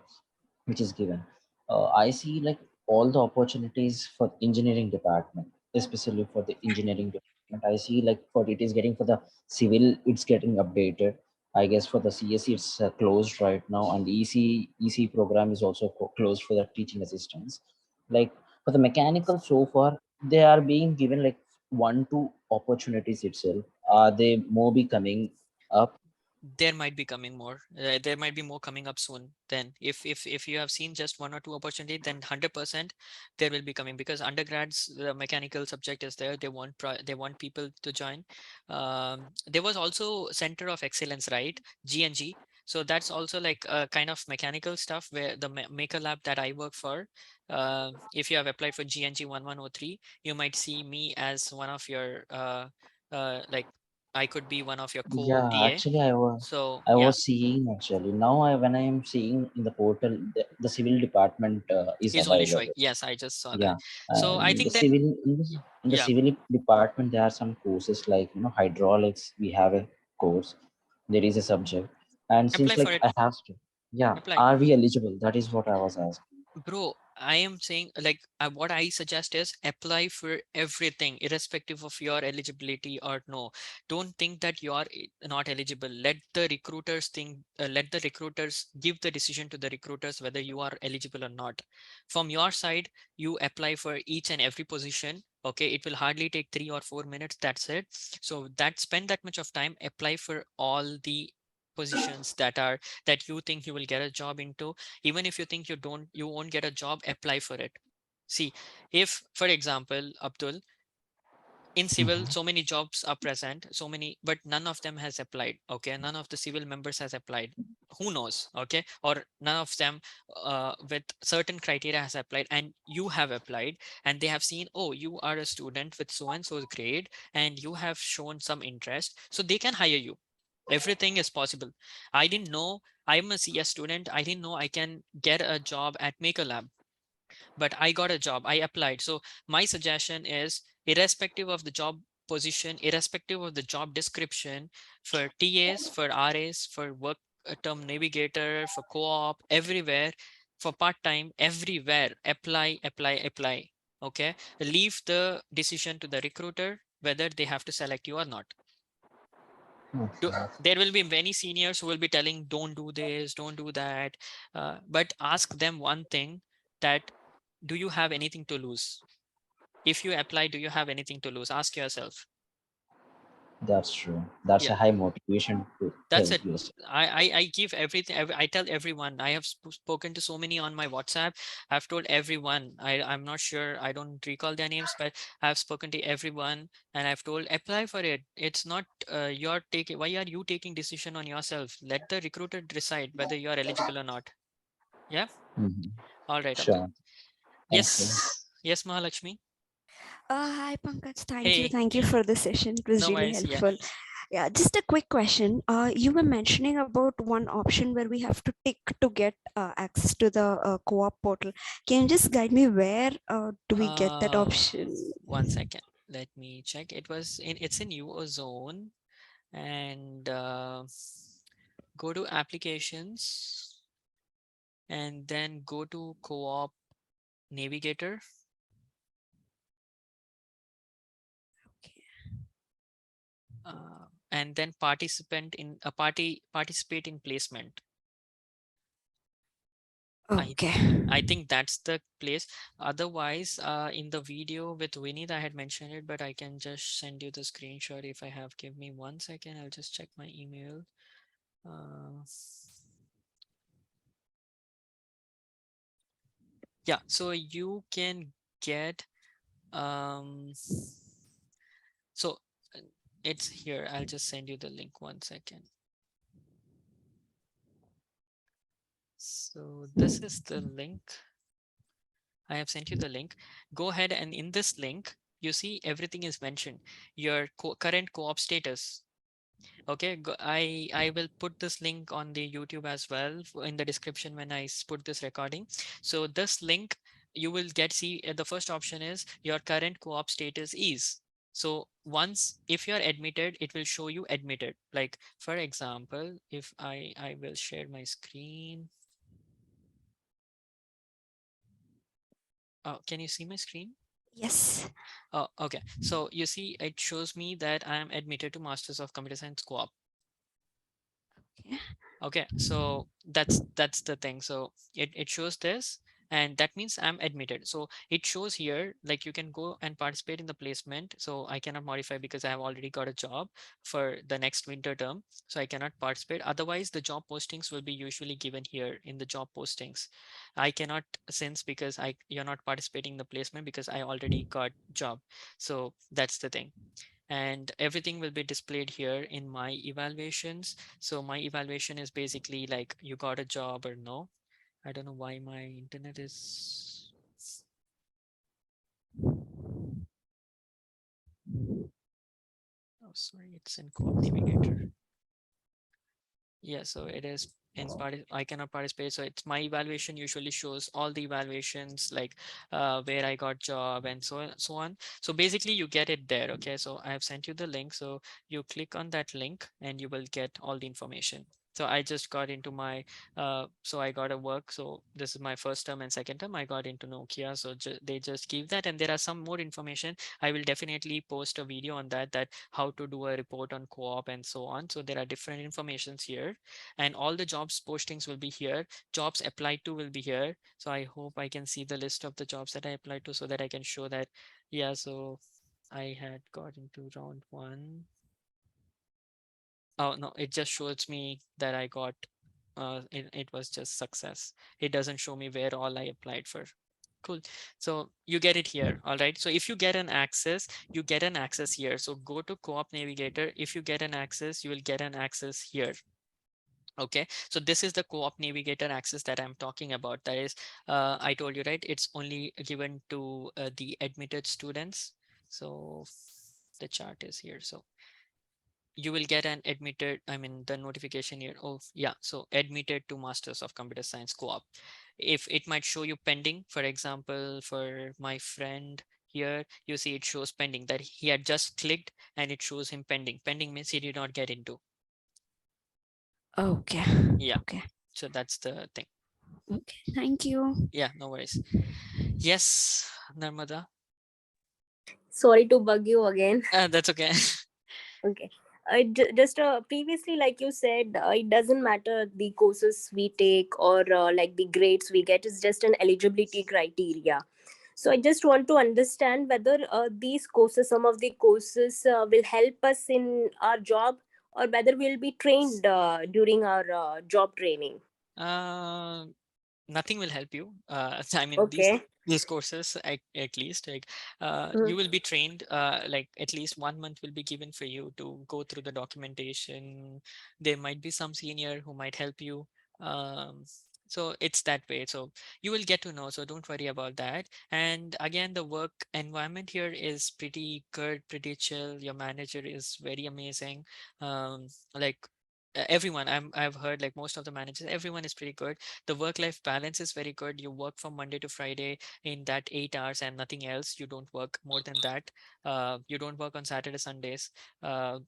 which is given, I see like all the opportunities for engineering department, especially for the engineering department. I see like for it is getting for the civil, it's getting updated. I guess for the CSE, it's closed right now, and EC program is also closed for the teaching assistants. Like for the mechanical, so far they are being given like 1 2 opportunities itself. Are they more be coming up?
There might be coming more. There might be more coming up soon. Then, if you have seen just 1 or 2 opportunity, then 100% there will be coming, because undergrads, the mechanical subject is there. They want people to join. There was also Center of Excellence, right? GNG. So that's also like a kind of mechanical stuff where the maker lab that I work for. If you have applied for GNG 1103, you might see me as one of your like I could be one of your
Yeah,
co-TA.
actually,
So
I
yeah,
was seeing actually now. When I am seeing in the portal, the civil department is
is only showing.
available.
Yes, I just saw that.
Yeah,
So I
the
think then,
civil in the
yeah,
civil department there are some courses like hydraulics. We have a course. There is a subject, and
apply
since
for
like
it.
I have to, yeah,
Apply.
are we eligible? That is what I was asking.
Bro, I am saying like what I suggest is apply for everything, irrespective of your eligibility or no. Don't think that you are not eligible. Let the recruiters think, let the recruiters give the decision to the recruiters whether you are eligible or not. From your side, you apply for each and every position. Okay, it will hardly take 3 or 4 minutes. That's it. So spend that much of time, apply for all the positions that you think you will get a job into. Even if you think you won't get a job, apply for it. See, if for example, Abdul, in civil
Mhm.
so many jobs are present, so many, but none of them has applied. Okay, none of the civil members has applied. Who knows? Okay, or none of them with certain criteria has applied, and you have applied, and they have seen, oh, you are a student with so and so's grade and you have shown some interest, so they can hire you. Everything is possible. I didn't know, I'm a CS student, I didn't know I can get a job at Maker Lab, but I got a job, I applied. So my suggestion is, irrespective of the job position, irrespective of the job description, for TAs, for RAs, for work term navigator, for co-op, everywhere, for part-time, everywhere, apply. Okay, leave the decision to the recruiter whether they have to select you or not.
Okay.
There will be many seniors who will be telling, don't do this, don't do that, but ask them one thing, that do you have anything to lose? If you apply, do you have anything to lose? Ask yourself.
That's true. That's
Yeah,
a high motivation to
that's
help
it.
yourself.
I give everything. I tell everyone. I have spoken to so many on my WhatsApp. I've told everyone. I'm not sure. I don't recall their names, but I've spoken to everyone, and I've told apply for it. It's not your taking. Why are you taking decision on yourself? Let the recruiter decide whether you are eligible or not. Yeah.
Mhm.
All right, Abdul.
Sure. Thank you.
Yes. Yes, Mahalakshmi.
Hi Pankaj,
Hey.
thank you for the session. It was
No
really
worries. Yeah.
helpful. Yeah, just a quick question. You were mentioning about one option where we have to tick to get access to the co-op portal. Can you just guide me where do we get that
Uh,
option?
1 second. Let me check. It's in Eurozone, and go to applications and then go to co-op navigator, and then participate in placement.
Okay.
I think that's the place. Otherwise, in the video with Vineet, I had mentioned it, but I can just send you the screenshot if I have. Give me 1 second. I'll just check my email. Yeah, so you can get so it's here. I'll just send you the link. 1 second. So this is the link. I have sent you the link. Go ahead, and in this link, you see everything is mentioned. Your current co-op status. Okay, I will put this link on the YouTube as well in the description when I put this recording. So this link, you will see the first option is your current co-op status is. So once, if you're admitted, it will show you admitted. Like for example, if I will share my screen. Oh, can you see my screen?
Yes.
Oh, okay. So you see, it shows me that I am admitted to Masters of Computer Science Co-op.
Okay.
Okay, so that's the thing. So it shows this, and that means I'm admitted. So it shows here like you can go and participate in the placement. So I cannot modify because I have already got a job for the next winter term, so I cannot participate. Otherwise, the job postings will be usually given here in the job postings. I cannot, since because you're not participating in the placement because I already got job. So that's the thing, and everything will be displayed here in my evaluations. So my evaluation is basically like you got a job or no. I don't know why my internet is. Oh, sorry, it's in Co-op Navigator. Yeah, so it is in I cannot participate. So it's my evaluation usually shows all the evaluations like where I got job and so on. So basically you get it there. Okay, so I have sent you the link. So you click on that link and you will get all the information. So I just got into my so I got a work. So this is my first term and second term. I got into Nokia. So they just give that, and there are some more information. I will definitely post a video on that how to do a report on co-op and so on. So there are different informations here, and all the jobs postings will be here. Jobs applied to will be here. So I hope I can see the list of the jobs that I applied to so that I can show that. Yeah, so I had got into round 1. Oh no, it just shows me that I got it was just success. It doesn't show me where all I applied for. Cool. So you get it here. All right. So if you get an access, you get an access here. So go to Co-op Navigator. If you get an access, you will get an access here. Okay, so this is the Co-op Navigator access that I'm talking about. That is, I told you, right? It's only given to the admitted students. So the chart is here. So you will get an admitted, I mean, the notification here. Oh, yeah. So admitted to Masters of Computer Science Co-op. If it might show you pending, for example, for my friend here, you see it shows pending, that he had just clicked and it shows him pending. Pending means he did not get into.
Okay.
Yeah.
Okay.
So that's the thing.
Okay. Thank you.
Yeah, no worries. Yes, Narmada.
Sorry to bug you again.
That's okay.
Okay. Just previously, like you said, it doesn't matter the courses we take or like the grades we get. It's just an eligibility criteria. So I just want to understand whether these courses, some of the courses, will help us in our job, or whether we'll be trained during our job training.
Uh, Nothing will help you. I mean,
Okay.
these courses, at least, like,
Mm.
you will be trained. Like, at least 1 month will be given for you to go through the documentation. There might be some senior who might help you. Um, so it's that way. So you will get to know. So don't worry about that. And again, the work environment here is pretty good, pretty chill. Your manager is very amazing. Like, everyone, I've heard, like, most of the managers, everyone is pretty good. The work life balance is very good. You work from Monday to Friday in that 8 hours and nothing else. You don't work more than that. You don't work on Saturday, Sundays. uh,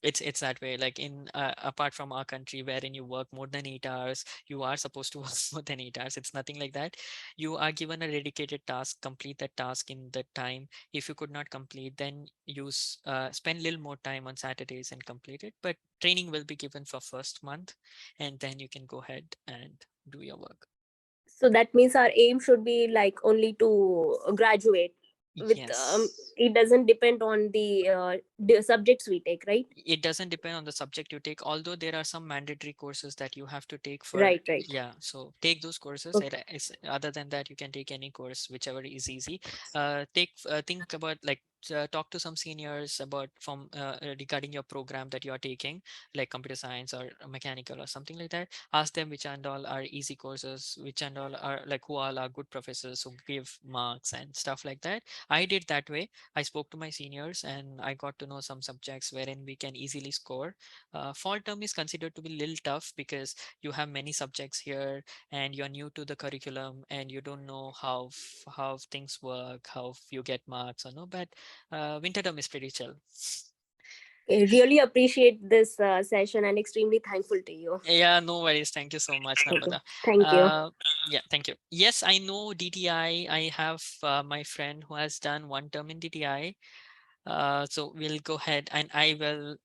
it's that way, like, in apart from our country, wherein you work more than 8 hours, you are supposed to work more than 8 hours. It's nothing like that. You are given a dedicated task, complete that task in the time. If you could not complete, then you spend a little more time on Saturdays and complete it. But training will be given for first month, and then you can go ahead and do your work.
So that means our aim should be like only to graduate with
Yes.
it doesn't depend on the subjects we take, right?
It doesn't depend on the subject you take, although there are some mandatory courses that you have to take for.
Right, right.
Yeah, so take those courses.
Okay.
Other than that, you can take any course, whichever is easy. Think about, like, talk to some seniors about from regarding your program that you are taking, like computer science or mechanical or something like that. Ask them which and all are easy courses, which and all are, like, who all are good professors who give marks and stuff like that. I did that way. I spoke to my seniors and I got to know some subjects wherein we can easily score. Fall term is considered to be a little tough because you have many subjects here and you're new to the curriculum and you don't know how things work, how you get marks or no. But winter term is pretty chill.
I really appreciate this session and extremely thankful to you.
Yeah, no worries. Thank you so much,
Okay.
Narmada.
Thank you.
Yeah, thank you. Yes, I know DTI. I have my friend who has done 1 term in DTI. So we'll go ahead and I will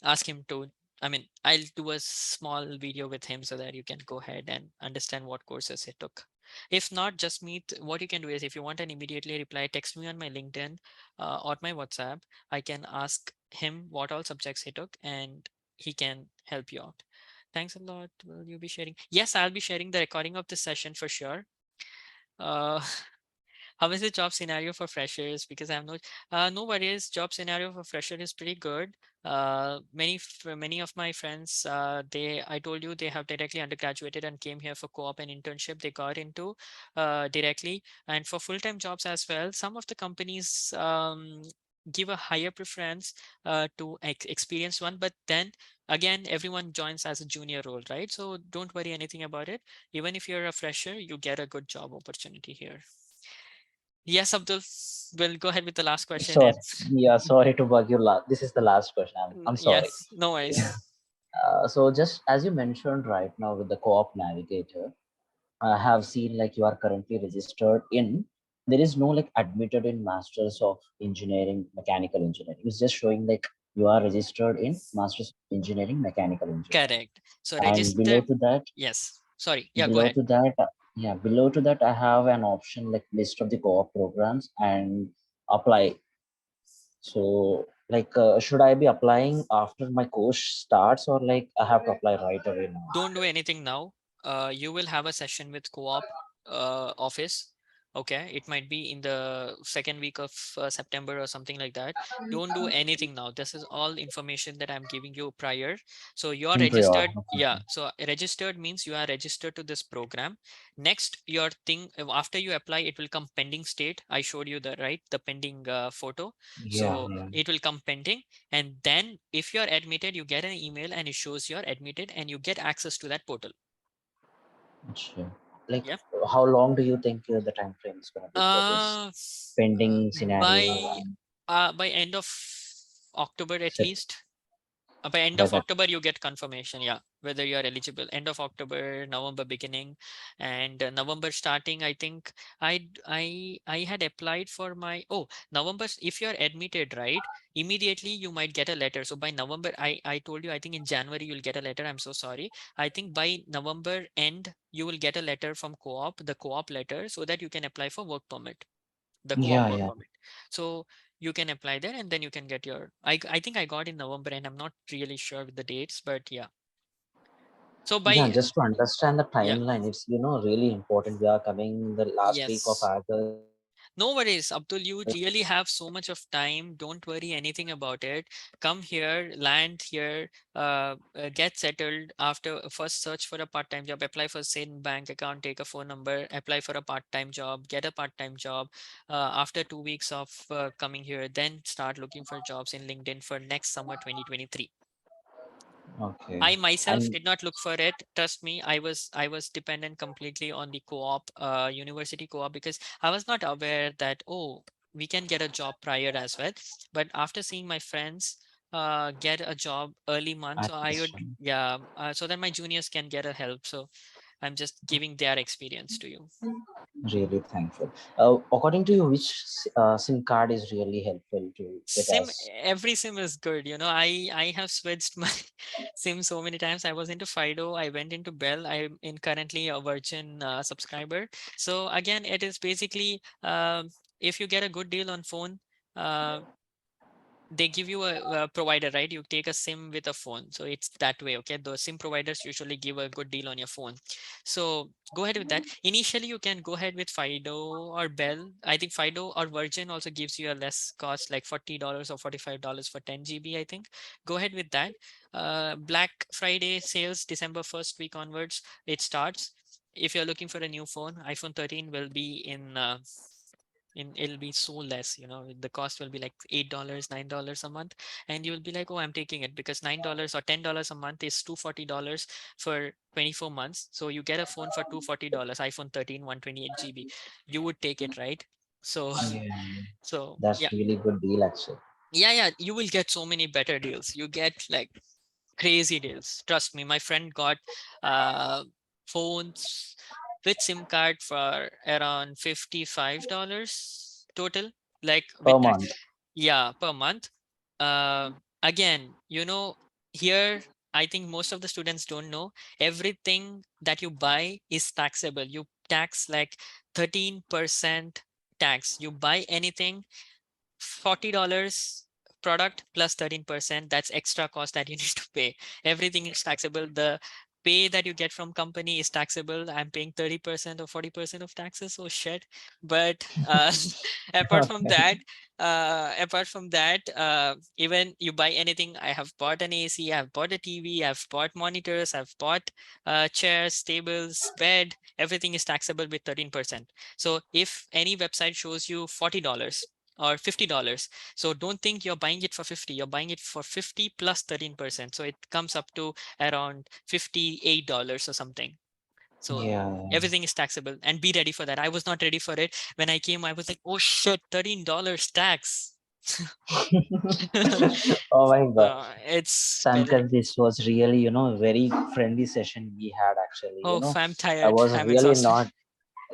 ask him to, I mean, I'll do a small video with him so that you can go ahead and understand what courses he took. If not, just meet. What you can do is, if you want an immediately reply, text me on my LinkedIn or my WhatsApp. I can ask him what all subjects he took and he can help you out. Thanks a lot. Will you be sharing? Yes, I'll be sharing the recording of this session for sure. Uh, how is the job scenario for freshers? Because I have no worries. Job scenario for fresher is pretty good. Many of my friends, I told you, they have directly undergraduated and came here for co-op and internship. They got into directly, and for full-time jobs as well. Some of the companies give a higher preference to experienced one, but then again, everyone joins as a junior role, right? So don't worry anything about it. Even if you're a fresher, you get a good job opportunity here. Yes, Abdul, we'll go ahead with the last question.
So yeah, sorry to bug you. This is the last question. I'm sorry.
Yes, no worries.
So just as you mentioned right now with the co-op navigator, I have seen like you are currently registered in. There is no like admitted in Masters of Engineering, Mechanical Engineering. It's just showing like you are registered in Masters of Engineering, Mechanical Engineering.
Correct. So
And below
registered.
to that,
Yes. Sorry. Yeah, go
below
ahead.
to that, yeah, below to that, I have an option like list of the co-op programs and apply. So like, should I be applying after my course starts or like I have to apply right away now?
Don't do anything now. You will have a session with co-op office. Okay, it might be in the second week of September or something like that. Don't do anything now. This is all information that I'm giving you prior. So you're
In prior.
registered. Yeah. So registered means you are registered to this program. Next, your thing, after you apply, it will come pending state. I showed you the right, the pending photo.
Yeah,
So
yeah.
it will come pending. And then if you're admitted, you get an email and it shows you're admitted and you get access to that portal.
Sure. Like,
Yeah.
how long do you think the time frame is going to be for this
Uh,
pending scenario?
by end of October at
Set
least. By end
by
of
that
October, you get confirmation, yeah, whether you are eligible. End of October, November beginning, and November starting. I think I had applied for my November. If you are admitted, right, immediately you might get a letter. So by November, I told you, I think in January you'll get a letter. I'm so sorry. I think by November end you will get a letter from co-op, the co-op letter, so that you can apply for work permit. the co-op
Yeah,
work
yeah,
permit. So you can apply there, and then you can get your, I think I got in November, and I'm not really sure with the dates, but yeah. So
yeah.
by,
Just to understand the
yeah,
timeline, it's really important. We are coming the last week of
yes.
August.
No worries, Abdul. You really have so much of time. Don't worry anything about it. Come here, land here, get settled. After first search for a part-time job, apply for same bank account, take a phone number, apply for a part-time job, get a part-time job. After 2 weeks of coming here, then start looking for jobs in LinkedIn for next summer 2023.
Okay,
I myself
and
did not look for it. Trust me, I was dependent completely on the co-op, university co-op, because I was not aware that, oh, we can get a job prior as well. But after seeing my friends get a job early month,
at
so I
this
would, yeah, so that my juniors can get a help. So I'm just giving their experience to you.
really thankful. According to you, which SIM card is really helpful to get
Sim,
as?
every sim is good. I have switched my sim so many times. I was into Fido, I went into Bell. I'm in currently a Virgin subscriber. So again, it is basically, if you get a good deal on phone, uh, they give you a provider, right? You take a sim with a phone, so it's that way. Okay, the sim providers usually give a good deal on your phone, so go ahead with that. Initially you can go ahead with Fido or Bell. I think Fido or Virgin also gives you a less cost, like $40 or $45 for 10 GB, I think. Go ahead with that. Black Friday sales, December 1st week onwards it starts. If you're looking for a new phone, iPhone 13 will be it'll be so less. The cost will be like $8, $9 a month, and you will be like, oh, I'm taking it, because $9 or $10 a month is $240 for 24 months. So you get a phone for $240, iPhone 13 128 GB. You would take it, right? So
Yeah,
so
that's
yeah,
really good deal actually.
yeah, you will get so many better deals. You get like crazy deals. Trust me, my friend got uh phones with SIM card for around $55 total, like
Per
with that.
month.
Yeah, per month. Again, here I think most of the students don't know, everything that you buy is taxable. You tax like 13% tax. You buy anything, $40 product plus 13%, that's extra cost that you need to pay. Everything is taxable. The pay that you get from company is taxable. I'm paying 30% or 40% of taxes, so shit. But apart from
Okay.
that, even you buy anything, I have bought an AC, I've bought a TV, I've bought monitors, I've bought chairs, tables, bed, everything is taxable with 13%. So if any website shows you $40 or $50, so don't think you're buying it for 50, you're buying it for 50 plus 13%, so it comes up to around $58 or something. So
Yeah.
everything is taxable, and be ready for that. I was not ready for it. When I came, I was like, oh shit, $13 tax.
Oh my God.
It's better.
Sankar, this was really, a very friendly session we had actually.
Oh, I'm
I
tired,
was
I'm
really
exhausted.
not,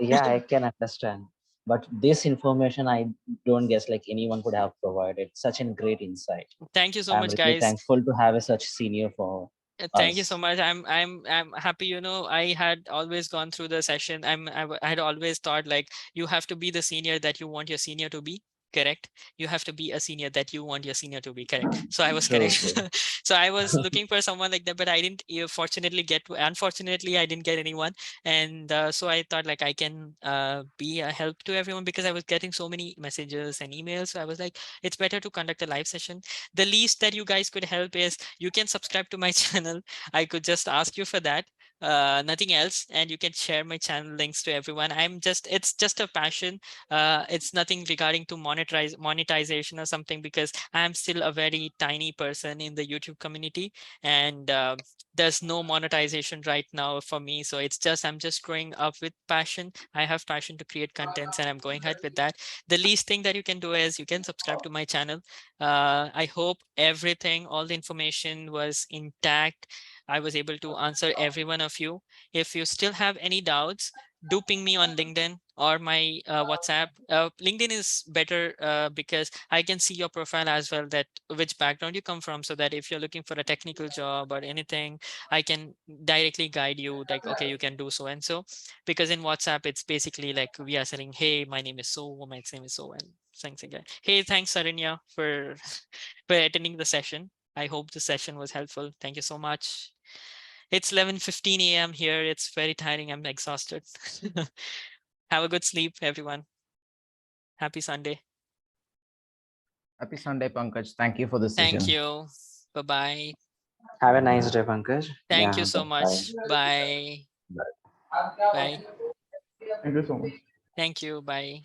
yeah, I can understand. But this information, I don't guess like anyone could have provided such a great insight.
Thank you so
I'm
much,
really
guys.
thankful to have a such senior for
Thank you so
us.
much. I'm happy. I had always gone through the session. I had always thought like you have to be the senior that you want your senior to be. Correct. You have to be a senior that you want your senior to be. Correct. So I was
True,
correct.
true.
So I was looking for someone like that, but I didn't. Fortunately, unfortunately, I didn't get anyone. And so I thought like I can be a help to everyone, because I was getting so many messages and emails. So I was like, it's better to conduct a live session. The least that you guys could help is you can subscribe to my channel. I could just ask you for that, nothing else, and you can share my channel links to everyone. It's just a passion. It's nothing regarding to monetization or something, because I'm still a very tiny person in the YouTube community, and there's no monetization right now for me. So I'm just growing up with passion. I have passion to create contents, and I'm going ahead with that. The least thing that you can do is you can subscribe to my channel. I hope all the information was intact. I was able to answer every one of you. If you still have any doubts, do ping me on LinkedIn or my WhatsApp. LinkedIn is better because I can see your profile as well, that which background you come from, so that if you're looking for a technical job or anything, I can directly guide you, like, okay, you can do so and so. Because in WhatsApp, it's basically like we are saying, hey, my name is so, my name is so, and thanks again. Hey, thanks, Saranya, for for attending the session. I hope the session was helpful. Thank you so much. It's 11:15 a.m. here. It's very tiring. I'm exhausted. Have a good sleep, everyone. Happy Sunday.
Happy Sunday, Pankaj. Thank you for the
Thank
session.
you. Bye-bye.
Have a nice day, Pankaj.
Thank you
Yeah,
so
bye.
much. Bye. Bye.
Thank you so much.
Thank you. Bye.